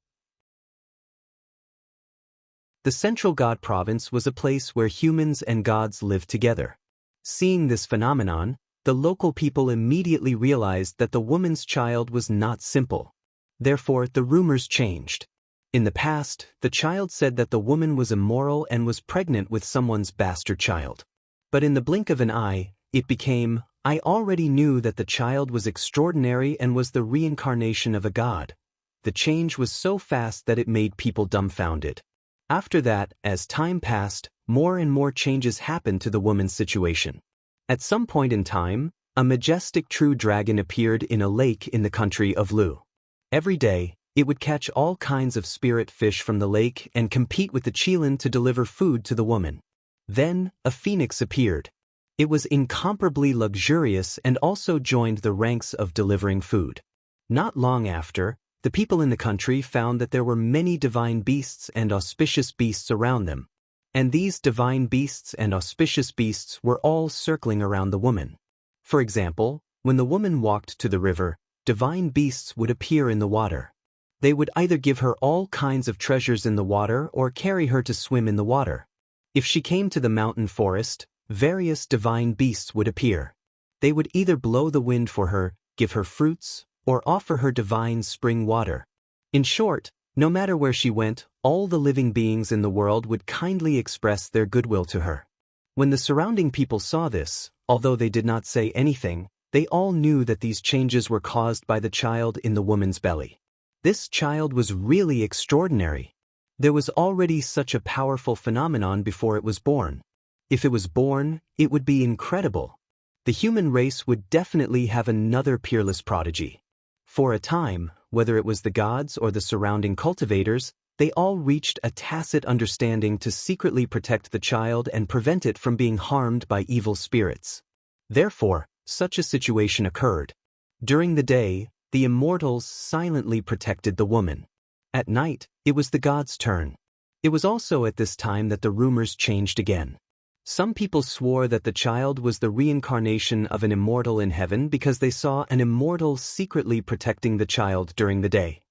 The Central God Province was a place where humans and gods lived together. Seeing this phenomenon, the local people immediately realized that the woman's child was not simple. Therefore, the rumors changed. In the past, the child said that the woman was immoral and was pregnant with someone's bastard child. But in the blink of an eye, it became, I already knew that the child was extraordinary and was the reincarnation of a god. The change was so fast that it made people dumbfounded. After that, as time passed, more and more changes happened to the woman's situation. At some point in time, a majestic true dragon appeared in a lake in the country of Lu. Every day, it would catch all kinds of spirit fish from the lake and compete with the qilin to deliver food to the woman. Then, a phoenix appeared. It was incomparably luxurious and also joined the ranks of delivering food. Not long after, the people in the country found that there were many divine beasts and auspicious beasts around them. And these divine beasts and auspicious beasts were all circling around the woman. For example, when the woman walked to the river, divine beasts would appear in the water. They would either give her all kinds of treasures in the water or carry her to swim in the water. If she came to the mountain forest, various divine beasts would appear. They would either blow the wind for her, give her fruits, or offer her divine spring water. In short, no matter where she went, all the living beings in the world would kindly express their goodwill to her. When the surrounding people saw this, although they did not say anything, they all knew that these changes were caused by the child in the woman's belly. This child was really extraordinary. There was already such a powerful phenomenon before it was born. If it was born, it would be incredible. The human race would definitely have another peerless prodigy. For a time, whether it was the gods or the surrounding cultivators, they all reached a tacit understanding to secretly protect the child and prevent it from being harmed by evil spirits. Therefore, such a situation occurred. During the day, the immortals silently protected the woman. At night, it was the gods' turn. It was also at this time that the rumors changed again. Some people swore that the child was the reincarnation of an immortal in heaven because they saw an immortal secretly protecting the child during the day.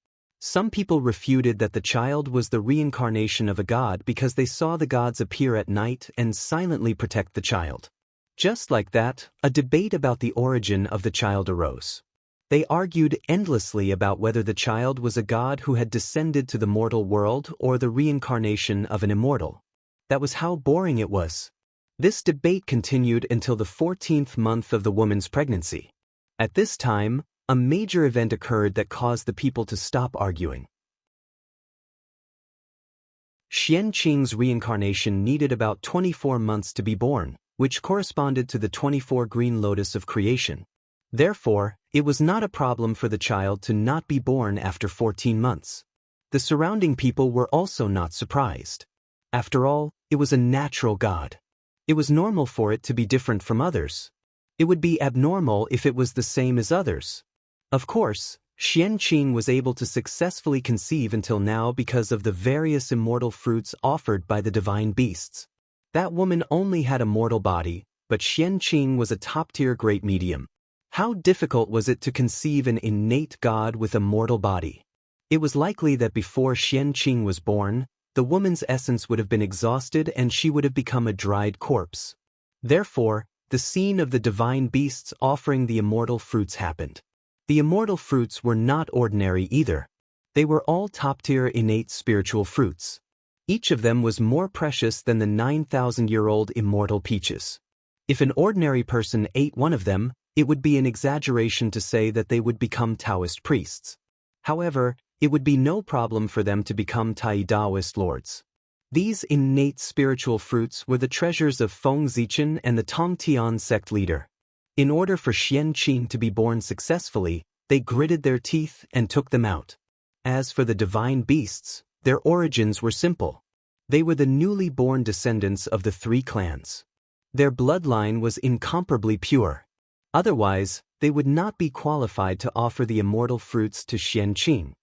Some people refuted that the child was the reincarnation of a god because they saw the gods appear at night and silently protect the child. Just like that, a debate about the origin of the child arose. They argued endlessly about whether the child was a god who had descended to the mortal world or the reincarnation of an immortal. That was how boring it was. This debate continued until the 14th month of the woman's pregnancy. At this time, a major event occurred that caused the people to stop arguing. Xianxia's reincarnation needed about 24 months to be born, which corresponded to the 24 green lotus of creation. Therefore, it was not a problem for the child to not be born after 14 months. The surrounding people were also not surprised. After all, it was a natural god. It was normal for it to be different from others. It would be abnormal if it was the same as others. Of course, Xianxia was able to successfully conceive until now because of the various immortal fruits offered by the divine beasts. That woman only had a mortal body, but Xianxia was a top-tier great medium. How difficult was it to conceive an innate god with a mortal body? It was likely that before Xianxia was born, the woman's essence would have been exhausted and she would have become a dried corpse. Therefore, the scene of the divine beasts offering the immortal fruits happened. The immortal fruits were not ordinary either. They were all top-tier innate spiritual fruits. Each of them was more precious than the 9,000-year-old immortal peaches. If an ordinary person ate one of them, it would be an exaggeration to say that they would become Taoist priests. However, it would be no problem for them to become Taoist lords. These innate spiritual fruits were the treasures of Feng Zichen and the Tongtian sect leader. In order for Xianxia to be born successfully, they gritted their teeth and took them out. As for the divine beasts, their origins were simple. They were the newly born descendants of the 3 clans. Their bloodline was incomparably pure. Otherwise, they would not be qualified to offer the immortal fruits to Xianxia.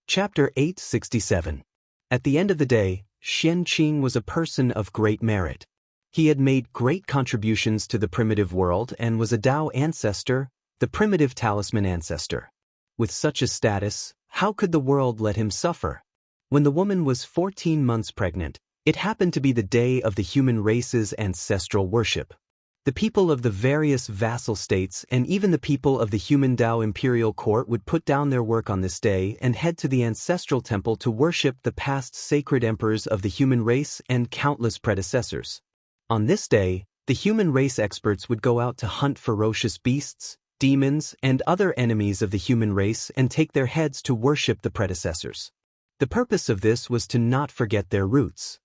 Chapter 867. At the end of the day, Xianxia was a person of great merit. He had made great contributions to the primitive world and was a Tao ancestor, the primitive talisman ancestor. With such a status, how could the world let him suffer? When the woman was 14 months pregnant, it happened to be the day of the human race's ancestral worship. The people of the various vassal states and even the people of the human Tao imperial court would put down their work on this day and head to the ancestral temple to worship the past sacred emperors of the human race and countless predecessors. On this day, the human race experts would go out to hunt ferocious beasts, demons, and other enemies of the human race and take their heads to worship the predecessors. The purpose of this was to not forget their roots.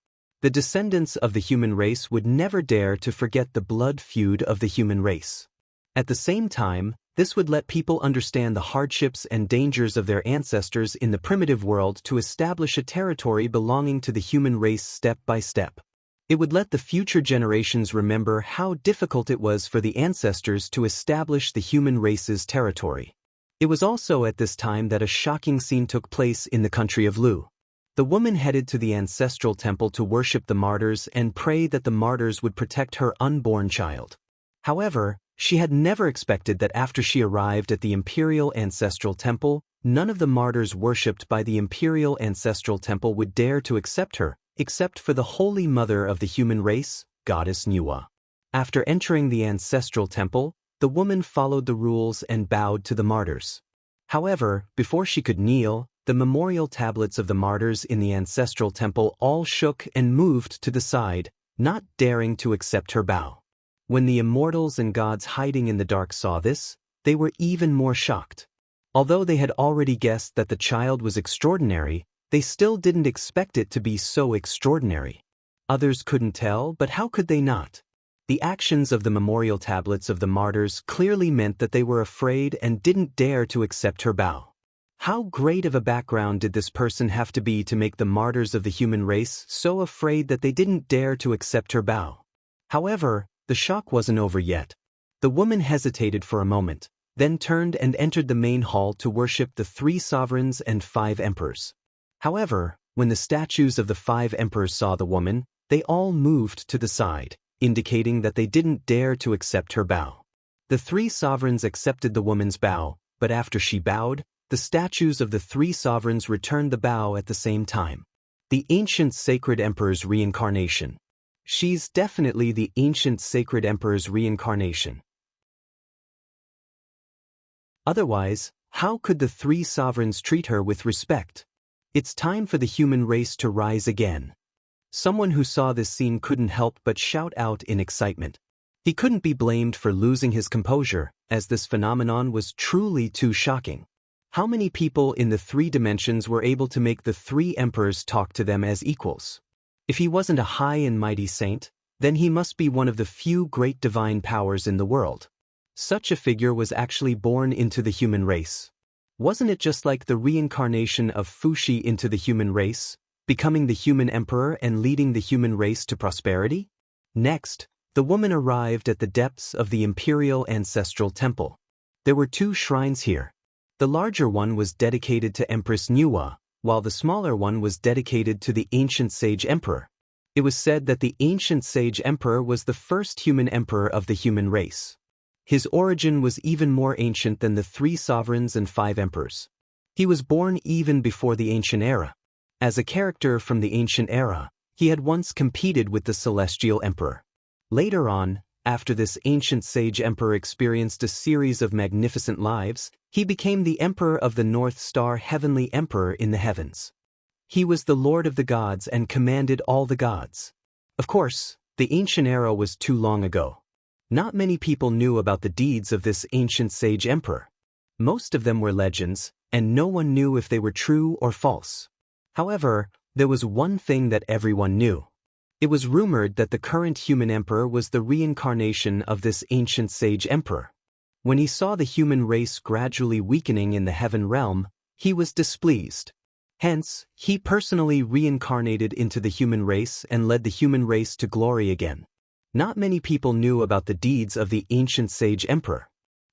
The descendants of the human race would never dare to forget the blood feud of the human race. At the same time, this would let people understand the hardships and dangers of their ancestors in the primitive world to establish a territory belonging to the human race step by step. It would let the future generations remember how difficult it was for the ancestors to establish the human race's territory. It was also at this time that a shocking scene took place in the country of Lu. The woman headed to the ancestral temple to worship the martyrs and pray that the martyrs would protect her unborn child. However, she had never expected that after she arrived at the imperial ancestral temple, none of the martyrs worshipped by the imperial ancestral temple would dare to accept her, except for the holy mother of the human race, goddess Nuwa. After entering the ancestral temple, the woman followed the rules and bowed to the martyrs. However, before she could kneel, the memorial tablets of the martyrs in the ancestral temple all shook and moved to the side, not daring to accept her bow. When the immortals and gods hiding in the dark saw this, they were even more shocked. Although they had already guessed that the child was extraordinary, they still didn't expect it to be so extraordinary. Others couldn't tell, but how could they not? The actions of the memorial tablets of the martyrs clearly meant that they were afraid and didn't dare to accept her bow. How great of a background did this person have to be to make the martyrs of the human race so afraid that they didn't dare to accept her bow? However, the shock wasn't over yet. The woman hesitated for a moment, then turned and entered the main hall to worship the 3 sovereigns and 5 emperors. However, when the statues of the 5 emperors saw the woman, they all moved to the side, indicating that they didn't dare to accept her bow. The The three sovereigns accepted the woman's bow, but after she bowed, the statues of the three sovereigns returned the bow at the same time. The ancient sacred emperor's reincarnation. She's definitely the ancient sacred emperor's reincarnation. Otherwise, how could the three sovereigns treat her with respect? It's time for the human race to rise again. Someone who saw this scene couldn't help but shout out in excitement. He couldn't be blamed for losing his composure, as this phenomenon was truly too shocking. How many people in the three dimensions were able to make the three emperors talk to them as equals? If he wasn't a high and mighty saint, then he must be one of the few great divine powers in the world. Such a figure was actually born into the human race. Wasn't it just like the reincarnation of Fuxi into the human race, becoming the human emperor and leading the human race to prosperity? Next, the woman arrived at the depths of the imperial ancestral temple. There were two shrines here. The larger one was dedicated to Empress Nuwa, while the smaller one was dedicated to the ancient sage emperor. It was said that the ancient sage emperor was the first human emperor of the human race. His origin was even more ancient than the three sovereigns and five emperors. He was born even before the ancient era. As a character from the ancient era, he had once competed with the celestial emperor. Later on, after this ancient sage emperor experienced a series of magnificent lives, he became the emperor of the North Star heavenly emperor in the heavens. He was the lord of the gods and commanded all the gods. Of course, the ancient era was too long ago. Not many people knew about the deeds of this ancient sage emperor. Most of them were legends, and no one knew if they were true or false. However, there was one thing that everyone knew. It was rumored that the current human emperor was the reincarnation of this ancient sage emperor. When he saw the human race gradually weakening in the heaven realm, he was displeased. Hence, he personally reincarnated into the human race and led the human race to glory again. Not many people knew about the deeds of the ancient sage emperor.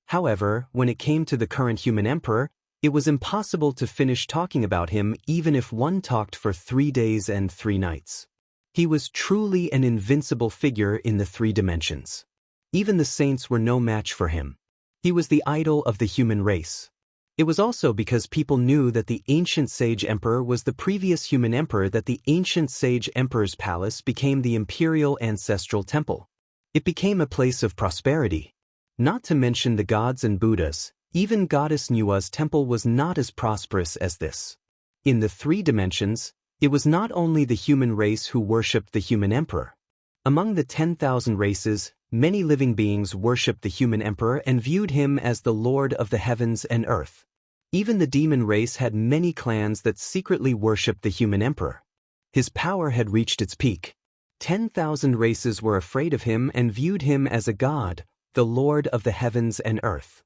However, when it came to the current human emperor, it was impossible to finish talking about him even if one talked for 3 days and 3 nights. He was truly an invincible figure in the three dimensions. Even the saints were no match for him. He was the idol of the human race. It was also because people knew that the ancient sage emperor was the previous human emperor that the ancient sage emperor's palace became the imperial ancestral temple. It became a place of prosperity. Not to mention the gods and Buddhas, even Goddess Nuwa's temple was not as prosperous as this. In the three dimensions, it was not only the human race who worshipped the human emperor. Among the 10,000 races, many living beings worshipped the human emperor and viewed him as the lord of the heavens and earth. Even the demon race had many clans that secretly worshipped the human emperor. His power had reached its peak. 10,000 races were afraid of him and viewed him as a god, the lord of the heavens and earth.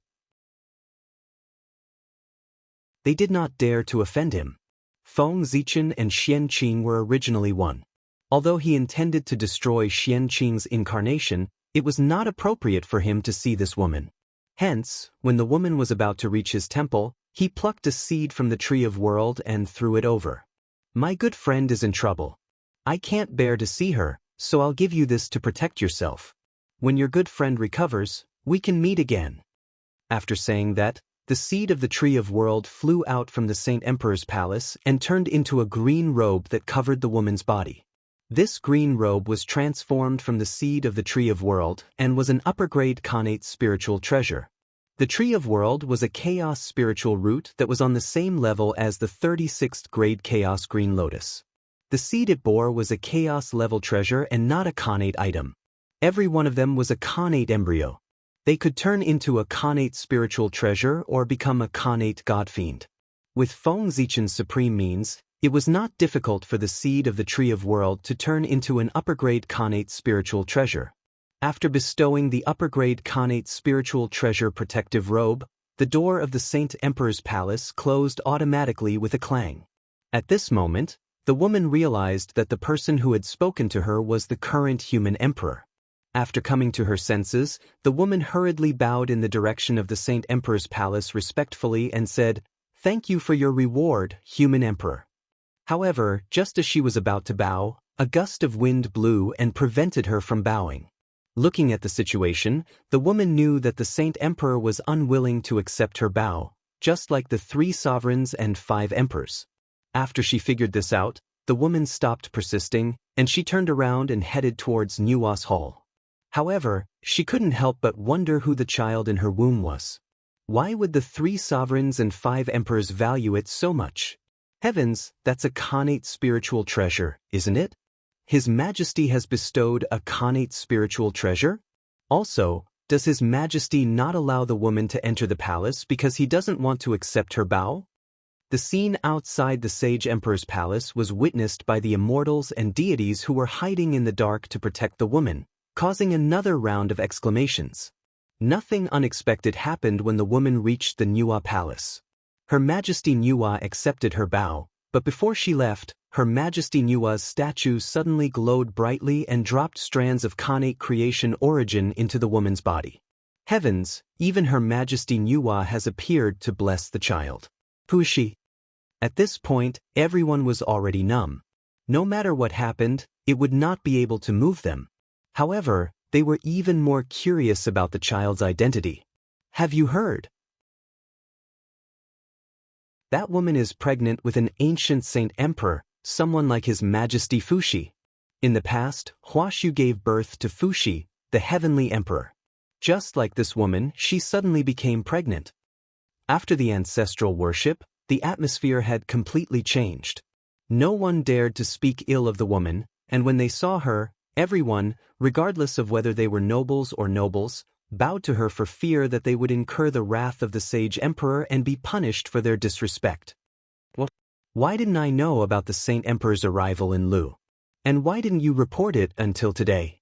They did not dare to offend him. Feng Zichen and Xianxia were originally one. Although he intended to destroy Xianxia's incarnation, it was not appropriate for him to see this woman. Hence, when the woman was about to reach his temple, he plucked a seed from the tree of world and threw it over. My good friend is in trouble. I can't bear to see her, so I'll give you this to protect yourself. When your good friend recovers, we can meet again. After saying that, the seed of the tree of world flew out from the Saint Emperor's palace and turned into a green robe that covered the woman's body. This green robe was transformed from the seed of the tree of world and was an upper-grade Khanate spiritual treasure. The tree of world was a chaos spiritual root that was on the same level as the 36th grade chaos green lotus. The seed it bore was a chaos level treasure and not a Khanate item. Every one of them was a Khanate embryo. They could turn into a Khanate spiritual treasure or become a Khanate godfiend. With Feng Zichen's supreme means, it was not difficult for the seed of the tree of world to turn into an upper-grade Khanate spiritual treasure. After bestowing the upper-grade Khanate spiritual treasure protective robe, the door of the Saint Emperor's palace closed automatically with a clang. At this moment, the woman realized that the person who had spoken to her was the current human emperor. After coming to her senses, the woman hurriedly bowed in the direction of the Saint Emperor's palace respectfully and said, "Thank you for your reward, human emperor." However, just as she was about to bow, a gust of wind blew and prevented her from bowing. Looking at the situation, the woman knew that the Saint Emperor was unwilling to accept her bow, just like the 3 sovereigns and 5 emperors. After she figured this out, the woman stopped persisting, and she turned around and headed towards Nuwa's hall. However, she couldn't help but wonder who the child in her womb was. Why would the 3 sovereigns and 5 emperors value it so much? Heavens, that's a Khanate spiritual treasure, isn't it? His Majesty has bestowed a Khanate spiritual treasure? Also, does His Majesty not allow the woman to enter the palace because he doesn't want to accept her bow? The scene outside the Sage Emperor's palace was witnessed by the immortals and deities who were hiding in the dark to protect the woman, causing another round of exclamations. Nothing unexpected happened when the woman reached the Nuwa palace. Her Majesty Nuwa accepted her bow, but before she left, Her Majesty Nuwa's statue suddenly glowed brightly and dropped strands of Khanate creation origin into the woman's body. Heavens, even Her Majesty Nuwa has appeared to bless the child. Who is she? At this point, everyone was already numb. No matter what happened, it would not be able to move them. However, they were even more curious about the child's identity. Have you heard? That woman is pregnant with an ancient Saint Emperor, someone like His Majesty Fuxi. In the past, Huashu gave birth to Fuxi, the heavenly emperor. Just like this woman, she suddenly became pregnant. After the ancestral worship, the atmosphere had completely changed. No one dared to speak ill of the woman, and when they saw her, everyone, regardless of whether they were nobles or nobles, bowed to her for fear that they would incur the wrath of the sage emperor and be punished for their disrespect. Well, why didn't I know about the Saint Emperor's arrival in Lu? And why didn't you report it until today?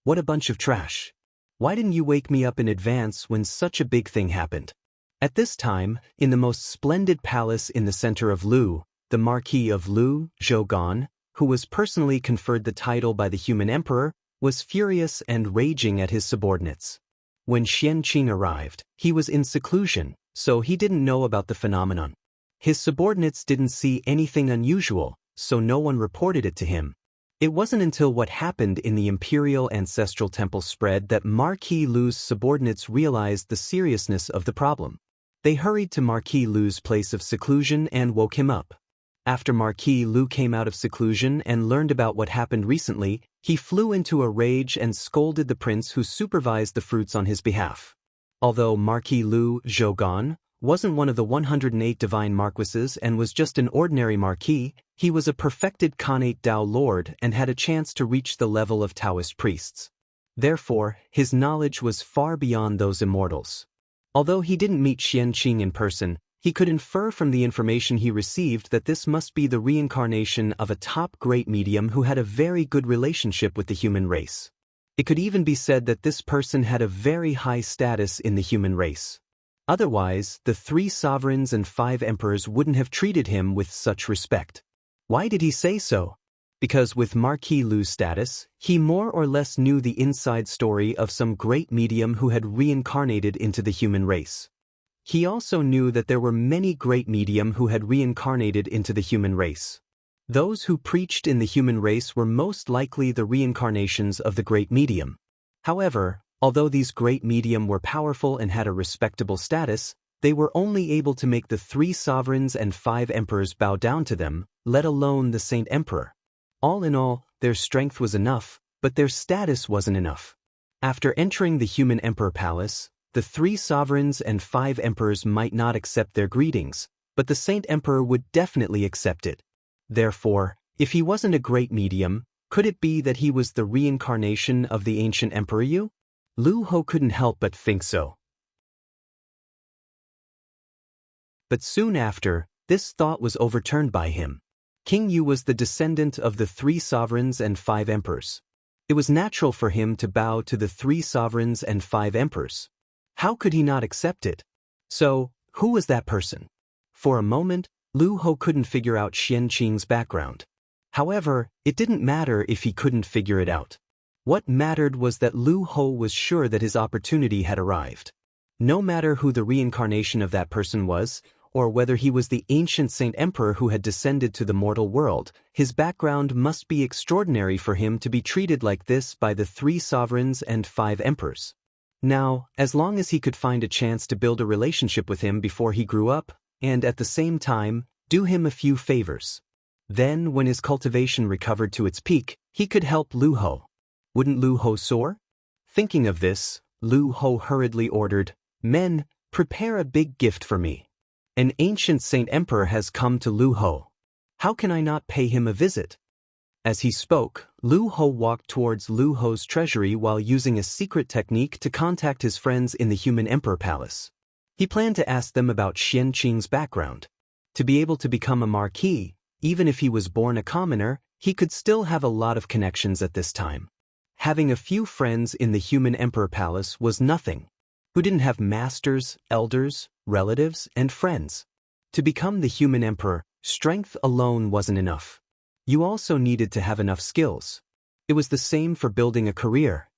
What a bunch of trash. Why didn't you wake me up in advance when such a big thing happened? At this time, in the most splendid palace in the center of Lu, the Marquis of Lu, Zhougan, who was personally conferred the title by the human emperor, was furious and raging at his subordinates. When Xianxia arrived, he was in seclusion, so he didn't know about the phenomenon. His subordinates didn't see anything unusual, so no one reported it to him. It wasn't until what happened in the Imperial Ancestral Temple spread that Marquis Lu's subordinates realized the seriousness of the problem. They hurried to Marquis Lu's place of seclusion and woke him up. After Marquis Lu came out of seclusion and learned about what happened recently, he flew into a rage and scolded the prince who supervised the fruits on his behalf. Although Marquis Lu Zhougan wasn't one of the 108 divine marquises and was just an ordinary marquis, he was a perfected Khanate Dao lord and had a chance to reach the level of Taoist priests. Therefore, his knowledge was far beyond those immortals. Although he didn't meet Xianxia in person, he could infer from the information he received that this must be the reincarnation of a top great medium who had a very good relationship with the human race. It could even be said that this person had a very high status in the human race. Otherwise, the 3 sovereigns and 5 emperors wouldn't have treated him with such respect. Why did he say so? Because with Marquis Lu's status, he more or less knew the inside story of some great medium who had reincarnated into the human race. He also knew that there were many great medium who had reincarnated into the human race. Those who preached in the human race were most likely the reincarnations of the great medium. However, although these great medium were powerful and had a respectable status, they were only able to make the 3 sovereigns and 5 emperors bow down to them, let alone the Saint Emperor. All in all, their strength was enough, but their status wasn't enough. After entering the human emperor palace, the 3 sovereigns and 5 emperors might not accept their greetings, but the Saint Emperor would definitely accept it. Therefore, if he wasn't a great medium, could it be that he was the reincarnation of the ancient Emperor Yu? Lu Ho couldn't help but think so. But soon after, this thought was overturned by him. King Yu was the descendant of the 3 sovereigns and 5 emperors. It was natural for him to bow to the 3 sovereigns and 5 emperors. How could he not accept it? So, who was that person? For a moment, Lu Ho couldn't figure out Xianxia's background. However, it didn't matter if he couldn't figure it out. What mattered was that Lu Ho was sure that his opportunity had arrived. No matter who the reincarnation of that person was, or whether he was the ancient Saint Emperor who had descended to the mortal world, his background must be extraordinary for him to be treated like this by the 3 sovereigns and 5 emperors. Now, as long as he could find a chance to build a relationship with him before he grew up, and at the same time, do him a few favors. Then, when his cultivation recovered to its peak, he could help Lu Ho. Wouldn't Lu Ho soar? Thinking of this, Lu Ho hurriedly ordered, "Men, prepare a big gift for me. An ancient Saint Emperor has come to Lu Ho. How can I not pay him a visit?" As he spoke, Lu Ho walked towards Lu Ho's treasury while using a secret technique to contact his friends in the Human Emperor Palace. He planned to ask them about Xianxia's background. To be able to become a marquis, even if he was born a commoner, he could still have a lot of connections at this time. Having a few friends in the Human Emperor Palace was nothing. Who didn't have masters, elders, relatives, and friends? To become the Human Emperor, strength alone wasn't enough. You also needed to have enough skills. It was the same for building a career.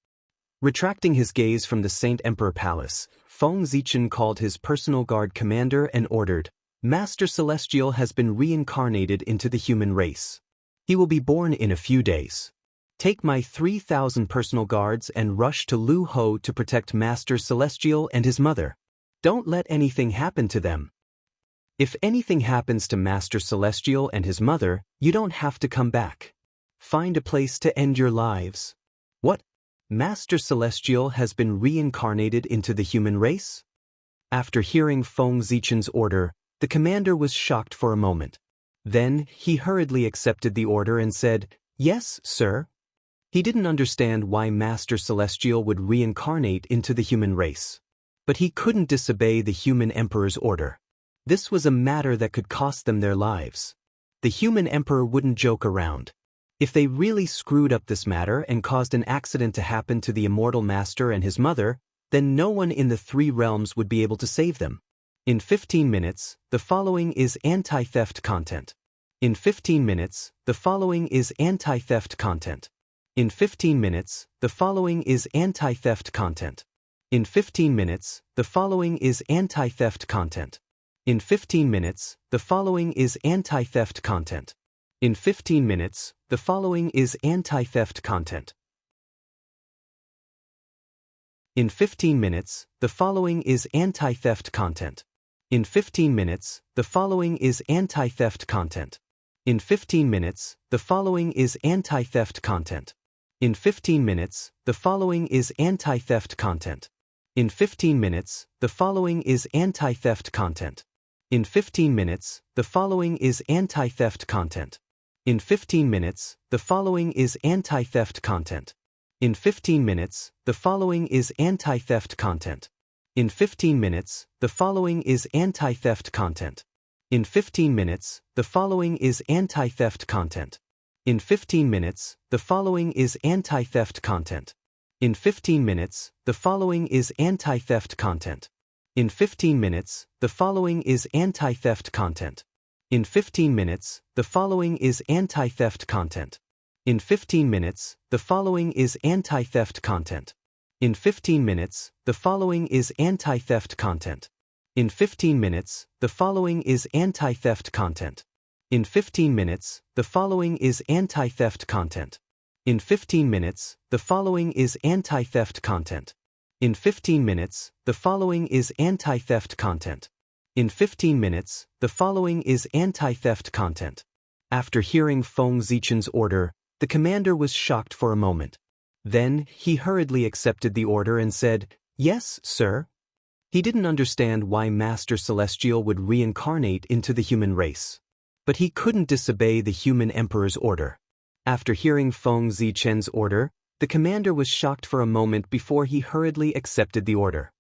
Retracting his gaze from the Saint Emperor Palace, Feng Zichen called his personal guard commander and ordered, "Master Celestial has been reincarnated into the human race. He will be born in a few days. Take my 3,000 personal guards and rush to Lu Ho to protect Master Celestial and his mother. Don't let anything happen to them. If anything happens to Master Celestial and his mother, you don't have to come back. Find a place to end your lives." What? Master Celestial has been reincarnated into the human race? After hearing Feng Zichen's order, the commander was shocked for a moment. Then, he hurriedly accepted the order and said, "Yes, sir." He didn't understand why Master Celestial would reincarnate into the human race. But he couldn't disobey the Human Emperor's order. This was a matter that could cost them their lives. The Human Emperor wouldn't joke around. If they really screwed up this matter and caused an accident to happen to the immortal master and his mother, then no one in the 3 realms would be able to save them. In 15 minutes, the following is anti-theft content. In 15 minutes, the following is anti-theft content. In 15 minutes, the following is anti-theft content. In 15 minutes, the following is anti-theft content. In 15 minutes, the following is anti-theft content. In 15 minutes, the following is anti-theft content. In 15 minutes, the following is anti-theft content. In 15 minutes, the following is anti-theft content. In 15 minutes, the following is anti-theft content. In 15 minutes, the following is anti-theft content. In 15 minutes, the following is anti-theft content. In 15 minutes, the following is anti-theft content. In 15 minutes, the following is anti-theft content. In 15 minutes, the following is anti-theft content. In 15 minutes, the following is anti-theft content. In 15 minutes, the following is anti-theft content. In 15 minutes, the following is anti-theft content. In 15 minutes, the following is anti-theft content. In 15 minutes, the following is anti-theft content. In 15 minutes, the following is anti-theft content. In 15 minutes, the following is anti-theft content. In 15 minutes, the following is anti-theft content. In 15 minutes, the following is anti-theft content. In 15 minutes, the following is anti-theft content. In 15 minutes, the following is anti-theft content. In 15 minutes, the following is anti-theft content. In 15 minutes, the following is anti-theft content. After hearing Feng Zichen's order, the commander was shocked for a moment. Then, he hurriedly accepted the order and said, "Yes, sir." He didn't understand why Master Celestial would reincarnate into the human race. But he couldn't disobey the Human Emperor's order. After hearing Feng Zichen's order, the commander was shocked for a moment before he hurriedly accepted the order.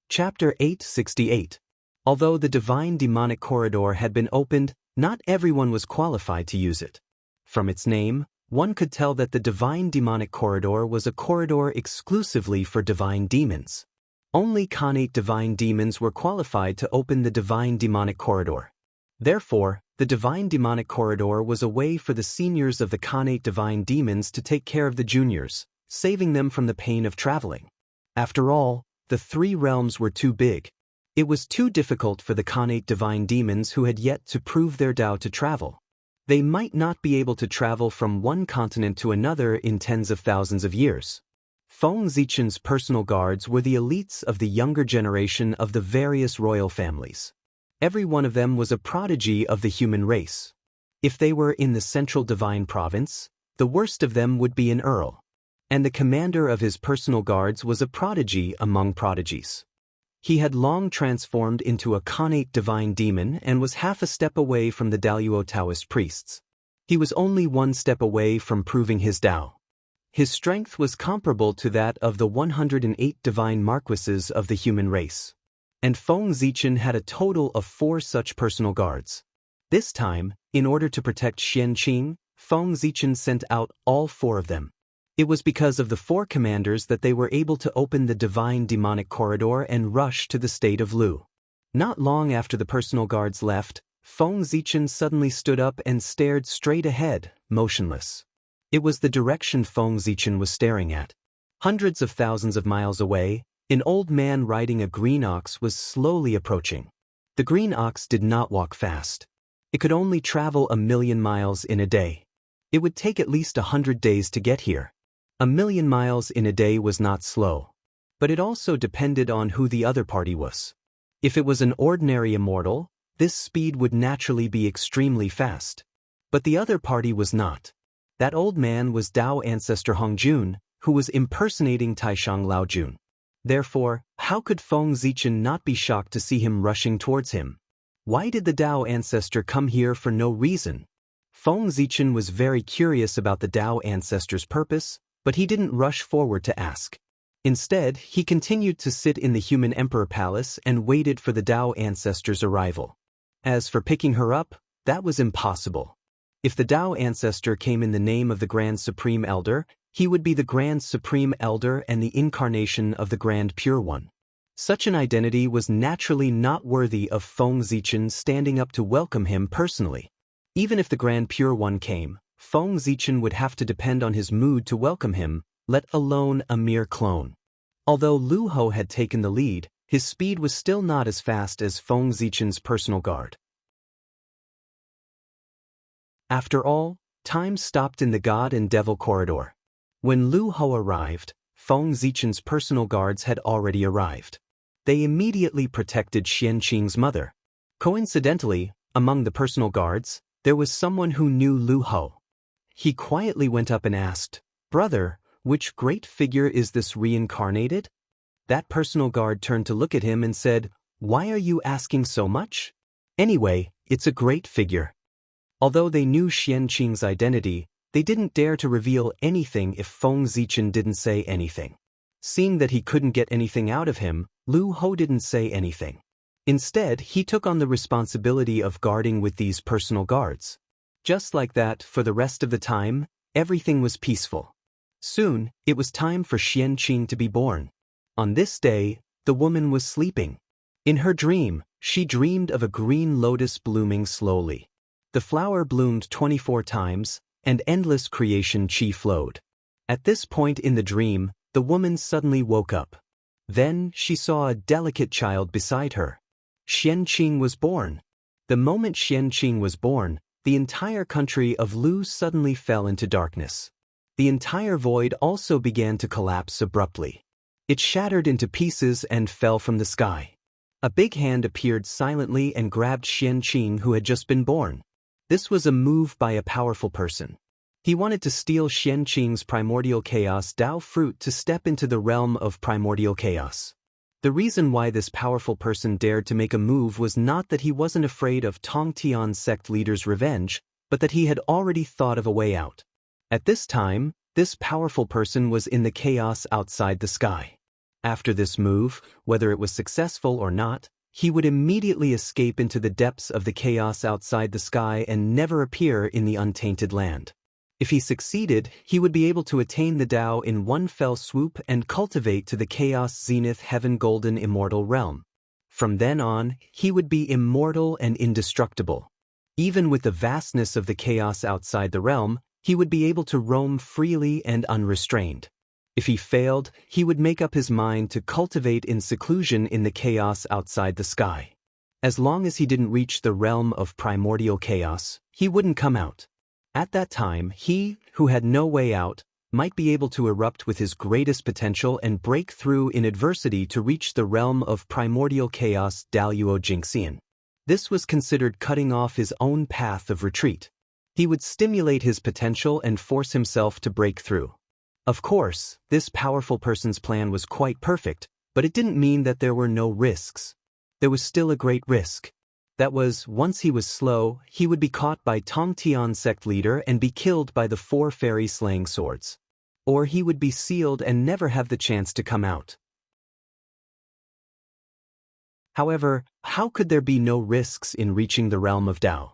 Chapter 868. Although the divine demonic corridor had been opened, not everyone was qualified to use it. From its name, one could tell that the divine demonic corridor was a corridor exclusively for divine demons. Only Khanate divine demons were qualified to open the divine demonic corridor. Therefore, the divine demonic corridor was a way for the seniors of the Khanate divine demons to take care of the juniors, saving them from the pain of traveling. After all, the three realms were too big. It was too difficult for the Khanate divine demons who had yet to prove their Tao to travel. They might not be able to travel from one continent to another in tens of thousands of years. Feng Zichen's personal guards were the elites of the younger generation of the various royal families. Every one of them was a prodigy of the human race. If they were in the central divine province, the worst of them would be an earl. And the commander of his personal guards was a prodigy among prodigies. He had long transformed into a Khanate divine demon and was half a step away from the Daluo Taoist priests. He was only one step away from proving his Tao. His strength was comparable to that of the 108 divine marquises of the human race. And Feng Zichen had a total of 4 such personal guards. This time, in order to protect Xianxia, Feng Zichen sent out all 4 of them. It was because of the 4 commanders that they were able to open the divine demonic corridor and rush to the state of Lu. Not long after the personal guards left, Feng Zichen suddenly stood up and stared straight ahead, motionless. It was the direction Feng Zichen was staring at. Hundreds of thousands of miles away, an old man riding a green ox was slowly approaching. The green ox did not walk fast. It could only travel 1,000,000 miles in a day. It would take at least 100 days to get here. 1,000,000 miles in a day was not slow. But it also depended on who the other party was. If it was an ordinary immortal, this speed would naturally be extremely fast. But the other party was not. That old man was Tao ancestor Hongjun, who was impersonating Taishang Laojun. Therefore, how could Feng Zichen not be shocked to see him rushing towards him? Why did the Tao ancestor come here for no reason? Feng Zichen was very curious about the Tao ancestor's purpose, but he didn't rush forward to ask. Instead, he continued to sit in the human emperor palace and waited for the Tao ancestor's arrival. As for picking her up, that was impossible. If the Tao ancestor came in the name of the Grand Supreme Elder, he would be the Grand Supreme Elder and the incarnation of the Grand Pure One. Such an identity was naturally not worthy of Feng Zichen standing up to welcome him personally. Even if the Grand Pure One came, Feng Zichen would have to depend on his mood to welcome him, let alone a mere clone. Although Lu Ho had taken the lead, his speed was still not as fast as Feng Zichen's personal guard. After all, time stopped in the God and Devil corridor. When Lu Ho arrived, Feng Zichen's personal guards had already arrived. They immediately protected Xianxing's mother. Coincidentally, among the personal guards, there was someone who knew Lu Ho. He quietly went up and asked, "Brother, which great figure is this reincarnated?" That personal guard turned to look at him and said, "Why are you asking so much? Anyway, it's a great figure." Although they knew Xianxing's identity, they didn't dare to reveal anything if Feng Zichen didn't say anything. Seeing that he couldn't get anything out of him, Lu Ho didn't say anything. Instead, he took on the responsibility of guarding with these personal guards. Just like that, for the rest of the time, everything was peaceful. Soon, it was time for Xianxing to be born. On this day, the woman was sleeping. In her dream, she dreamed of a green lotus blooming slowly. The flower bloomed 24 times, and endless creation chi flowed. At this point in the dream, the woman suddenly woke up. Then, she saw a delicate child beside her. Xianxing was born. The moment Xianxing was born, the entire country of Lu suddenly fell into darkness. The entire void also began to collapse abruptly. It shattered into pieces and fell from the sky. A big hand appeared silently and grabbed Xianxing, who had just been born. This was a move by a powerful person. He wanted to steal Xianxing's primordial chaos Tao fruit to step into the realm of primordial chaos. The reason why this powerful person dared to make a move was not that he wasn't afraid of Tongtian's sect leader's revenge, but that he had already thought of a way out. At this time, this powerful person was in the chaos outside the sky. After this move, whether it was successful or not, he would immediately escape into the depths of the chaos outside the sky and never appear in the untainted land. If he succeeded, he would be able to attain the Tao in one fell swoop and cultivate to the Chaos Zenith Heaven Golden Immortal Realm. From then on, he would be immortal and indestructible. Even with the vastness of the chaos outside the realm, he would be able to roam freely and unrestrained. If he failed, he would make up his mind to cultivate in seclusion in the chaos outside the sky. As long as he didn't reach the realm of primordial chaos, he wouldn't come out. At that time, he, who had no way out, might be able to erupt with his greatest potential and break through in adversity to reach the realm of primordial chaos Daluo Jingxian. This was considered cutting off his own path of retreat. He would stimulate his potential and force himself to break through. Of course, this powerful person's plan was quite perfect, but it didn't mean that there were no risks. There was still a great risk. That was, once he was slow, he would be caught by Tongtian sect leader and be killed by the 4 fairy slaying swords. Or he would be sealed and never have the chance to come out. However, how could there be no risks in reaching the realm of Dao?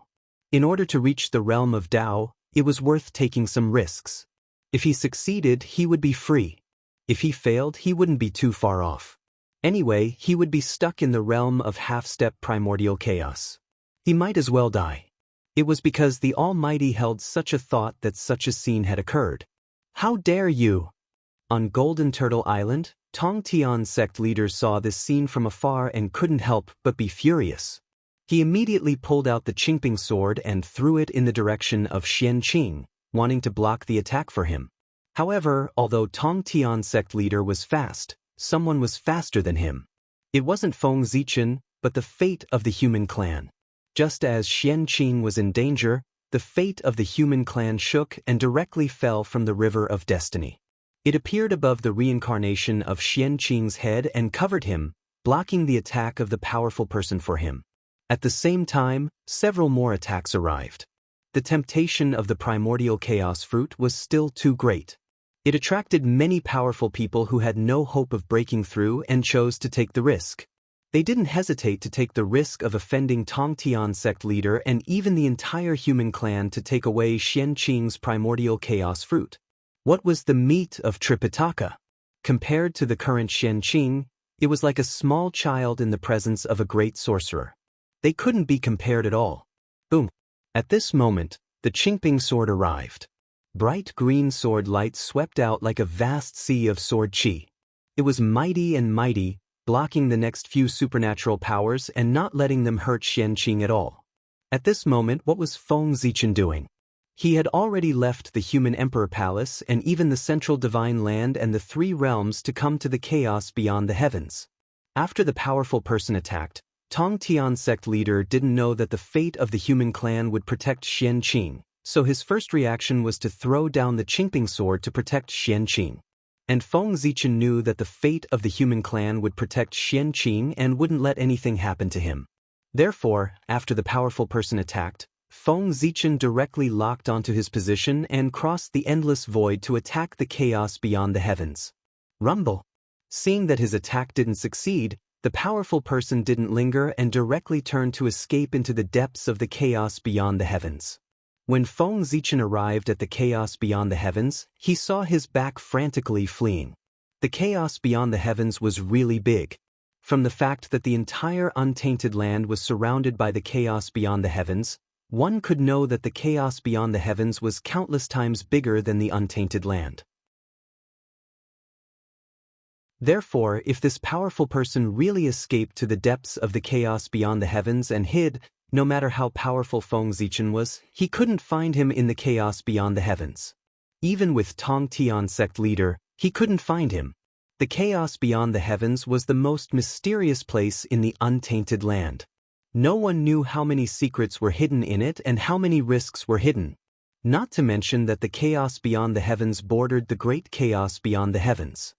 In order to reach the realm of Dao, it was worth taking some risks. If he succeeded, he would be free. If he failed, he wouldn't be too far off. Anyway, he would be stuck in the realm of half-step primordial chaos. He might as well die. It was because the Almighty held such a thought that such a scene had occurred. How dare you! On Golden Turtle Island, Tongtian sect leaders saw this scene from afar and couldn't help but be furious. He immediately pulled out the Qingping sword and threw it in the direction of Xianxia, wanting to block the attack for him. However, although Tongtian sect leader was fast, someone was faster than him. It wasn't Feng Zichen, but the fate of the human clan. Just as Xianxia was in danger, the fate of the human clan shook and directly fell from the river of destiny. It appeared above the reincarnation of Xianxia's head and covered him, blocking the attack of the powerful person for him. At the same time, several more attacks arrived. The temptation of the primordial chaos fruit was still too great. It attracted many powerful people who had no hope of breaking through and chose to take the risk. They didn't hesitate to take the risk of offending Tongtian sect leader and even the entire human clan to take away Xianxia's primordial chaos fruit. What was the meat of Tripitaka? Compared to the current Xianxia, it was like a small child in the presence of a great sorcerer. They couldn't be compared at all. Boom! At this moment, the Qingping sword arrived. Bright green sword light swept out like a vast sea of sword qi. It was mighty and mighty, blocking the next few supernatural powers and not letting them hurt Xianxia at all. At this moment, what was Feng Zichen doing? He had already left the human emperor palace and even the central divine land and the 3 realms to come to the chaos beyond the heavens. After the powerful person attacked, Tongtian sect leader didn't know that the fate of the human clan would protect Xianxia, so his first reaction was to throw down the Qingping sword to protect Xianxia. And Feng Zichen knew that the fate of the human clan would protect Xianxia and wouldn't let anything happen to him. Therefore, after the powerful person attacked, Feng Zichen directly locked onto his position and crossed the endless void to attack the chaos beyond the heavens. Rumble! Seeing that his attack didn't succeed, the powerful person didn't linger and directly turned to escape into the depths of the chaos beyond the heavens. When Feng Zichen arrived at the chaos beyond the heavens, he saw his back frantically fleeing. The chaos beyond the heavens was really big. From the fact that the entire untainted land was surrounded by the chaos beyond the heavens, one could know that the chaos beyond the heavens was countless times bigger than the untainted land. Therefore, if this powerful person really escaped to the depths of the chaos beyond the heavens and hid, no matter how powerful Feng Zichen was, he couldn't find him in the chaos beyond the heavens. Even with Tongtian sect leader, he couldn't find him. The chaos beyond the heavens was the most mysterious place in the untainted land. No one knew how many secrets were hidden in it and how many risks were hidden. Not to mention that the chaos beyond the heavens bordered the great chaos beyond the heavens.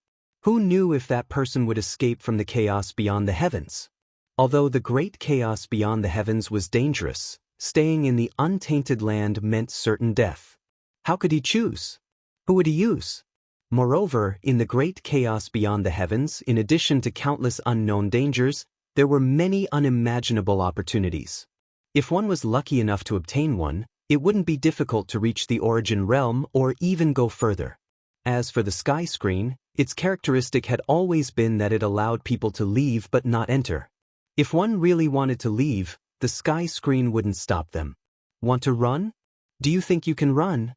Who knew if that person would escape from the chaos beyond the heavens? Although the great chaos beyond the heavens was dangerous, staying in the untainted land meant certain death. How could he choose? Who would he use? Moreover, in the great chaos beyond the heavens, in addition to countless unknown dangers, there were many unimaginable opportunities. If one was lucky enough to obtain one, it wouldn't be difficult to reach the origin realm or even go further. As for the sky screen, its characteristic had always been that it allowed people to leave but not enter. If one really wanted to leave, the sky screen wouldn't stop them. Want to run? Do you think you can run?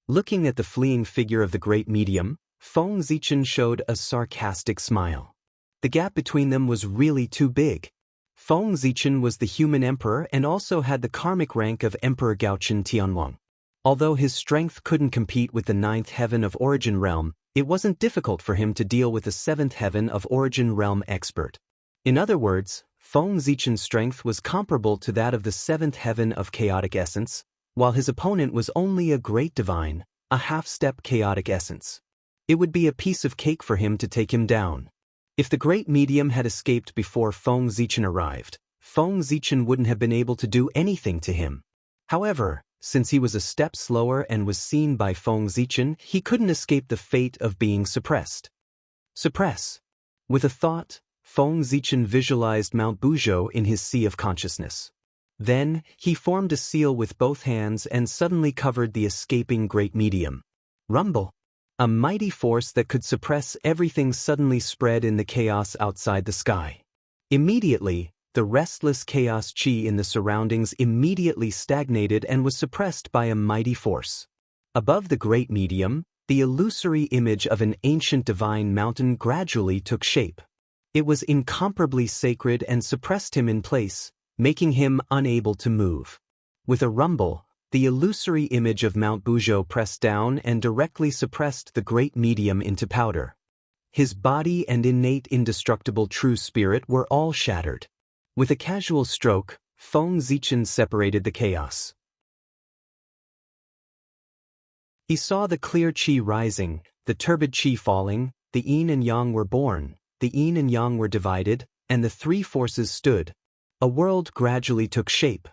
Looking at the fleeing figure of the great medium, Feng Zichen showed a sarcastic smile. The gap between them was really too big. Feng Zichen was the human emperor and also had the karmic rank of Emperor Gaochen Tianwang. Although his strength couldn't compete with the 9th heaven of Origin Realm, it wasn't difficult for him to deal with the 7th heaven of Origin Realm expert. In other words, Feng Zichen's strength was comparable to that of the 7th heaven of Chaotic Essence, while his opponent was only a great divine, a half-step Chaotic Essence. It would be a piece of cake for him to take him down. If the great medium had escaped before Feng Zichen arrived, Feng Zichen wouldn't have been able to do anything to him. However, since he was a step slower and was seen by Feng Zichen, he couldn't escape the fate of being suppressed. Suppress. With a thought, Feng Zichen visualized Mount Buzhou in his sea of consciousness. Then, he formed a seal with both hands and suddenly covered the escaping great medium. Rumble. A mighty force that could suppress everything suddenly spread in the chaos outside the sky. Immediately, the restless chaos chi in the surroundings immediately stagnated and was suppressed by a mighty force. Above the great medium, the illusory image of an ancient divine mountain gradually took shape. It was incomparably sacred and suppressed him in place, making him unable to move. With a rumble, the illusory image of Mount Buzhou pressed down and directly suppressed the great medium into powder. His body and innate indestructible true spirit were all shattered. With a casual stroke, Feng Zichen separated the chaos. He saw the clear qi rising, the turbid qi falling, the yin and yang were born, the yin and yang were divided, and the three forces stood. A world gradually took shape.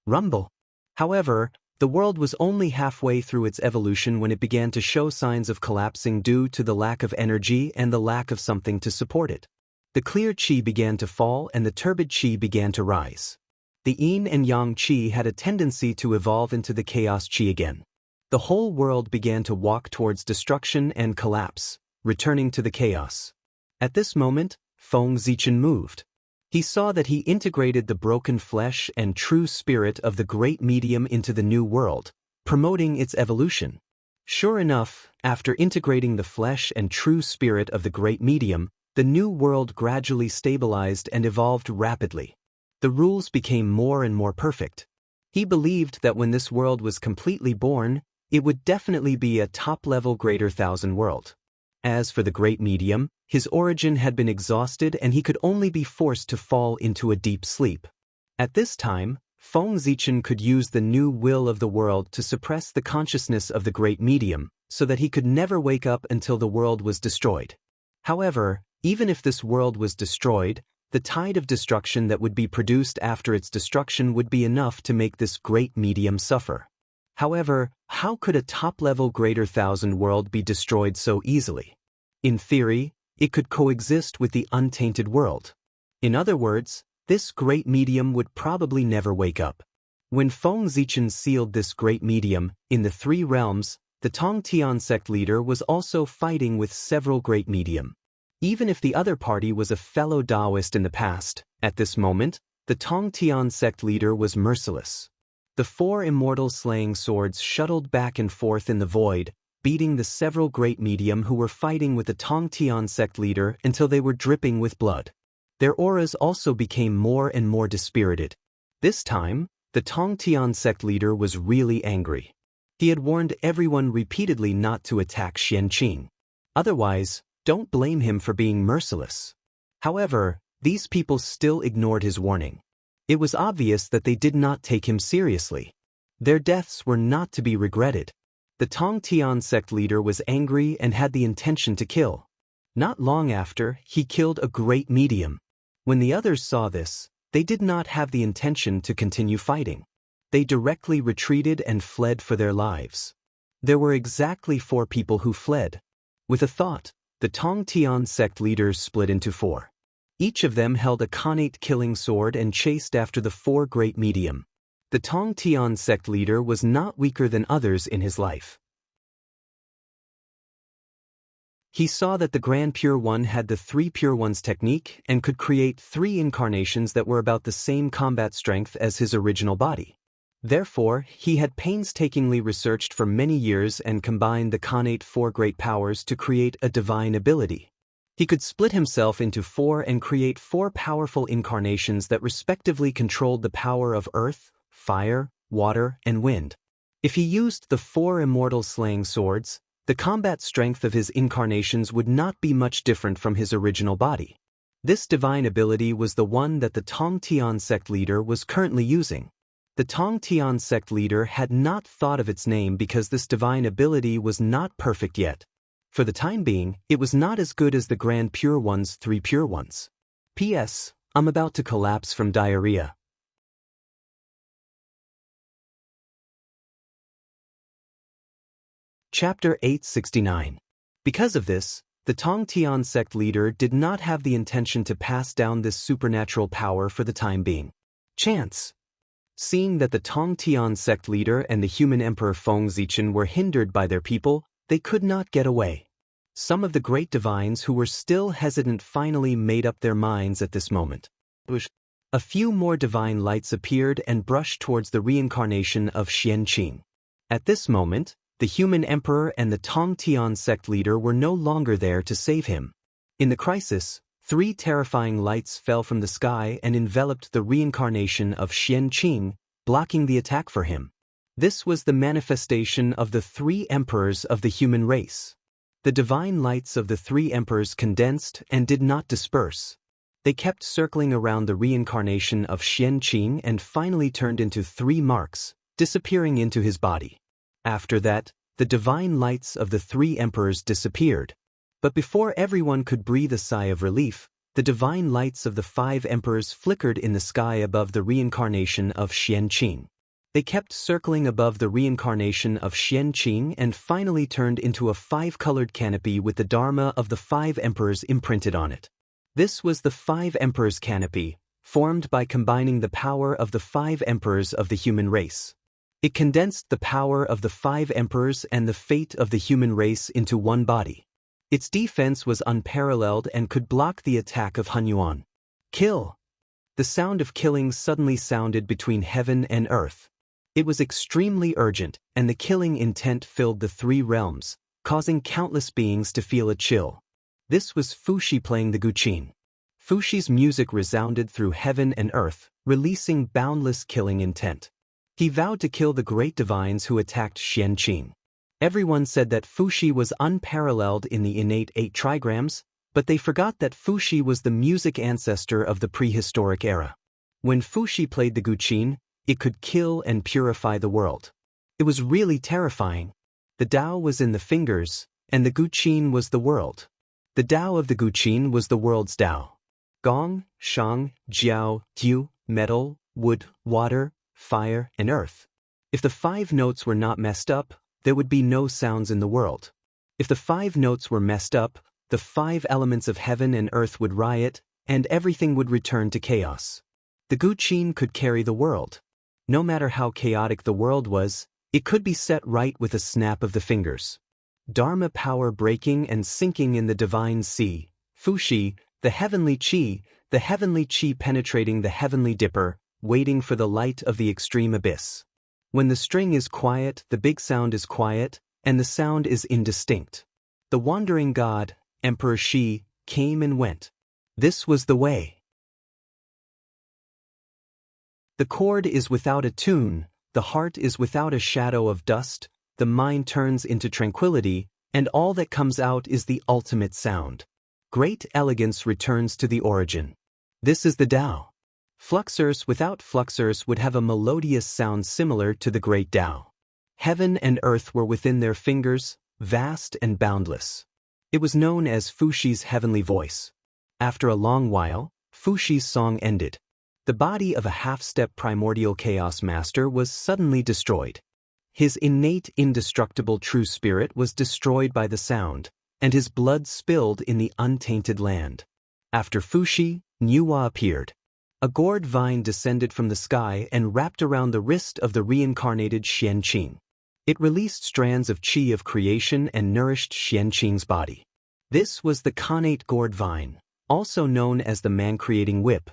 Rumble. However, the world was only halfway through its evolution when it began to show signs of collapsing due to the lack of energy and the lack of something to support it. The clear qi began to fall and the turbid qi began to rise. The yin and yang qi had a tendency to evolve into the chaos qi again. The whole world began to walk towards destruction and collapse, returning to the chaos. At this moment, Feng Zichen moved. He saw that he integrated the broken flesh and true spirit of the great medium into the new world, promoting its evolution. Sure enough, after integrating the flesh and true spirit of the great medium, the new world gradually stabilized and evolved rapidly. The rules became more and more perfect. He believed that when this world was completely born, it would definitely be a top-level Greater Thousand world. As for the great medium, his origin had been exhausted and he could only be forced to fall into a deep sleep. At this time, Feng Zichen could use the new will of the world to suppress the consciousness of the great medium, so that he could never wake up until the world was destroyed. However, even if this world was destroyed, the tide of destruction that would be produced after its destruction would be enough to make this great medium suffer. However, how could a top-level Greater Thousand world be destroyed so easily? In theory, it could coexist with the untainted world. In other words, this great medium would probably never wake up. When Feng Zichen sealed this great medium, in the three realms, the Tongtian sect leader was also fighting with several great medium. Even if the other party was a fellow Taoist in the past, at this moment, the Tongtian sect leader was merciless. The four immortal slaying swords shuttled back and forth in the void, beating the several great medium who were fighting with the Tongtian sect leader until they were dripping with blood. Their auras also became more and more dispirited. This time, the Tongtian sect leader was really angry. He had warned everyone repeatedly not to attack Xianxia. Otherwise, don't blame him for being merciless. However, these people still ignored his warning. It was obvious that they did not take him seriously. Their deaths were not to be regretted. The Tongtian sect leader was angry and had the intention to kill. Not long after, he killed a great medium. When the others saw this, they did not have the intention to continue fighting. They directly retreated and fled for their lives. There were exactly 4 people who fled. With a thought, the Tongtian sect leaders split into 4. Each of them held a connate killing sword and chased after the 4 great medium. The Tongtian sect leader was not weaker than others in his life. He saw that the Grand Pure One had the 3 Pure Ones technique and could create 3 incarnations that were about the same combat strength as his original body. Therefore, he had painstakingly researched for many years and combined the Khanate four great powers to create a divine ability. He could split himself into four and create four powerful incarnations that respectively controlled the power of earth, fire, water, and wind. If he used the four immortal slaying swords, the combat strength of his incarnations would not be much different from his original body. This divine ability was the one that the Tongtian sect leader was currently using. The Tongtian sect leader had not thought of its name because this divine ability was not perfect yet. For the time being, it was not as good as the Grand Pure One's 3 Pure Ones. P.S. I'm about to collapse from diarrhea. Chapter 869. Because of this, the Tongtian sect leader did not have the intention to pass down this supernatural power for the time being. Chance. Seeing that the Tongtian sect leader and the human emperor Feng Zichen were hindered by their people, they could not get away. Some of the great divines who were still hesitant finally made up their minds at this moment. A few more divine lights appeared and brushed towards the reincarnation of Xianxia. At this moment, the human emperor and the Tongtian sect leader were no longer there to save him. In the crisis, 3 terrifying lights fell from the sky and enveloped the reincarnation of Xianxia, blocking the attack for him. This was the manifestation of the 3 emperors of the human race. The divine lights of the 3 emperors condensed and did not disperse. They kept circling around the reincarnation of Xianxia and finally turned into 3 marks, disappearing into his body. After that, the divine lights of the 3 emperors disappeared. But before everyone could breathe a sigh of relief, the divine lights of the 5 emperors flickered in the sky above the reincarnation of Xianxia. They kept circling above the reincarnation of Xianxia and finally turned into a 5-colored canopy with the Dharma of the 5 emperors imprinted on it. This was the 5 emperors canopy, formed by combining the power of the 5 emperors of the human race. It condensed the power of the 5 emperors and the fate of the human race into one body. Its defense was unparalleled and could block the attack of Hunyuan. Kill! The sound of killing suddenly sounded between heaven and earth. It was extremely urgent, and the killing intent filled the 3 realms, causing countless beings to feel a chill. This was Fuxi playing the guqin. Fuxi's music resounded through heaven and earth, releasing boundless killing intent. He vowed to kill the great divines who attacked Xianxia. Everyone said that Fuxi was unparalleled in the innate 8 trigrams, but they forgot that Fuxi was the music ancestor of the prehistoric era. When Fuxi played the guqin, it could kill and purify the world. It was really terrifying. The Tao was in the fingers, and the guqin was the world. The Tao of the guqin was the world's Tao. Gong, Shang, Jiao, Yu, metal, wood, water, fire, and earth. If the 5 notes were not messed up, there would be no sounds in the world. If the 5 notes were messed up, the 5 elements of heaven and earth would riot, and everything would return to chaos. The guqin could carry the world. No matter how chaotic the world was, it could be set right with a snap of the fingers. Dharma power breaking and sinking in the divine sea, Fuxi, the heavenly chi penetrating the heavenly dipper, waiting for the light of the extreme abyss. When the string is quiet, the big sound is quiet, and the sound is indistinct. The wandering god, Emperor Shi, came and went. This was the way. The chord is without a tune, the heart is without a shadow of dust, the mind turns into tranquility, and all that comes out is the ultimate sound. Great elegance returns to the origin. This is the Tao. Fluxers without fluxers would have a melodious sound similar to the great Tao. Heaven and earth were within their fingers, vast and boundless. It was known as Fuxi's heavenly voice. After a long while, Fuxi's song ended. The body of a half-step primordial chaos master was suddenly destroyed. His innate indestructible true spirit was destroyed by the sound, and his blood spilled in the untainted land. After Fuxi, Nuwa appeared. A gourd vine descended from the sky and wrapped around the wrist of the reincarnated Xianxia. It released strands of qi of creation and nourished Xianxia's body. This was the Khanate gourd vine, also known as the man-creating whip.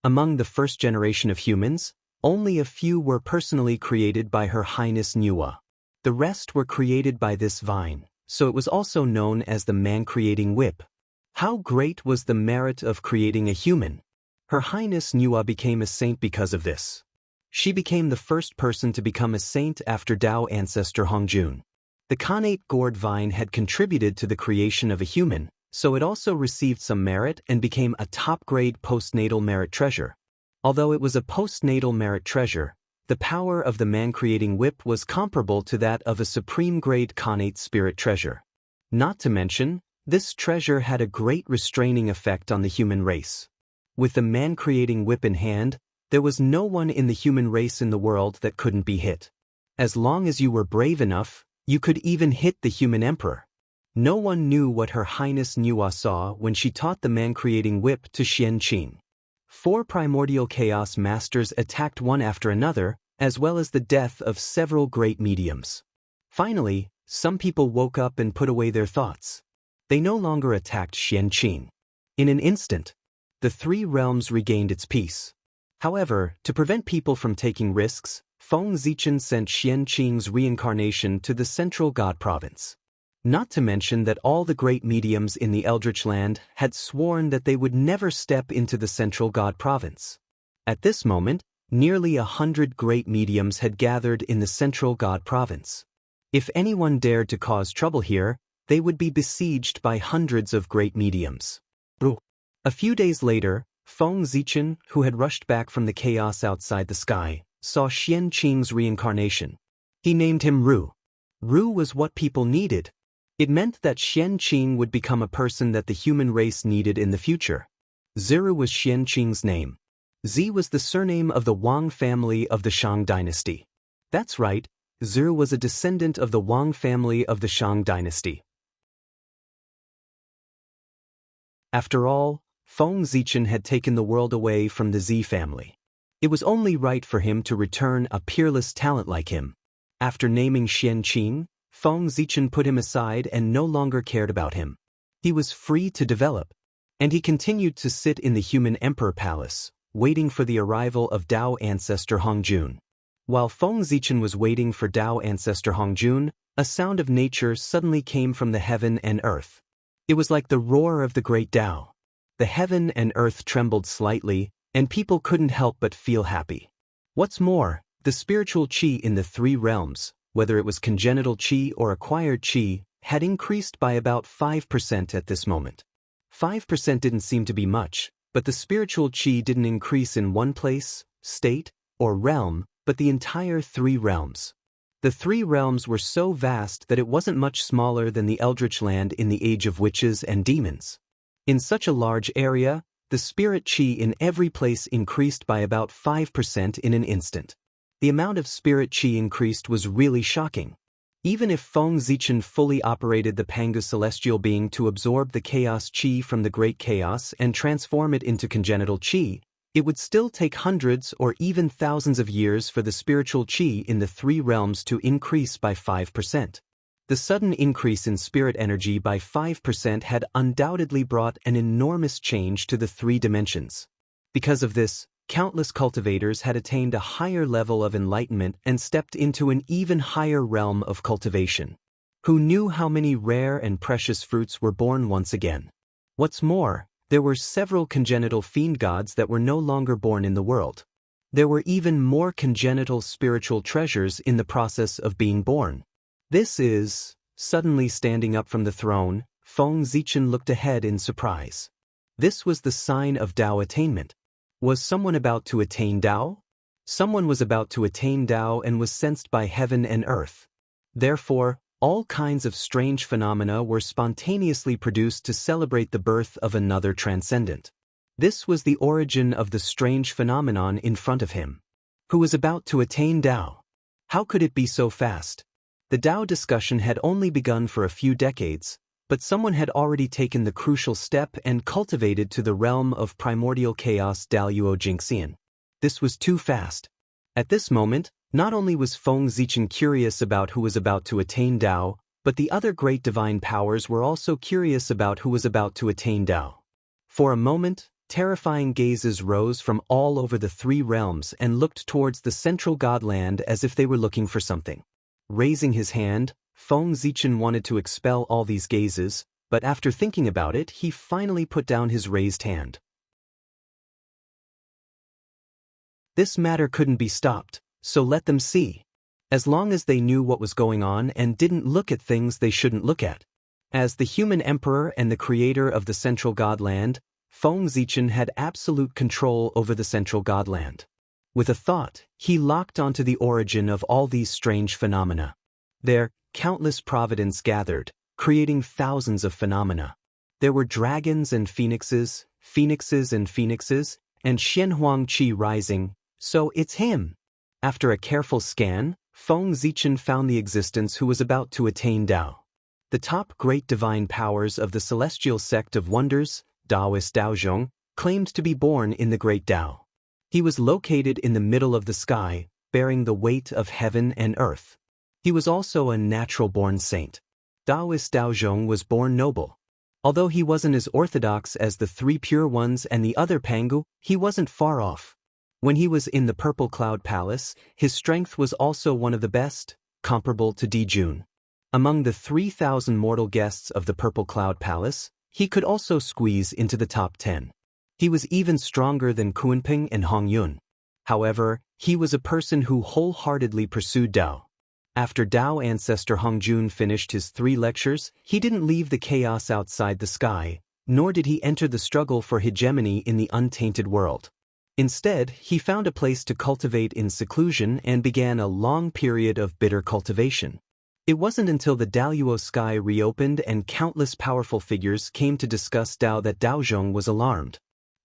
Among the first generation of humans, Only a few were personally created by Her Highness Nuwa. The rest were created by this vine, so it was also known as the man-creating whip. How great was the merit of creating a human? Her Highness Nuwa became a saint because of this. She became the first person to become a saint after Tao ancestor Hongjun. The connate gourd vine had contributed to the creation of a human, so it also received some merit and became a top-grade postnatal merit treasure. Although it was a postnatal merit treasure, the power of the man-creating whip was comparable to that of a supreme-grade connate spirit treasure. Not to mention, this treasure had a great restraining effect on the human race. With the man-creating whip in hand, there was no one in the human race in the world that couldn't be hit. As long as you were brave enough, you could even hit the human emperor. No one knew what Her Highness Nuwa saw when she taught the man-creating whip to Xianxia. 4 primordial chaos masters attacked one after another, as well as the death of several great mediums. Finally, some people woke up and put away their thoughts. They no longer attacked Xianxia. In an instant, the 3 realms regained its peace. However, to prevent people from taking risks, Feng Zichen sent Xianxia's reincarnation to the central god province. Not to mention that all the great mediums in the Eldritch Land had sworn that they would never step into the central god province. At this moment, nearly 100 great mediums had gathered in the central god province. If anyone dared to cause trouble here, they would be besieged by hundreds of great mediums. A few days later, Feng Zichen, who had rushed back from the chaos outside the sky, saw Xianxing's reincarnation. He named him Ru. Ru was what people needed. It meant that Xianxing would become a person that the human race needed in the future. Ziru was Xianxing's name. Zi was the surname of the Wang family of the Shang dynasty. That's right, Ziru was a descendant of the Wang family of the Shang dynasty. After all, Feng Zichen had taken the world away from the Zi family. It was only right for him to return a peerless talent like him. After naming Xianxing, Feng Zichen put him aside and no longer cared about him. He was free to develop. And he continued to sit in the human emperor palace, waiting for the arrival of Tao ancestor Hongjun. While Feng Zichen was waiting for Tao ancestor Hongjun, a sound of nature suddenly came from the heaven and earth. It was like the roar of the great Tao. The heaven and earth trembled slightly, and people couldn't help but feel happy. What's more, the spiritual qi in the 3 realms, whether it was congenital qi or acquired qi, had increased by about 5% at this moment. 5% didn't seem to be much, but the spiritual qi didn't increase in one place, state, or realm, but the entire 3 realms. The 3 realms were so vast that it wasn't much smaller than the Eldritch Land in the age of witches and demons. In such a large area, the spirit qi in every place increased by about 5% in an instant. The amount of spirit qi increased was really shocking. Even if Feng Zichen fully operated the Pangu celestial being to absorb the chaos qi from the great chaos and transform it into congenital qi, it would still take hundreds or even thousands of years for the spiritual qi in the 3 realms to increase by 5%. The sudden increase in spirit energy by 5% had undoubtedly brought an enormous change to the 3 dimensions. Because of this, countless cultivators had attained a higher level of enlightenment and stepped into an even higher realm of cultivation. Who knew how many rare and precious fruits were born once again? What's more, there were several congenital fiend gods that were no longer born in the world. There were even more congenital spiritual treasures in the process of being born. This is... Suddenly standing up from the throne, Feng Zichen looked ahead in surprise. This was the sign of Tao attainment. Was someone about to attain Tao? Someone was about to attain Tao and was sensed by heaven and earth. Therefore, all kinds of strange phenomena were spontaneously produced to celebrate the birth of another transcendent. This was the origin of the strange phenomenon in front of him. Who was about to attain Tao? How could it be so fast? The Tao discussion had only begun for a few decades, but someone had already taken the crucial step and cultivated to the realm of primordial chaos Daluo Jingxian. This was too fast. At this moment, not only was Feng Zichen curious about who was about to attain Tao, but the other great divine powers were also curious about who was about to attain Tao. For a moment, Terrifying gazes rose from all over the three realms and looked towards the central godland as if they were looking for something. Raising his hand, Feng Zichen wanted to expel all these gazes, but after thinking about it, he finally put down his raised hand. This matter couldn't be stopped, so let them see. As long as they knew what was going on and didn't look at things they shouldn't look at. As the human emperor and the creator of the central godland, Feng Zichen had absolute control over the central godland. With a thought, he locked onto the origin of all these strange phenomena. There, countless providence gathered, creating thousands of phenomena. There were dragons and phoenixes, phoenixes and phoenixes, and Xianhuang Qi rising, so it's him. After a careful scan, Feng Zichen found the existence who was about to attain Tao. The top great divine powers of the celestial sect of wonders, Taoist Daozhong, claimed to be born in the great Tao. He was located in the middle of the sky, bearing the weight of heaven and earth. He was also a natural-born saint. Taoist Daozhong was born noble. Although he wasn't as orthodox as the three pure ones and the other Pangu, he wasn't far off. When he was in the Purple Cloud Palace, his strength was also one of the best, comparable to Dijun. Among the 3,000 mortal guests of the Purple Cloud Palace, he could also squeeze into the top 10. He was even stronger than Kunping and Hong Yun. However, he was a person who wholeheartedly pursued Tao. After Tao ancestor Hongjun finished his 3 lectures, he didn't leave the chaos outside the sky, nor did he enter the struggle for hegemony in the untainted world. Instead, he found a place to cultivate in seclusion and began a long period of bitter cultivation. It wasn't until the Daluo sky reopened and countless powerful figures came to discuss Tao that Daozhong was alarmed.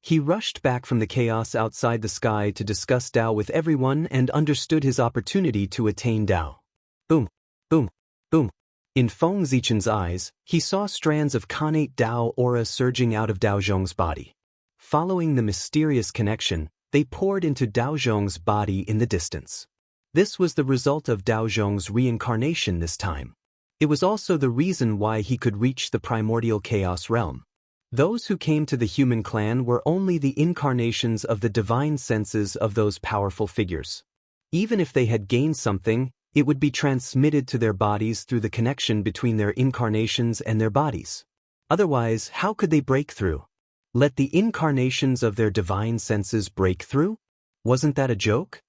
He rushed back from the chaos outside the sky to discuss Tao with everyone and understood his opportunity to attain Tao. Boom, boom, boom. In Feng Zichen's eyes, he saw strands of Khanate Tao aura surging out of Daozhong's body. Following the mysterious connection, they poured into Daozhong's body in the distance. This was the result of Daozhong's reincarnation this time. It was also the reason why he could reach the primordial chaos realm. Those who came to the human clan were only the incarnations of the divine senses of those powerful figures. Even if they had gained something, it would be transmitted to their bodies through the connection between their incarnations and their bodies. Otherwise, how could they break through? Let the incarnations of their divine senses break through? Wasn't that a joke?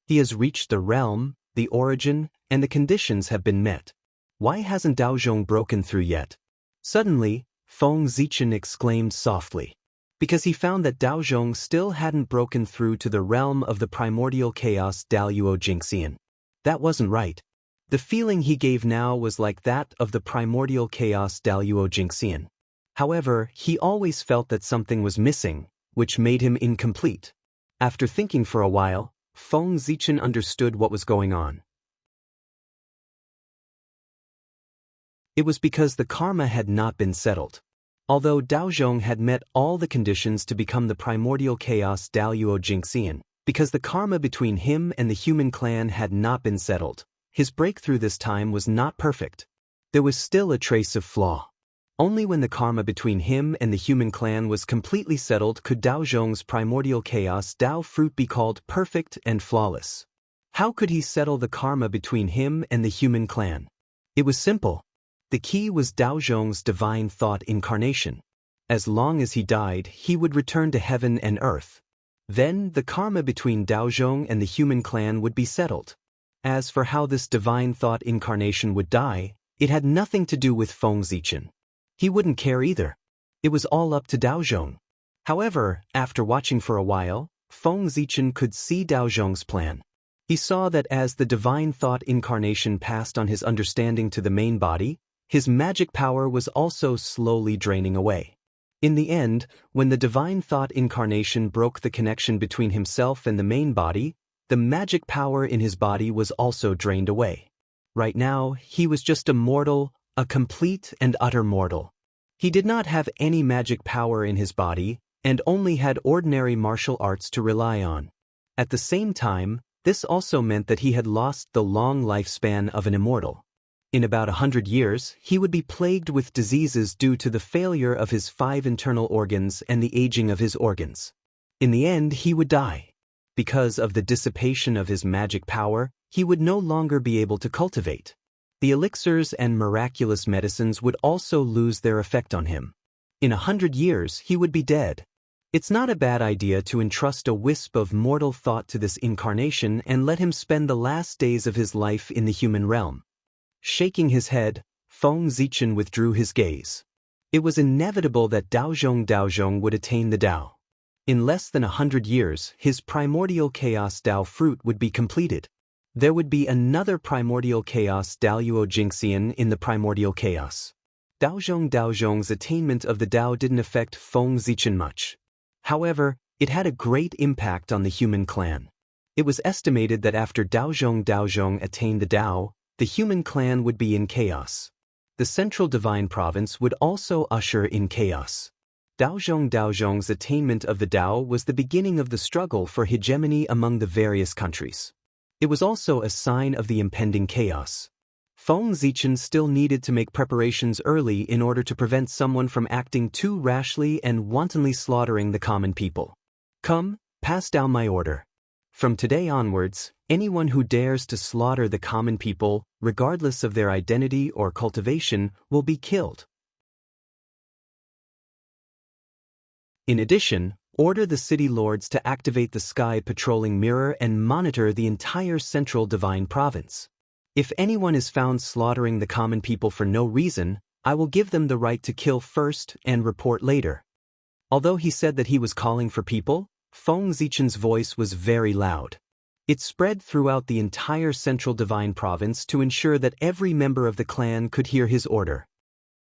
He has reached the realm, the origin, and the conditions have been met. Why hasn't Daozhong broken through yet? Suddenly, Feng Zichen exclaimed softly. Because he found that Daozhong still hadn't broken through to the realm of the primordial chaos Daluo Jingxian. That wasn't right. The feeling he gave now was like that of the primordial chaos Daluo Jingxian. However, he always felt that something was missing, which made him incomplete. After thinking for a while, Feng Zichen understood what was going on. It was because the karma had not been settled. Although Daozhong had met all the conditions to become the primordial chaos Daluo Jingxian, because the karma between him and the human clan had not been settled, his breakthrough this time was not perfect. There was still a trace of flaw. Only when the karma between him and the human clan was completely settled could Daozhong's primordial chaos Dao fruit be called perfect and flawless. How could he settle the karma between him and the human clan? It was simple. The key was Daozhong's divine thought incarnation. As long as he died, he would return to heaven and earth. Then, the karma between Daozhong and the human clan would be settled. As for how this divine thought incarnation would die, it had nothing to do with Feng Zichen. He wouldn't care either. It was all up to Daozhong. However, after watching for a while, Feng Zichen could see Daozhong's plan. He saw that as the divine thought incarnation passed on his understanding to the main body, his magic power was also slowly draining away. In the end, when the divine thought incarnation broke the connection between himself and the main body, the magic power in his body was also drained away. Right now, he was just a mortal, a complete and utter mortal. He did not have any magic power in his body, and only had ordinary martial arts to rely on. At the same time, this also meant that he had lost the long lifespan of an immortal. In about 100 years, he would be plagued with diseases due to the failure of his 5 internal organs and the aging of his organs. In the end, he would die. Because of the dissipation of his magic power, he would no longer be able to cultivate. The elixirs and miraculous medicines would also lose their effect on him. In 100 years, he would be dead. It's not a bad idea to entrust a wisp of mortal thought to this incarnation and let him spend the last days of his life in the human realm. Shaking his head, Feng Zichen withdrew his gaze. It was inevitable that Daozhong would attain the Dao. In less than 100 years, his primordial chaos Dao fruit would be completed. There would be another primordial chaos Daoyuo Jingxian in the primordial chaos. Daozhong's attainment of the Dao didn't affect Feng Zichen much. However, it had a great impact on the human clan. It was estimated that after Daozhong attained the Dao, the human clan would be in chaos. The central divine province would also usher in chaos. Daozhong's attainment of the Dao was the beginning of the struggle for hegemony among the various countries. It was also a sign of the impending chaos. Feng Zichen still needed to make preparations early in order to prevent someone from acting too rashly and wantonly slaughtering the common people. Come, pass down my order. From today onwards, anyone who dares to slaughter the common people, regardless of their identity or cultivation, will be killed. In addition, order the city lords to activate the sky patrolling mirror and monitor the entire central divine province. If anyone is found slaughtering the common people for no reason, I will give them the right to kill first and report later. Although he said that he was calling for people, Feng Zichen's voice was very loud. It spread throughout the entire central divine province to ensure that every member of the clan could hear his order.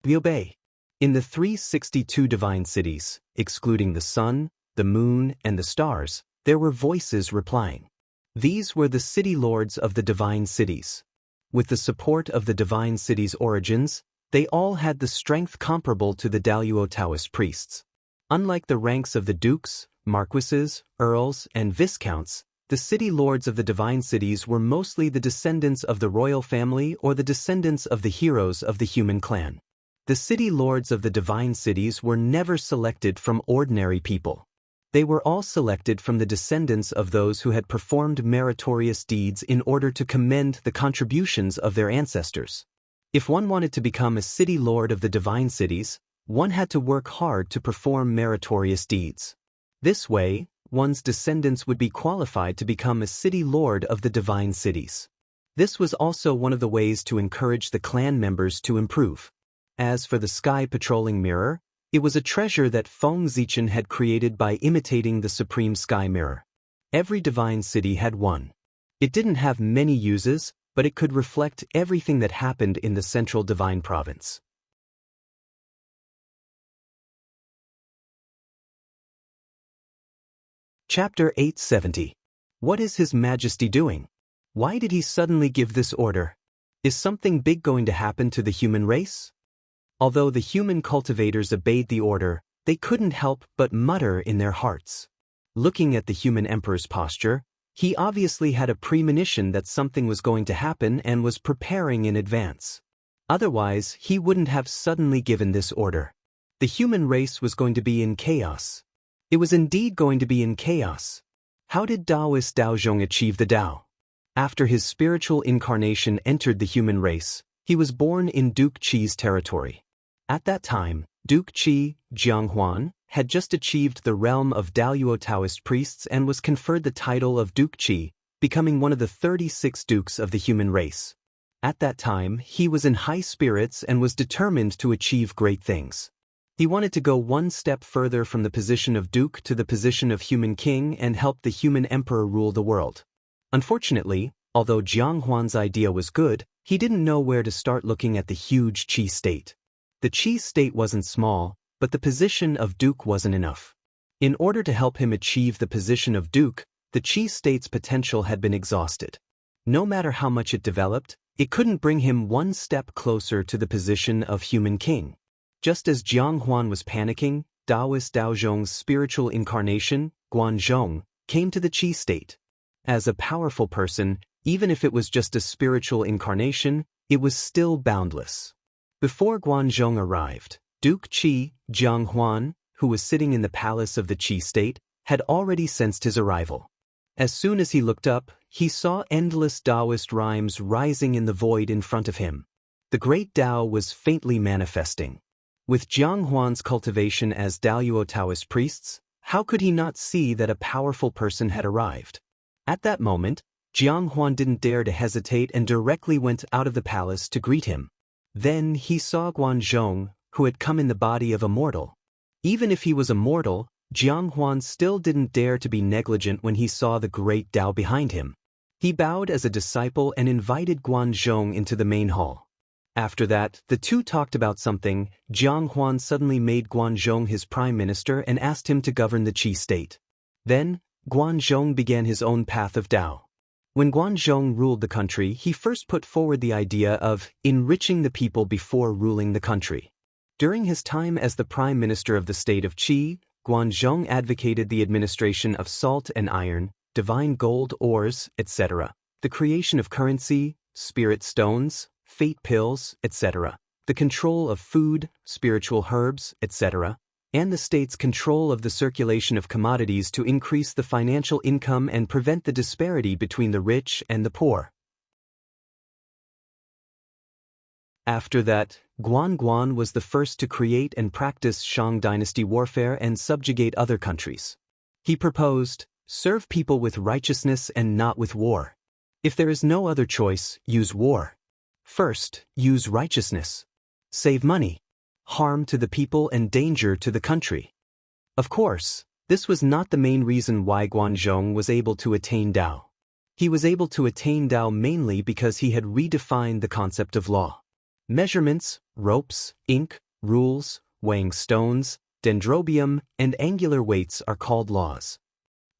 We obey. In the 362 divine cities, excluding the sun, the moon, and the stars, there were voices replying. These were the city lords of the divine cities. With the support of the divine cities' origins, they all had the strength comparable to the Daoyuo Taoist priests. Unlike the ranks of the dukes, marquises, earls, and viscounts, the city lords of the divine cities were mostly the descendants of the royal family or the descendants of the heroes of the human clan. The city lords of the divine cities were never selected from ordinary people. They were all selected from the descendants of those who had performed meritorious deeds in order to commend the contributions of their ancestors. If one wanted to become a city lord of the divine cities, one had to work hard to perform meritorious deeds. This way, one's descendants would be qualified to become a city lord of the divine cities. This was also one of the ways to encourage the clan members to improve. As for the sky patrolling mirror, it was a treasure that Feng Zichen had created by imitating the supreme sky mirror. Every divine city had one. It didn't have many uses, but it could reflect everything that happened in the central divine province. Chapter 870. What is His Majesty doing? Why did he suddenly give this order? Is something big going to happen to the human race? Although the human cultivators obeyed the order, they couldn't help but mutter in their hearts. Looking at the human emperor's posture, he obviously had a premonition that something was going to happen and was preparing in advance. Otherwise, he wouldn't have suddenly given this order. The human race was going to be in chaos. It was indeed going to be in chaos. How did Taoist Daozhong achieve the Dao? After his spiritual incarnation entered the human race, he was born in Duke Qi's territory. At that time, Duke Qi, Jianghuan, had just achieved the realm of Daoyuo Taoist priests and was conferred the title of Duke Qi, becoming one of the 36 dukes of the human race. At that time, he was in high spirits and was determined to achieve great things. He wanted to go one step further from the position of duke to the position of human king and help the human emperor rule the world. Unfortunately, although Jianghuan's idea was good, he didn't know where to start looking at the huge Qi state. The Qi state wasn't small, but the position of duke wasn't enough. In order to help him achieve the position of duke, the Qi state's potential had been exhausted. No matter how much it developed, it couldn't bring him one step closer to the position of human king. Just as Jianghuan was panicking, Taoist Daozhong's spiritual incarnation, Guanzhong, came to the Qi state. As a powerful person, even if it was just a spiritual incarnation, it was still boundless. Before Guanzhong arrived, Duke Qi, Jiang Huan, who was sitting in the palace of the Qi state, had already sensed his arrival. As soon as he looked up, he saw endless Taoist rhymes rising in the void in front of him. The great Tao was faintly manifesting. With Jiang Huan's cultivation as Daoyuo Taoist priests, how could he not see that a powerful person had arrived? At that moment, Jiang Huan didn't dare to hesitate and directly went out of the palace to greet him. Then he saw Guanzhong, who had come in the body of a mortal. Even if he was a mortal, Jiang Huan still didn't dare to be negligent when he saw the great Tao behind him. He bowed as a disciple and invited Guanzhong into the main hall. After that, the two talked about something. Jiang Huan suddenly made Guanzhong his prime minister and asked him to govern the Qi state. Then, Guanzhong began his own path of Tao. When Guanzhong ruled the country, he first put forward the idea of enriching the people before ruling the country. During his time as the prime minister of the state of Qi, Guanzhong advocated the administration of salt and iron, divine gold ores, etc., the creation of currency, spirit stones, fate pills, etc., the control of food, spiritual herbs, etc., and the state's control of the circulation of commodities to increase the financial income and prevent the disparity between the rich and the poor. After that, Guan was the first to create and practice Shang dynasty warfare and subjugate other countries. He proposed, serve people with righteousness and not with war. If there is no other choice, use war. First, use righteousness. Save money. Harm to the people and danger to the country. Of course, this was not the main reason why Guanzhong was able to attain Tao. He was able to attain Tao mainly because he had redefined the concept of law. Measurements, ropes, ink, rules, weighing stones, dendrobium, and angular weights are called laws.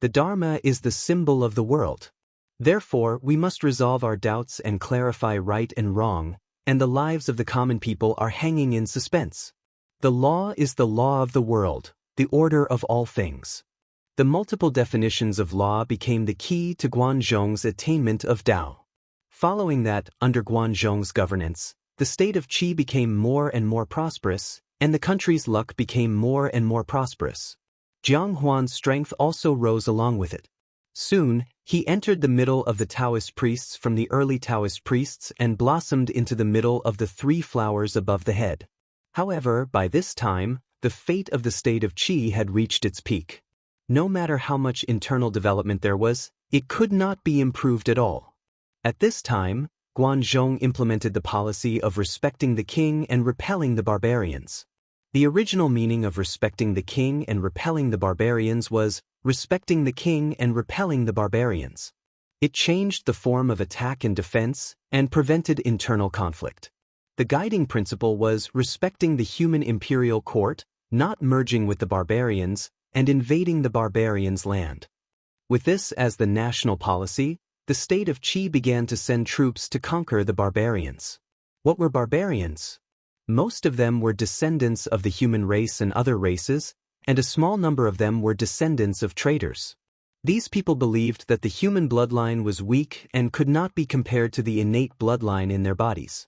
The Dharma is the symbol of the world. Therefore, we must resolve our doubts and clarify right and wrong, and the lives of the common people are hanging in suspense. The law is the law of the world, the order of all things. The multiple definitions of law became the key to Guanzhong's attainment of Tao. Following that, under Guanzhong's governance, the state of Qi became more and more prosperous, and the country's luck became more and more prosperous. Jiang Huan's strength also rose along with it. Soon, he entered the middle of the Taoist priests from the early Taoist priests and blossomed into the middle of the three flowers above the head. However, by this time, the fate of the state of Qi had reached its peak. No matter how much internal development there was, it could not be improved at all. At this time, Guanzhong implemented the policy of respecting the king and repelling the barbarians. The original meaning of respecting the king and repelling the barbarians was respecting the king and repelling the barbarians. It changed the form of attack and defense and prevented internal conflict. The guiding principle was respecting the human imperial court, not merging with the barbarians, and invading the barbarians' land. With this as the national policy, the state of Qi began to send troops to conquer the barbarians. What were barbarians? Most of them were descendants of the human race and other races, and a small number of them were descendants of traitors. These people believed that the human bloodline was weak and could not be compared to the innate bloodline in their bodies.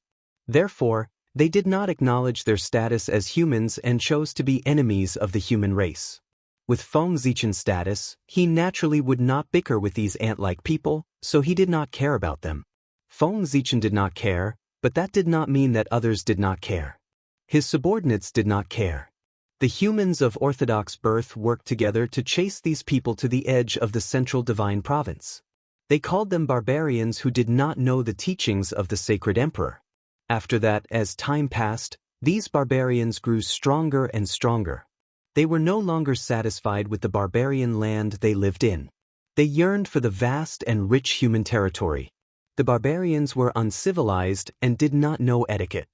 Therefore, they did not acknowledge their status as humans and chose to be enemies of the human race. With Feng Zichen's status, he naturally would not bicker with these ant-like people, so he did not care about them. Feng Zichen did not care, but that did not mean that others did not care. His subordinates did not care. The humans of Orthodox birth worked together to chase these people to the edge of the central divine province. They called them barbarians who did not know the teachings of the sacred emperor. After that, as time passed, these barbarians grew stronger and stronger. They were no longer satisfied with the barbarian land they lived in. They yearned for the vast and rich human territory. The barbarians were uncivilized and did not know etiquette.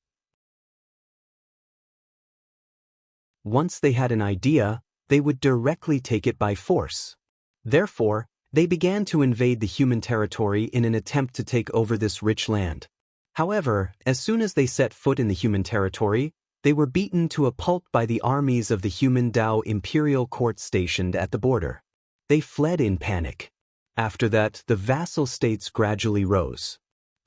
Once they had an idea, they would directly take it by force. Therefore, they began to invade the human territory in an attempt to take over this rich land. However, as soon as they set foot in the human territory, they were beaten to a pulp by the armies of the human Dao imperial court stationed at the border. They fled in panic. After that, the vassal states gradually rose.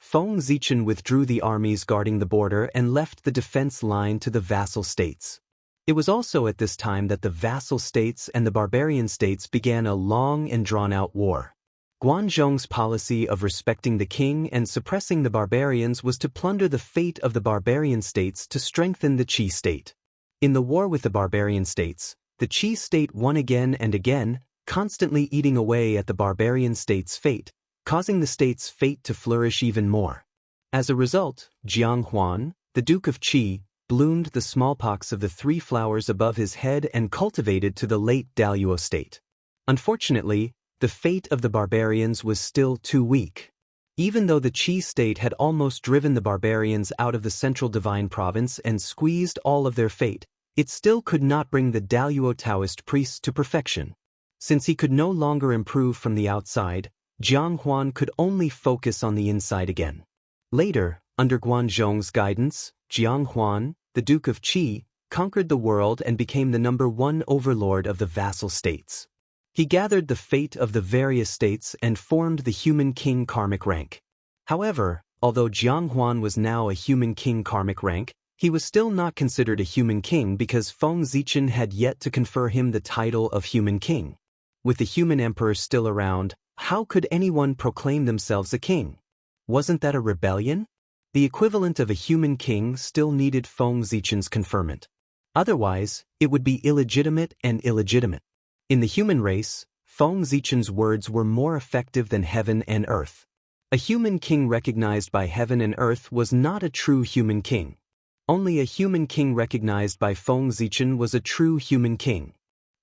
Feng Zichen withdrew the armies guarding the border and left the defense line to the vassal states. It was also at this time that the vassal states and the barbarian states began a long and drawn-out war. Guanzhong's policy of respecting the king and suppressing the barbarians was to plunder the fate of the barbarian states to strengthen the Qi state. In the war with the barbarian states, the Qi state won again and again, constantly eating away at the barbarian state's fate, causing the state's fate to flourish even more. As a result, Jiang Huan, the Duke of Qi, bloomed the smallpox of the three flowers above his head and cultivated to the late Daluo state. Unfortunately, the fate of the barbarians was still too weak. Even though the Qi state had almost driven the barbarians out of the central divine province and squeezed all of their fate, it still could not bring the Daluo Taoist priests to perfection. Since he could no longer improve from the outside, Jiang Huan could only focus on the inside again. Later, under Guanzhong's guidance, Jiang Huan, the Duke of Qi, conquered the world and became the #1 overlord of the vassal states. He gathered the fate of the various states and formed the human king karmic rank. However, although Jiang Huan was now a human king karmic rank, he was still not considered a human king because Feng Zichen had yet to confer him the title of human king. With the human emperor still around, how could anyone proclaim themselves a king? Wasn't that a rebellion? The equivalent of a human king still needed Feng Zichen's conferment. Otherwise, it would be illegitimate and illegitimate. In the human race, Feng Zichen's words were more effective than heaven and earth. A human king recognized by heaven and earth was not a true human king. Only a human king recognized by Feng Zichen was a true human king.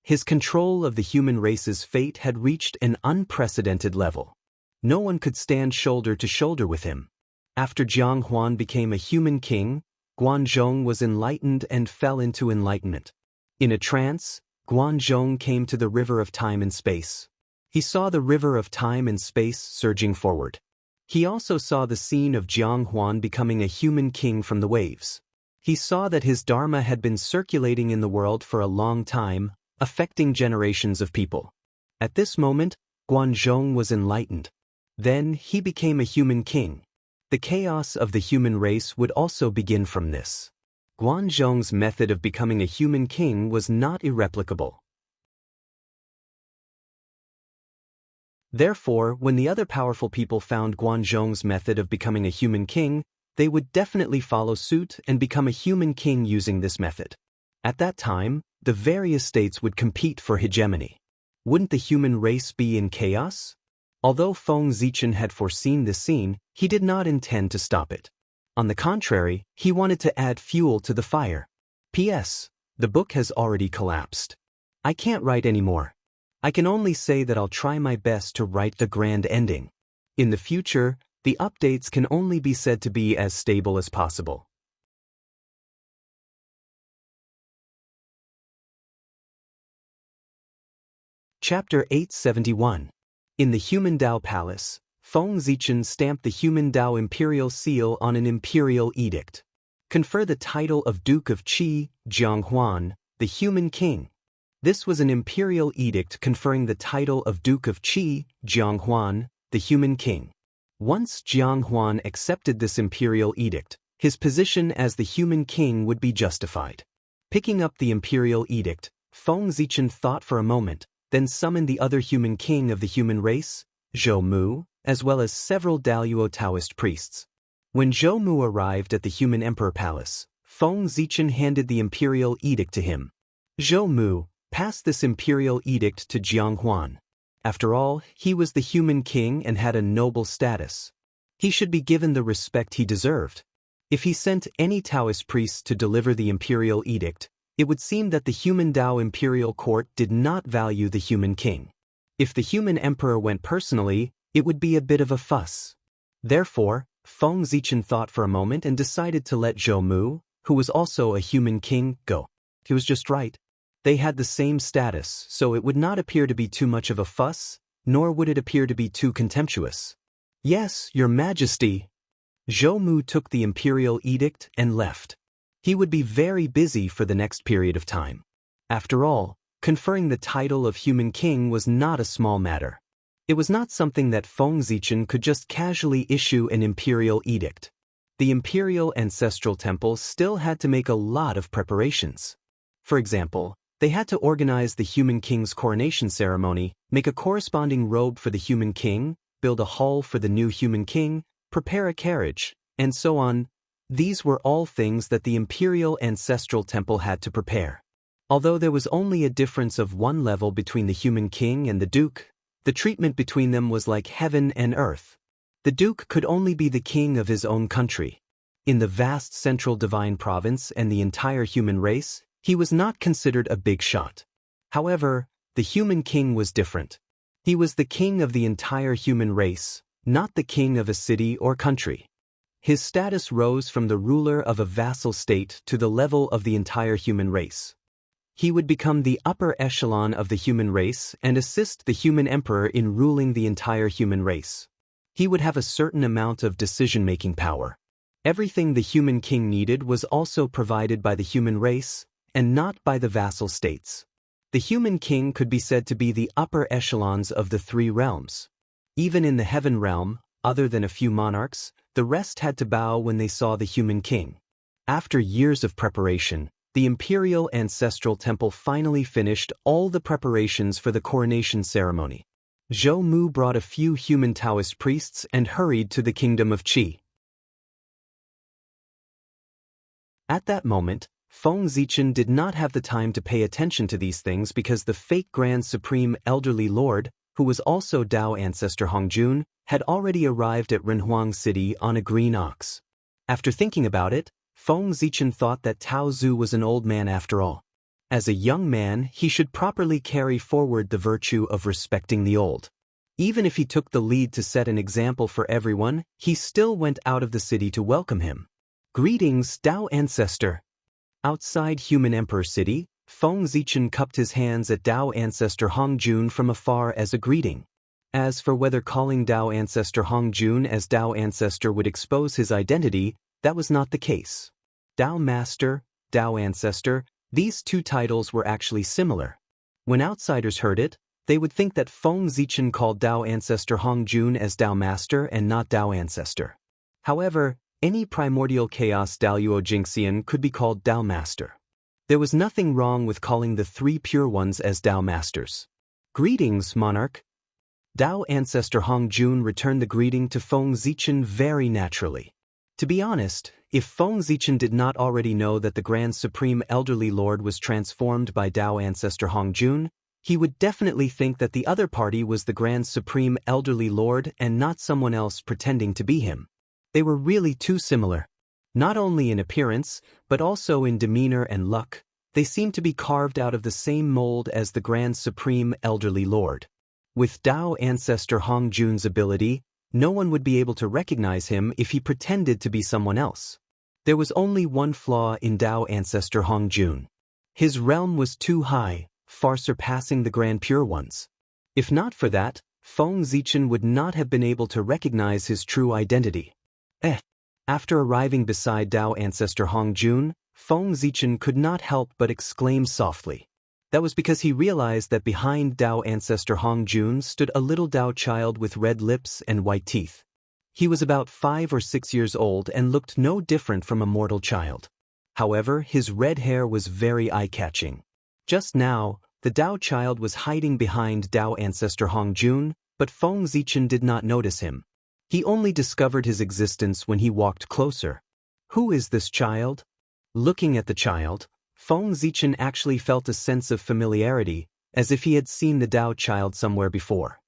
His control of the human race's fate had reached an unprecedented level. No one could stand shoulder to shoulder with him. After Jiang Huan became a human king, Guanzhong was enlightened and fell into enlightenment. In a trance, Guanzhong came to the river of time and space. He saw the river of time and space surging forward. He also saw the scene of Jiang Huan becoming a human king from the waves. He saw that his dharma had been circulating in the world for a long time, affecting generations of people. At this moment, Guanzhong was enlightened. Then he became a human king. The chaos of the human race would also begin from this. Guanzhong's method of becoming a human king was not irreplicable. Therefore, when the other powerful people found Guanzhong's method of becoming a human king, they would definitely follow suit and become a human king using this method. At that time, the various states would compete for hegemony. Wouldn't the human race be in chaos? Although Feng Zichen had foreseen this scene, he did not intend to stop it. On the contrary, he wanted to add fuel to the fire. P.S. The book has already collapsed. I can't write anymore. I can only say that I'll try my best to write the grand ending. In the future, the updates can only be said to be as stable as possible. Chapter 871. In the Human Dao Palace, Feng Zichen stamped the Human Dao Imperial Seal on an imperial edict. Confer the title of Duke of Qi, Jiang Huan, the Human King. This was an imperial edict conferring the title of Duke of Qi, Jiang Huan, the Human King. Once Jiang Huan accepted this imperial edict, his position as the human king would be justified. Picking up the imperial edict, Feng Zichen thought for a moment, then summoned the other human king of the human race, Zhou Mu, as well as several Daluo Taoist priests. When Zhou Mu arrived at the human emperor palace, Feng Zichen handed the imperial edict to him. Zhou Mu passed this imperial edict to Jiang Huan. After all, he was the human king and had a noble status. He should be given the respect he deserved. If he sent any Taoist priests to deliver the imperial edict, it would seem that the human Dao imperial court did not value the human king. If the human emperor went personally, it would be a bit of a fuss. Therefore, Feng Zichen thought for a moment and decided to let Zhou Mu, who was also a human king, go. He was just right. They had the same status, so it would not appear to be too much of a fuss, nor would it appear to be too contemptuous. Yes, Your Majesty. Zhou Mu took the imperial edict and left. He would be very busy for the next period of time. After all, conferring the title of human king was not a small matter. It was not something that Feng Zichen could just casually issue an imperial edict. The imperial ancestral temple still had to make a lot of preparations. For example, they had to organize the human king's coronation ceremony, make a corresponding robe for the human king, build a hall for the new human king, prepare a carriage, and so on. These were all things that the imperial ancestral temple had to prepare. Although there was only a difference of one level between the human king and the duke, the treatment between them was like heaven and earth. The duke could only be the king of his own country. In the vast central divine province and the entire human race, he was not considered a big shot. However, the human king was different. He was the king of the entire human race, not the king of a city or country. His status rose from the ruler of a vassal state to the level of the entire human race. He would become the upper echelon of the human race and assist the human emperor in ruling the entire human race. He would have a certain amount of decision-making power. Everything the human king needed was also provided by the human race, and not by the vassal states. The human king could be said to be the upper echelons of the three realms. Even in the heaven realm, other than a few monarchs, the rest had to bow when they saw the human king. After years of preparation, the imperial ancestral temple finally finished all the preparations for the coronation ceremony. Zhou Mu brought a few human Taoist priests and hurried to the kingdom of Qi. At that moment, Feng Zichen did not have the time to pay attention to these things because the fake Grand Supreme Elderly Lord, who was also Dao ancestor Hongjun, had already arrived at Renhuang City on a green ox. After thinking about it, Feng Zichen thought that Tao Zhu was an old man after all. As a young man, he should properly carry forward the virtue of respecting the old. Even if he took the lead to set an example for everyone, he still went out of the city to welcome him. Greetings, Dao ancestor. Outside Human Emperor City, Feng Zichen cupped his hands at Dao ancestor Hongjun from afar as a greeting. As for whether calling Dao ancestor Hongjun as Dao ancestor would expose his identity, that was not the case. Dao master, Dao ancestor, these two titles were actually similar. When outsiders heard it, they would think that Feng Zichen called Dao ancestor Hongjun as Dao master and not Dao ancestor. However, any primordial chaos Daoyuo Jingxian could be called Dao master. There was nothing wrong with calling the three pure ones as Dao masters. Greetings, monarch. Dao ancestor Hongjun returned the greeting to Feng Zichen very naturally. To be honest, if Feng Zichen did not already know that the Grand Supreme Elderly Lord was transformed by Dao ancestor Hongjun, he would definitely think that the other party was the Grand Supreme Elderly Lord and not someone else pretending to be him. They were really too similar. Not only in appearance, but also in demeanor and luck, they seemed to be carved out of the same mold as the Grand Supreme Elderly Lord. With Dao ancestor Hongjun's ability, no one would be able to recognize him if he pretended to be someone else. There was only one flaw in Dao ancestor Hongjun. His realm was too high, far surpassing the Grand Pure Ones. If not for that, Feng Zichen would not have been able to recognize his true identity. After arriving beside Dao ancestor Hongjun, Feng Zichen could not help but exclaim softly. That was because he realized that behind Dao ancestor Hongjun stood a little Dao child with red lips and white teeth. He was about 5 or 6 years old and looked no different from a mortal child. However, his red hair was very eye-catching. Just now, the Dao child was hiding behind Dao ancestor Hongjun, but Feng Zichen did not notice him. He only discovered his existence when he walked closer. Who is this child? Looking at the child, Feng Zichen actually felt a sense of familiarity, as if he had seen the Dao child somewhere before.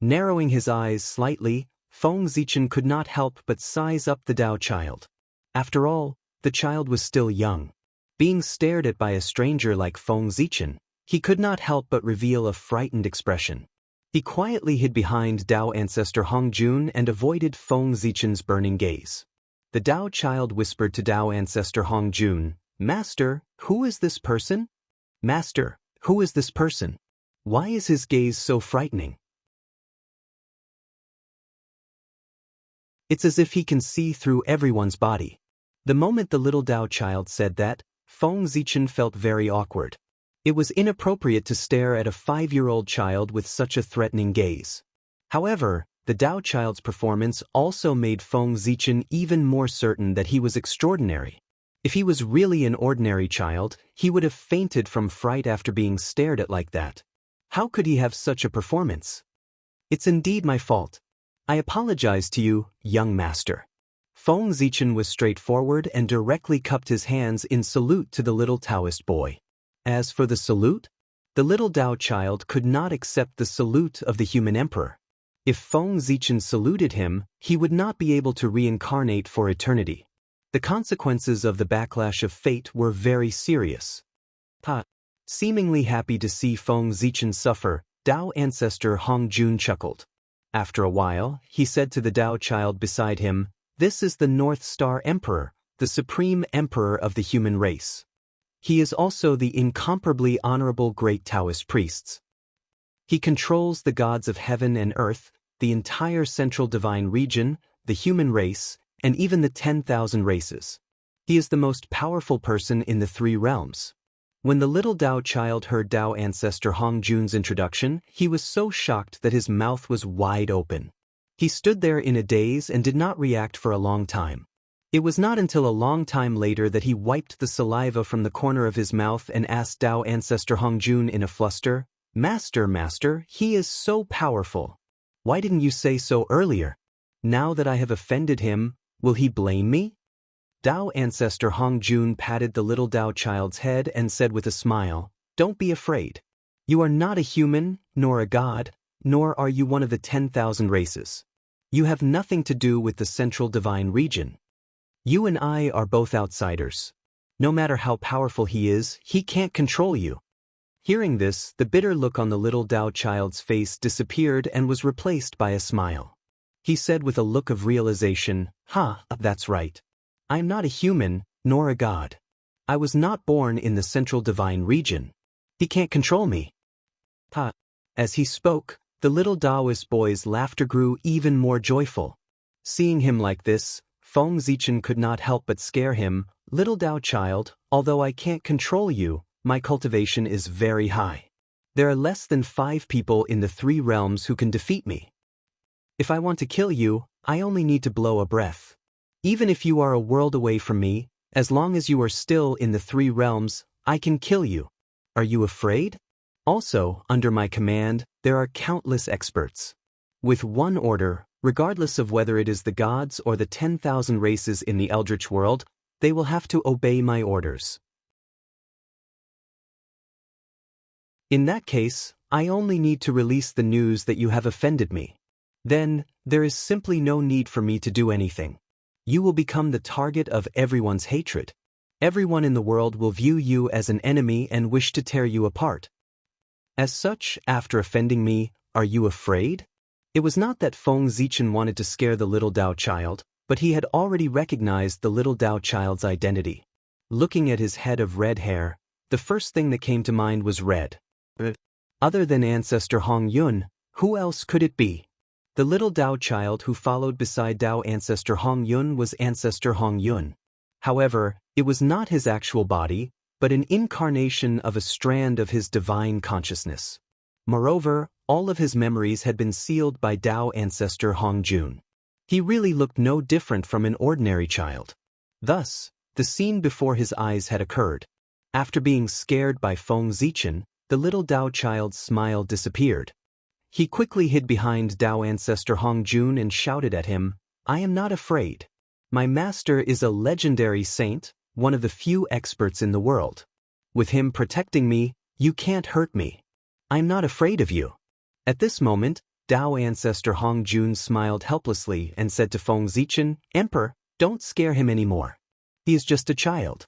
Narrowing his eyes slightly, Feng Zichen could not help but size up the Dao child. After all, the child was still young. Being stared at by a stranger like Feng Zichen, he could not help but reveal a frightened expression. He quietly hid behind Dao ancestor Hongjun and avoided Feng Zichen's burning gaze. The Dao child whispered to Dao ancestor Hongjun, "Master, who is this person? Master, who is this person? Why is his gaze so frightening?" It's as if he can see through everyone's body. The moment the little Dao child said that, Feng Zichen felt very awkward. It was inappropriate to stare at a 5-year-old child with such a threatening gaze. However, the Tao child's performance also made Feng Zichen even more certain that he was extraordinary. If he was really an ordinary child, he would have fainted from fright after being stared at like that. How could he have such a performance? It's indeed my fault. I apologize to you, young master. Feng Zichen was straightforward and directly cupped his hands in salute to the little Taoist boy. As for the salute, the little Tao child could not accept the salute of the human emperor. If Feng Zichen saluted him, he would not be able to reincarnate for eternity. The consequences of the backlash of fate were very serious. Seemingly happy to see Feng Zichen suffer, Tao ancestor Hong Jun chuckled. After a while, he said to the Tao child beside him, "This is the North Star Emperor, the supreme emperor of the human race. He is also the incomparably honorable great Taoist priests. He controls the gods of heaven and earth, the entire central divine region, the human race, and even the 10,000 races. He is the most powerful person in the three realms." When the little Tao child heard Tao ancestor Hong Jun's introduction, he was so shocked that his mouth was wide open. He stood there in a daze and did not react for a long time. It was not until a long time later that he wiped the saliva from the corner of his mouth and asked Tao ancestor Hong Jun in a fluster, Master, he is so powerful. Why didn't you say so earlier? Now that I have offended him, will he blame me?" Tao ancestor Hong Jun patted the little Tao child's head and said with a smile, "Don't be afraid. You are not a human, nor a god, nor are you one of the 10,000 races. You have nothing to do with the central divine region. You and I are both outsiders. No matter how powerful he is, he can't control you." Hearing this, the bitter look on the little Tao child's face disappeared and was replaced by a smile. He said with a look of realization, That's right. I am not a human, nor a god. I was not born in the central divine region. He can't control me." As he spoke, the little Taoist boy's laughter grew even more joyful. Seeing him like this, Feng Zichen could not help but scare him. "Little Tao child, although I can't control you, my cultivation is very high. There are less than 5 people in the 3 realms who can defeat me. If I want to kill you, I only need to blow a breath. Even if you are a world away from me, as long as you are still in the 3 realms, I can kill you. Are you afraid? Also, under my command, there are countless experts. With one order, regardless of whether it is the gods or the 10,000 races in the Eldritch world, they will have to obey my orders. In that case, I only need to release the news that you have offended me. Then, there is simply no need for me to do anything. You will become the target of everyone's hatred. Everyone in the world will view you as an enemy and wish to tear you apart. As such, after offending me, are you afraid?" It was not that Feng Zichen wanted to scare the little Tao child, but he had already recognized the little Tao child's identity. Looking at his head of red hair, the first thing that came to mind was red. Other than ancestor Hong Yun, who else could it be? The little Tao child who followed beside Tao ancestor Hong Yun was ancestor Hong Yun. However, it was not his actual body, but an incarnation of a strand of his divine consciousness. Moreover, all of his memories had been sealed by Tao ancestor Hong Jun. He really looked no different from an ordinary child. Thus, the scene before his eyes had occurred. After being scared by Feng Zichen, the little Tao child's smile disappeared. He quickly hid behind Tao ancestor Hong Jun and shouted at him, "I am not afraid. My master is a legendary saint, one of the few experts in the world. With him protecting me, you can't hurt me. I'm not afraid of you." At this moment, Tao ancestor Hong Jun smiled helplessly and said to Feng Zichen, "Emperor, don't scare him anymore. He is just a child."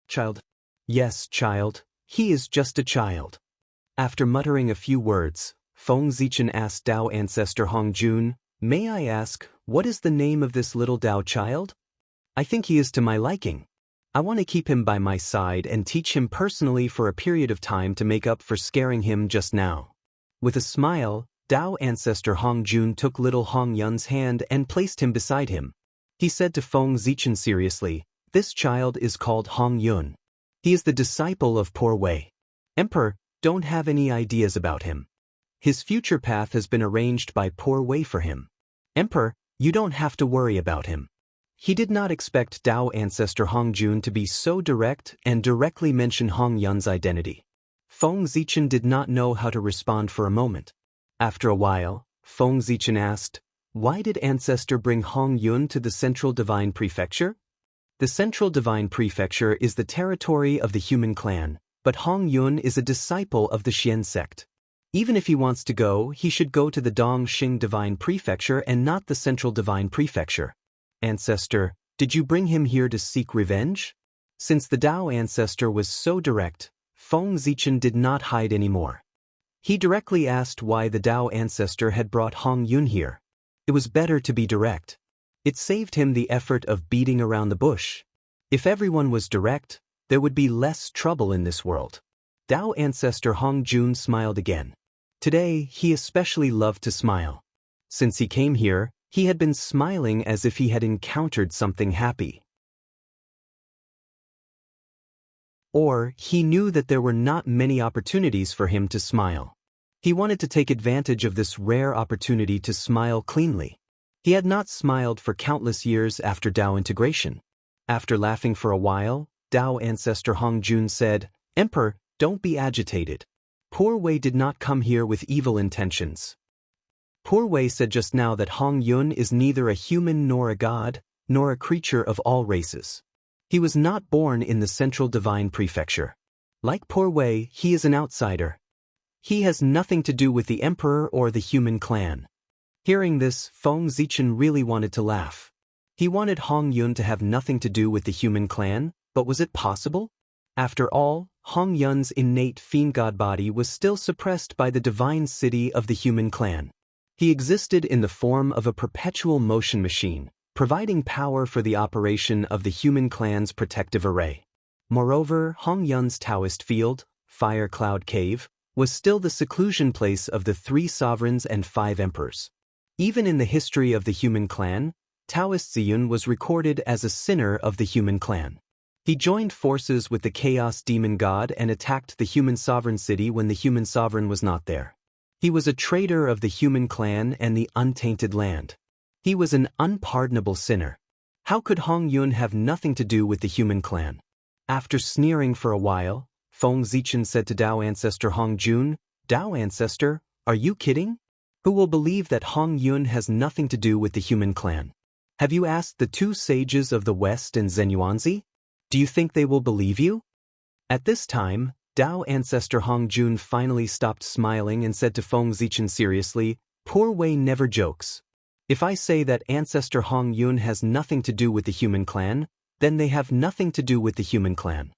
"Child?" "Yes, child. He is just a child." After muttering a few words, Feng Zichen asked Tao ancestor Hong Jun, "May I ask, what is the name of this little Tao child? I think he is to my liking. I want to keep him by my side and teach him personally for a period of time to make up for scaring him just now." With a smile, Tao ancestor Hong Jun took little Hong Yun's hand and placed him beside him. He said to Feng Zichen seriously, "This child is called Hong Yun. He is the disciple of Poor Wei. Emperor, don't have any ideas about him. His future path has been arranged by Poor Wei for him. Emperor, you don't have to worry about him. He did not expect Dao ancestor Hong Jun to be so direct and directly mention Hong Yun's identity. Feng Zichen did not know how to respond for a moment. After a while, Feng Zichen asked, "Why did ancestor bring Hong Yun to the Central Divine Prefecture?" The Central Divine Prefecture is the territory of the human clan, but Hong Yun is a disciple of the Xian sect. Even if he wants to go, he should go to the Dongxing Divine Prefecture and not the Central Divine Prefecture. Ancestor, did you bring him here to seek revenge? Since the Dao ancestor was so direct, Feng Zichen did not hide anymore. He directly asked why the Dao ancestor had brought Hong Yun here. It was better to be direct. It saved him the effort of beating around the bush. If everyone was direct, there would be less trouble in this world. Dao ancestor Hong Jun smiled again. Today, he especially loved to smile. Since he came here, he had been smiling as if he had encountered something happy. Or, he knew that there were not many opportunities for him to smile. He wanted to take advantage of this rare opportunity to smile cleanly. He had not smiled for countless years after Dao integration. After laughing for a while, Dao ancestor Hong Jun said, "Emperor, don't be agitated. Poor Wei did not come here with evil intentions. Poor Wei said just now that Hong Yun is neither a human nor a god, nor a creature of all races. He was not born in the Central Divine Prefecture. Like Poor Wei, he is an outsider. He has nothing to do with the emperor or the human clan." Hearing this, Feng Zichen really wanted to laugh. He wanted Hong Yun to have nothing to do with the human clan, but was it possible? After all, Hong Yun's innate fiend god body was still suppressed by the divine city of the human clan. He existed in the form of a perpetual motion machine, providing power for the operation of the human clan's protective array. Moreover, Hong Yun's Taoist field, Fire Cloud Cave, was still the seclusion place of the 3 sovereigns and 5 emperors. Even in the history of the human clan, Taoist Ziyun was recorded as a sinner of the human clan. He joined forces with the Chaos Demon God and attacked the human sovereign city when the human sovereign was not there. He was a traitor of the human clan and the untainted land. He was an unpardonable sinner. How could Hong Yun have nothing to do with the human clan? After sneering for a while, Feng Zichen said to Dao ancestor Hong Jun, "Dao ancestor, are you kidding? Who will believe that Hong Yun has nothing to do with the human clan? Have you asked the 2 sages of the West and Zenyuanzi? Do you think they will believe you?" At this time, Dao ancestor Hong Jun finally stopped smiling and said to Feng Zichen seriously, "Poor Wei never jokes. If I say that ancestor Hong Yun has nothing to do with the human clan, then they have nothing to do with the human clan."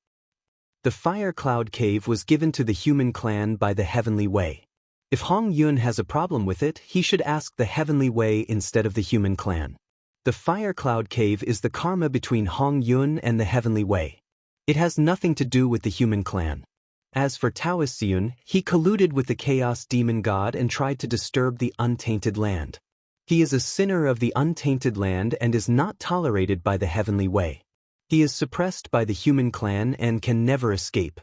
The Fire Cloud Cave was given to the human clan by the Heavenly Wei. If Hong Yun has a problem with it, he should ask the Heavenly Wei instead of the human clan. The Fire Cloud Cave is the karma between Hong Yun and the Heavenly Wei. It has nothing to do with the human clan. As for Taoist Ziyun, he colluded with the Chaos Demon God and tried to disturb the untainted land. He is a sinner of the untainted land and is not tolerated by the Heavenly Wei. He is suppressed by the human clan and can never escape.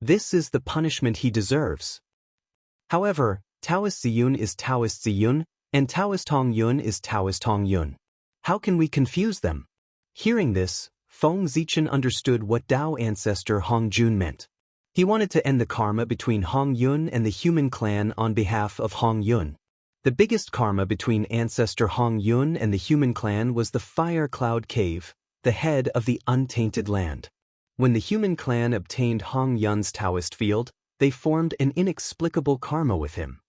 This is the punishment he deserves. However, Taoist Ziyun is Taoist Ziyun, and Taoist Hong Yun is Taoist Hong Yun. How can we confuse them? Hearing this, Feng Zichen understood what Dao ancestor Hong Jun meant. He wanted to end the karma between Hong Yun and the human clan on behalf of Hong Yun. The biggest karma between ancestor Hong Yun and the human clan was the Fire Cloud Cave, the head of the untainted land. When the human clan obtained Hong Yun's Taoist field, they formed an inexplicable karma with him.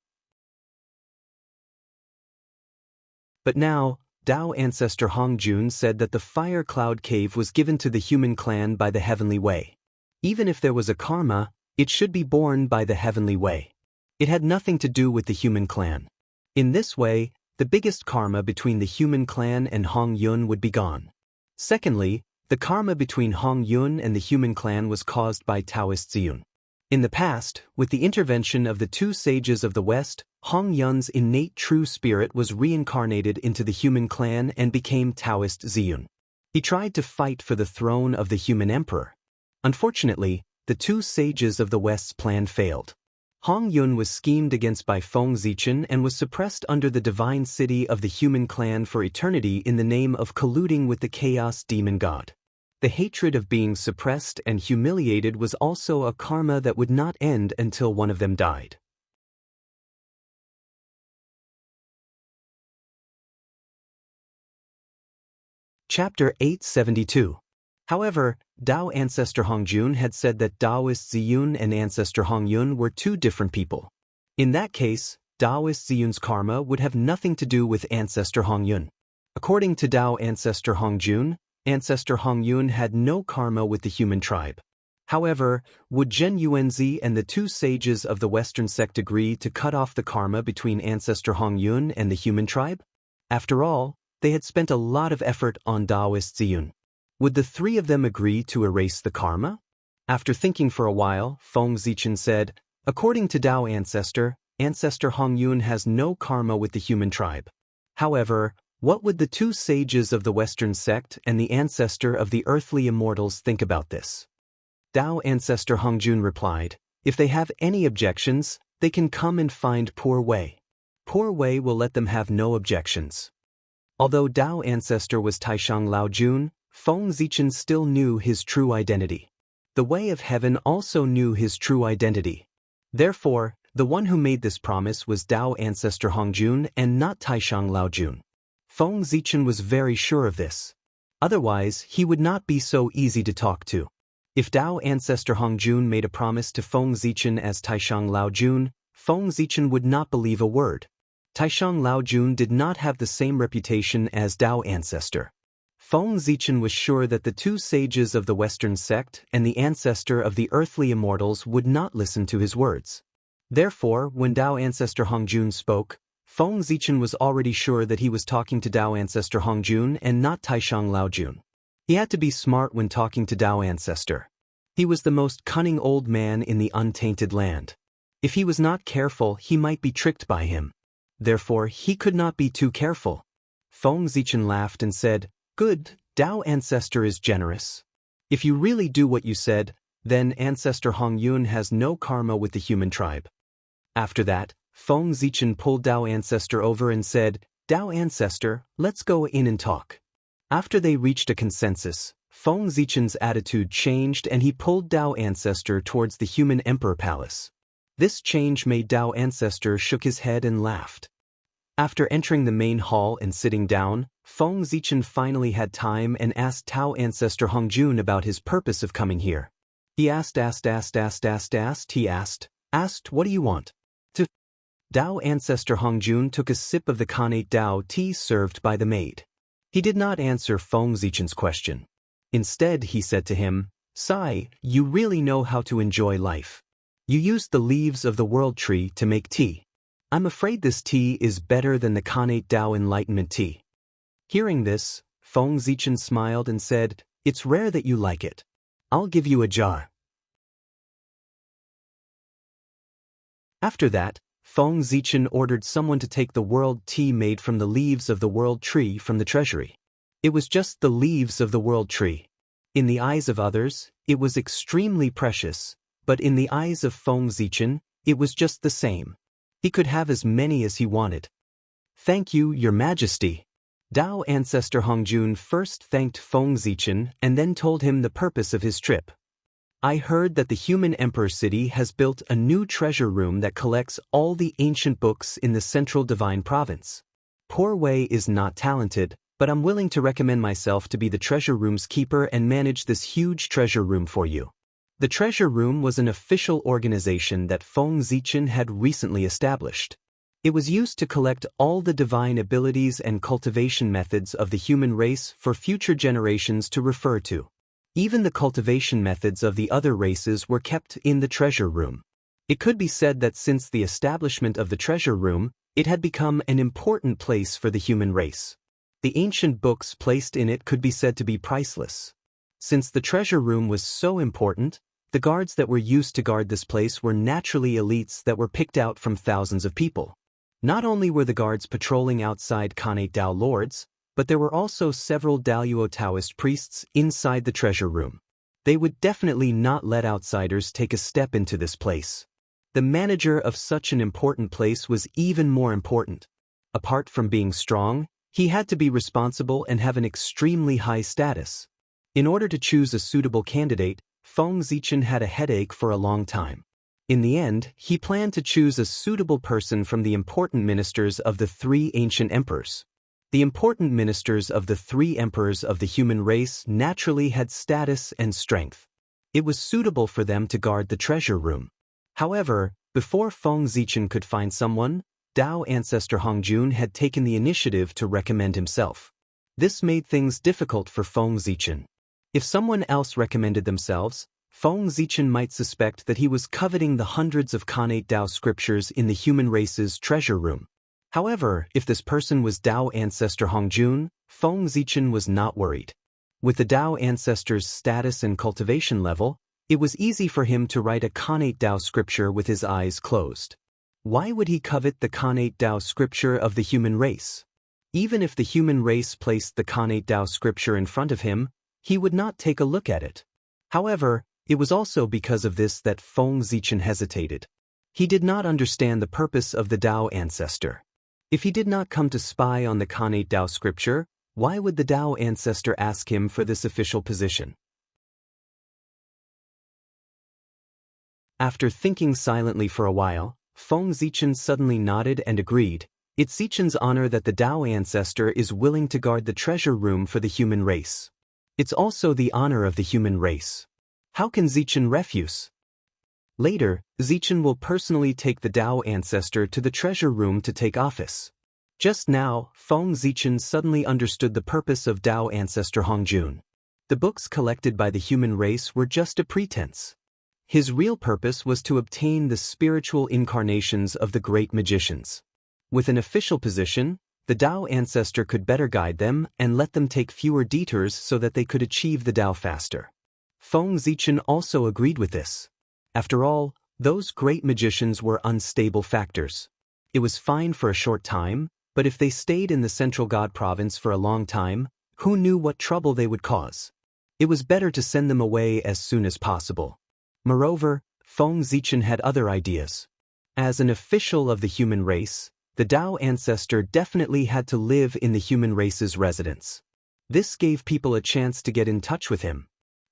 But now, Dao ancestor Hong Jun said that the Fire Cloud Cave was given to the human clan by the Heavenly Wei. Even if there was a karma, it should be borne by the Heavenly Wei. It had nothing to do with the human clan. In this way, the biggest karma between the human clan and Hong Yun would be gone. Secondly, the karma between Hong Yun and the human clan was caused by Taoist Ziyun. In the past, with the intervention of the 2 sages of the West, Hong Yun's innate true spirit was reincarnated into the human clan and became Taoist Ziyun. He tried to fight for the throne of the human emperor. Unfortunately, the 2 sages of the West's plan failed. Hong Yun was schemed against by Feng Zichen and was suppressed under the divine city of the human clan for eternity in the name of colluding with the chaos demon god. The hatred of being suppressed and humiliated was also a karma that would not end until one of them died. Chapter 872. However, Dao ancestor Hongjun had said that Daoist Ziyun and ancestor Hongyun were two different people. In that case, Daoist Ziyun's karma would have nothing to do with ancestor Hongyun. According to Dao ancestor Hongjun, ancestor Hongyun had no karma with the human tribe. However, would Zhen Yuanzi and the two sages of the Western sect agree to cut off the karma between ancestor Hongyun and the human tribe? After all, they had spent a lot of effort on Daoist Ziyun. Would the three of them agree to erase the karma? After thinking for a while, Feng Zichen said, according to Dao ancestor Hongyun has no karma with the human tribe. However, what would the two sages of the Western sect and the ancestor of the earthly immortals think about this? Dao ancestor Hongjun replied, if they have any objections, they can come and find Poor Wei. Poor Wei will let them have no objections. Although Dao ancestor was Taishang Laojun, Feng Zichen still knew his true identity. The Way of Heaven also knew his true identity. Therefore, the one who made this promise was Dao ancestor Hongjun and not Taishang Laojun. Feng Zichen was very sure of this. Otherwise, he would not be so easy to talk to. If Dao ancestor Hongjun made a promise to Feng Zichen as Taishang Laojun, Feng Zichen would not believe a word. Taishang Laojun did not have the same reputation as Dao ancestor. Feng Zichen was sure that the two sages of the Western sect and the ancestor of the earthly immortals would not listen to his words. Therefore, when Dao ancestor Hongjun spoke, Feng Zichen was already sure that he was talking to Dao ancestor Hongjun and not Taishang Laojun. He had to be smart when talking to Dao ancestor. He was the most cunning old man in the untainted land. If he was not careful, he might be tricked by him. Therefore, he could not be too careful. Feng Zichen laughed and said, good, Dao ancestor is generous. If you really do what you said, then ancestor Hongyun has no karma with the human tribe. After that, Feng Zichen pulled Dao ancestor over and said, Dao ancestor, let's go in and talk. After they reached a consensus, Feng Zichen's attitude changed and he pulled Dao ancestor towards the human emperor palace. This change made Dao ancestor shook his head and laughed. After entering the main hall and sitting down, Feng Zichen finally had time and asked Dao ancestor Hongjun about his purpose of coming here. He asked, what do you want? Dao ancestor Hongjun took a sip of the Kanate Dao tea served by the maid. He did not answer Feng Zichen's question. Instead, he said to him, Sai, you really know how to enjoy life. You used the leaves of the world tree to make tea. I'm afraid this tea is better than the Kanate Dao enlightenment tea. Hearing this, Feng Zichen smiled and said, it's rare that you like it. I'll give you a jar. After that, Feng Zichen ordered someone to take the world tea made from the leaves of the world tree from the treasury. It was just the leaves of the world tree. In the eyes of others, it was extremely precious, but in the eyes of Feng Zichen, it was just the same. He could have as many as he wanted. Thank you, Your Majesty. Dao ancestor Hongjun first thanked Feng Zichen and then told him the purpose of his trip. I heard that the human emperor city has built a new treasure room that collects all the ancient books in the central divine province. Poor Wei is not talented, but I'm willing to recommend myself to be the treasure room's keeper and manage this huge treasure room for you. The treasure room was an official organization that Feng Zichen had recently established. It was used to collect all the divine abilities and cultivation methods of the human race for future generations to refer to. Even the cultivation methods of the other races were kept in the treasure room. It could be said that since the establishment of the treasure room, it had become an important place for the human race. The ancient books placed in it could be said to be priceless. Since the treasure room was so important, the guards that were used to guard this place were naturally elites that were picked out from thousands of people. Not only were the guards patrolling outside Kanate Dao lords, but there were also several Daoyuo Taoist priests inside the treasure room. They would definitely not let outsiders take a step into this place. The manager of such an important place was even more important. Apart from being strong, he had to be responsible and have an extremely high status. In order to choose a suitable candidate, Feng Zichen had a headache for a long time. In the end, he planned to choose a suitable person from the important ministers of the three ancient emperors. The important ministers of the three emperors of the human race naturally had status and strength. It was suitable for them to guard the treasure room. However, before Feng Zichen could find someone, Dao ancestor Hongjun had taken the initiative to recommend himself. This made things difficult for Feng Zichen. If someone else recommended themselves, Feng Zichen might suspect that he was coveting the hundreds of Khanate Dao scriptures in the human race's treasure room. However, if this person was Dao ancestor Hongjun, Feng Zichen was not worried. With the Dao ancestor's status and cultivation level, it was easy for him to write a Khanate Dao scripture with his eyes closed. Why would he covet the Khanate Dao scripture of the human race? Even if the human race placed the Khanate Dao scripture in front of him, he would not take a look at it. However, it was also because of this that Feng Zichen hesitated. He did not understand the purpose of the Dao ancestor. If he did not come to spy on the Khanate Dao scripture, why would the Dao ancestor ask him for this official position? After thinking silently for a while, Feng Zichen suddenly nodded and agreed. It's Zichen's honor that the Dao ancestor is willing to guard the treasure room for the human race. It's also the honor of the human race. How can Zichen refuse? Later, Zichen will personally take the Dao ancestor to the treasure room to take office. Just now, Feng Zichen suddenly understood the purpose of Dao ancestor Hongjun. The books collected by the human race were just a pretense. His real purpose was to obtain the spiritual incarnations of the great magicians. With an official position, the Dao ancestor could better guide them and let them take fewer detours so that they could achieve the Dao faster. Feng Zichen also agreed with this. After all, those great magicians were unstable factors. It was fine for a short time, but if they stayed in the central god province for a long time, who knew what trouble they would cause? It was better to send them away as soon as possible. Moreover, Feng Zichen had other ideas. As an official of the human race, the Dao ancestor definitely had to live in the human race's residence. This gave people a chance to get in touch with him.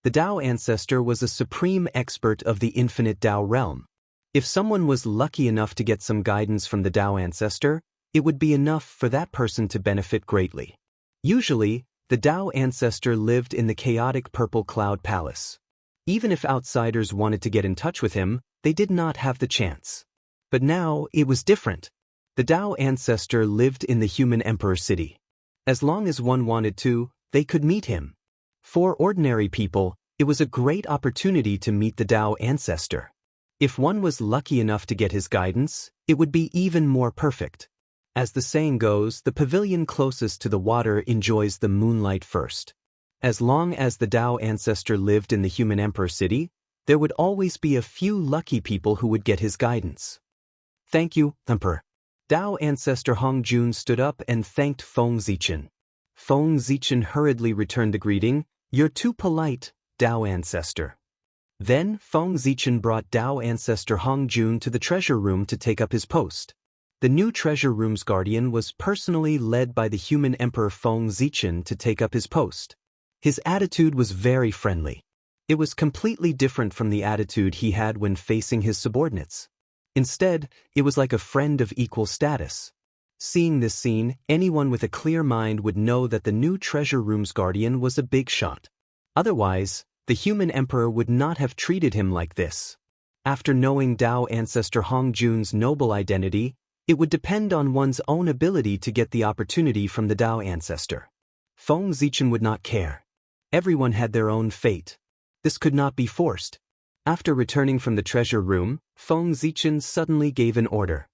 The Dao ancestor was a supreme expert of the infinite Dao realm. If someone was lucky enough to get some guidance from the Dao ancestor, it would be enough for that person to benefit greatly. Usually, the Dao ancestor lived in the chaotic purple cloud palace. Even if outsiders wanted to get in touch with him, they did not have the chance. But now, it was different. The Dao ancestor lived in the human emperor city. As long as one wanted to, they could meet him. For ordinary people, it was a great opportunity to meet the Dao ancestor. If one was lucky enough to get his guidance, it would be even more perfect. As the saying goes, the pavilion closest to the water enjoys the moonlight first. As long as the Dao ancestor lived in the human emperor city, there would always be a few lucky people who would get his guidance. Thank you, Emperor. Dao ancestor Hongjun stood up and thanked Feng Zichen. Feng Zichen hurriedly returned the greeting. You're too polite, Dao ancestor. Then Feng Zichen brought Dao ancestor Hongjun to the treasure room to take up his post. The new treasure room's guardian was personally led by the human emperor Feng Zichen to take up his post. His attitude was very friendly. It was completely different from the attitude he had when facing his subordinates. Instead, it was like a friend of equal status. Seeing this scene, anyone with a clear mind would know that the new treasure room's guardian was a big shot. Otherwise, the human emperor would not have treated him like this. After knowing Dao ancestor Hongjun's noble identity, it would depend on one's own ability to get the opportunity from the Dao ancestor. Feng Zichen would not care. Everyone had their own fate. This could not be forced. After returning from the treasure room, Feng Zichen suddenly gave an order.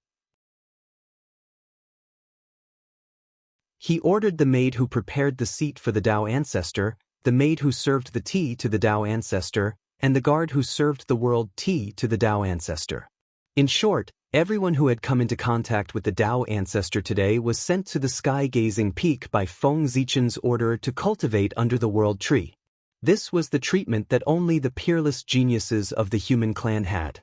He ordered the maid who prepared the seat for the Dao ancestor, the maid who served the tea to the Dao ancestor, and the guard who served the world tea to the Dao ancestor. In short, everyone who had come into contact with the Dao ancestor today was sent to the sky-gazing peak by Feng Zichen's order to cultivate under the world tree. This was the treatment that only the peerless geniuses of the human clan had.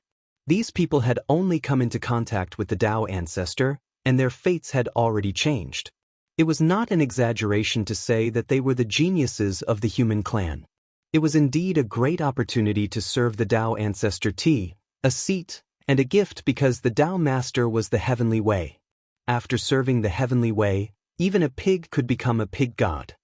These people had only come into contact with the Tao ancestor, and their fates had already changed. It was not an exaggeration to say that they were the geniuses of the human clan. It was indeed a great opportunity to serve the Tao ancestor tea, a seat, and a gift because the Tao master was the heavenly way. After serving the heavenly way, even a pig could become a pig god.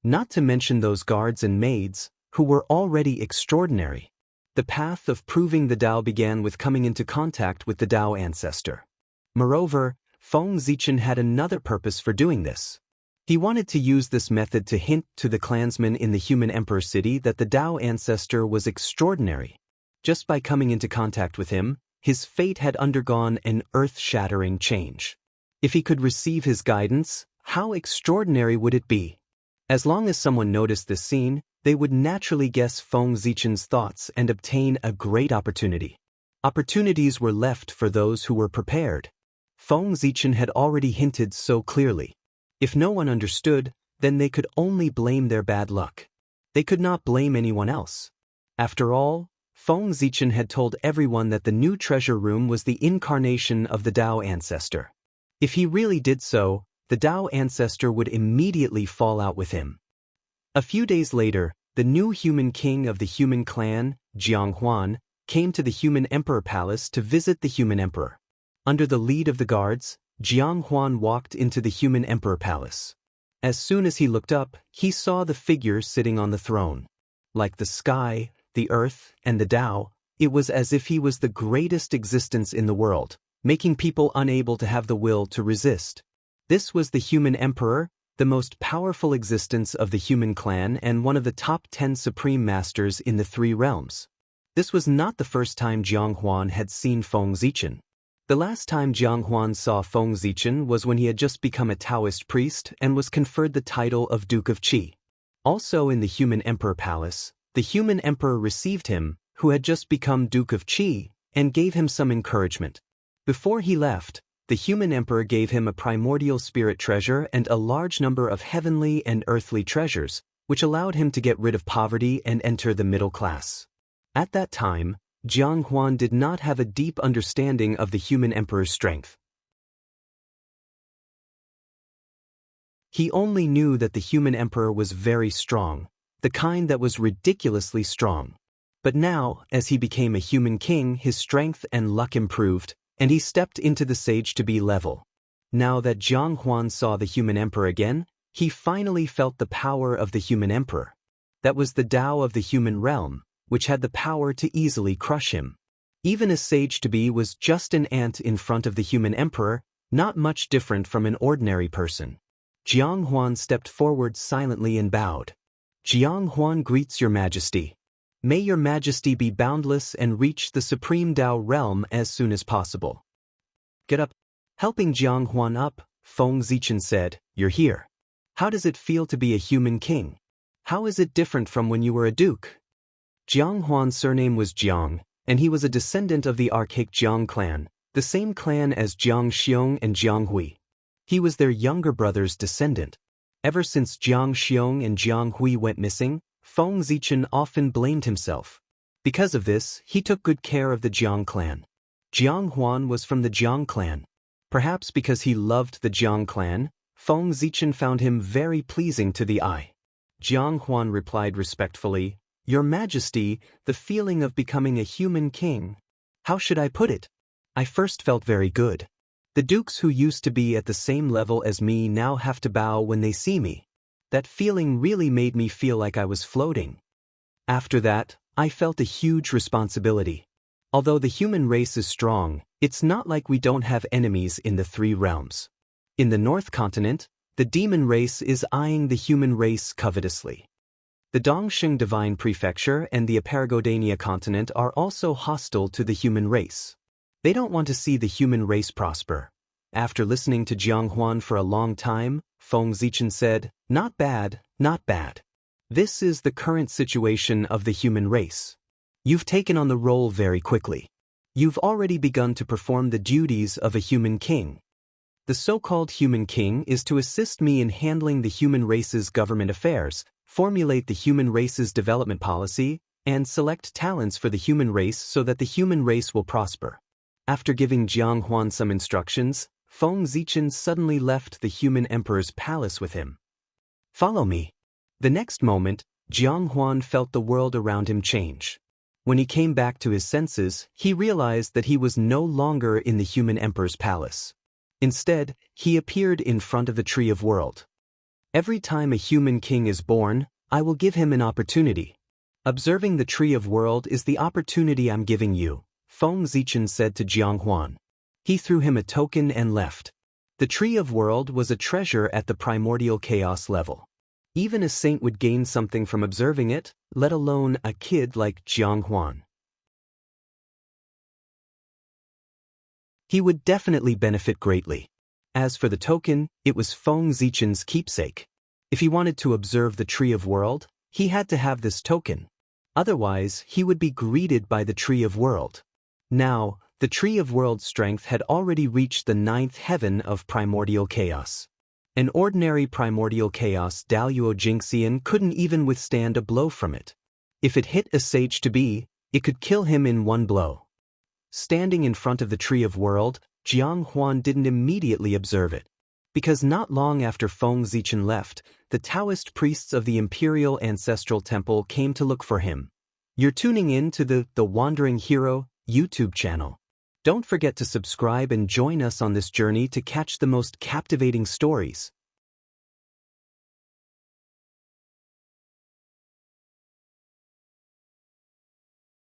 Not to mention those guards and maids, who were already extraordinary. The path of proving the Tao began with coming into contact with the Tao ancestor. Moreover, Feng Zichen had another purpose for doing this. He wanted to use this method to hint to the clansmen in the human emperor city that the Tao ancestor was extraordinary. Just by coming into contact with him, his fate had undergone an earth-shattering change. If he could receive his guidance, how extraordinary would it be? As long as someone noticed this scene, they would naturally guess Feng Zichen's thoughts and obtain a great opportunity. Opportunities were left for those who were prepared. Feng Zichen had already hinted so clearly. If no one understood, then they could only blame their bad luck. They could not blame anyone else. After all, Feng Zichen had told everyone that the new treasure room was the incarnation of the Tao ancestor. If he really did so, the Tao ancestor would immediately fall out with him. A few days later, the new human king of the human clan, Jiang Huan, came to the human emperor palace to visit the human emperor. Under the lead of the guards, Jiang Huan walked into the human emperor palace. As soon as he looked up, he saw the figure sitting on the throne. Like the sky, the earth, and the Tao, it was as if he was the greatest existence in the world, making people unable to have the will to resist. This was the human emperor, the most powerful existence of the human clan and one of the top 10 supreme masters in the 3 realms. This was not the first time Jiang Huan had seen Feng Zichen. The last time Jiang Huan saw Feng Zichen was when he had just become a Taoist priest and was conferred the title of Duke of Qi. Also in the human emperor palace, the human emperor received him, who had just become Duke of Qi, and gave him some encouragement. Before he left, the human emperor gave him a primordial spirit treasure and a large number of heavenly and earthly treasures, which allowed him to get rid of poverty and enter the middle class. At that time, Jiang Huan did not have a deep understanding of the human emperor's strength. He only knew that the human emperor was very strong, the kind that was ridiculously strong. But now, as he became a human king, his strength and luck improved, and he stepped into the sage to be level. Now that Jiang Huan saw the human emperor again, he finally felt the power of the human emperor. That was the Tao of the human realm, which had the power to easily crush him. Even a sage to be was just an ant in front of the human emperor, not much different from an ordinary person. Jiang Huan stepped forward silently and bowed. Jiang Huan greets your majesty. May your majesty be boundless and reach the supreme Tao realm as soon as possible. Get up. Helping Jiang Huan up, Feng Zichen said, you're here. How does it feel to be a human king? How is it different from when you were a duke? Jiang Huan's surname was Jiang, and he was a descendant of the archaic Jiang clan, the same clan as Jiang Xiong and Jiang Hui. He was their younger brother's descendant. Ever since Jiang Xiong and Jiang Hui went missing, Feng Zichen often blamed himself. Because of this, he took good care of the Jiang clan. Jiang Huan was from the Jiang clan. Perhaps because he loved the Jiang clan, Feng Zichen found him very pleasing to the eye. Jiang Huan replied respectfully, Your Majesty, the feeling of becoming a human king. How should I put it? I first felt very good. The dukes who used to be at the same level as me now have to bow when they see me. That feeling really made me feel like I was floating. After that, I felt a huge responsibility. Although the human race is strong, it's not like we don't have enemies in the 3 realms. In the North Continent, the demon race is eyeing the human race covetously. The Dongsheng Divine Prefecture and the Aparagodania continent are also hostile to the human race. They don't want to see the human race prosper. After listening to Jiang Huan for a long time, Feng Zichen said, Not bad, not bad. This is the current situation of the human race. You've taken on the role very quickly. You've already begun to perform the duties of a human king. The so-called human king is to assist me in handling the human race's government affairs, formulate the human race's development policy, and select talents for the human race so that the human race will prosper. After giving Jiang Huan some instructions, Feng Zichen suddenly left the human emperor's palace with him. Follow me. The next moment, Jiang Huan felt the world around him change. When he came back to his senses, he realized that he was no longer in the human emperor's palace. Instead, he appeared in front of the Tree of World. Every time a human king is born, I will give him an opportunity. Observing the Tree of World is the opportunity I'm giving you, Feng Zichen said to Jiang Huan. He threw him a token and left. The Tree of World was a treasure at the primordial chaos level. Even a saint would gain something from observing it, let alone a kid like Jiang Huan. He would definitely benefit greatly. As for the token, it was Feng Zichen's keepsake. If he wanted to observe the Tree of World, he had to have this token. Otherwise, he would be greeted by the Tree of World. Now, the Tree of World strength had already reached the 9th heaven of primordial chaos. An ordinary primordial chaos Daluo Jingxian couldn't even withstand a blow from it. If it hit a sage-to-be, it could kill him in one blow. Standing in front of the Tree of World, Jiang Huan didn't immediately observe it. Because not long after Feng Zichen left, the Taoist priests of the Imperial Ancestral Temple came to look for him. You're tuning in to the Wandering Hero YouTube channel. Don't forget to subscribe and join us on this journey to catch the most captivating stories.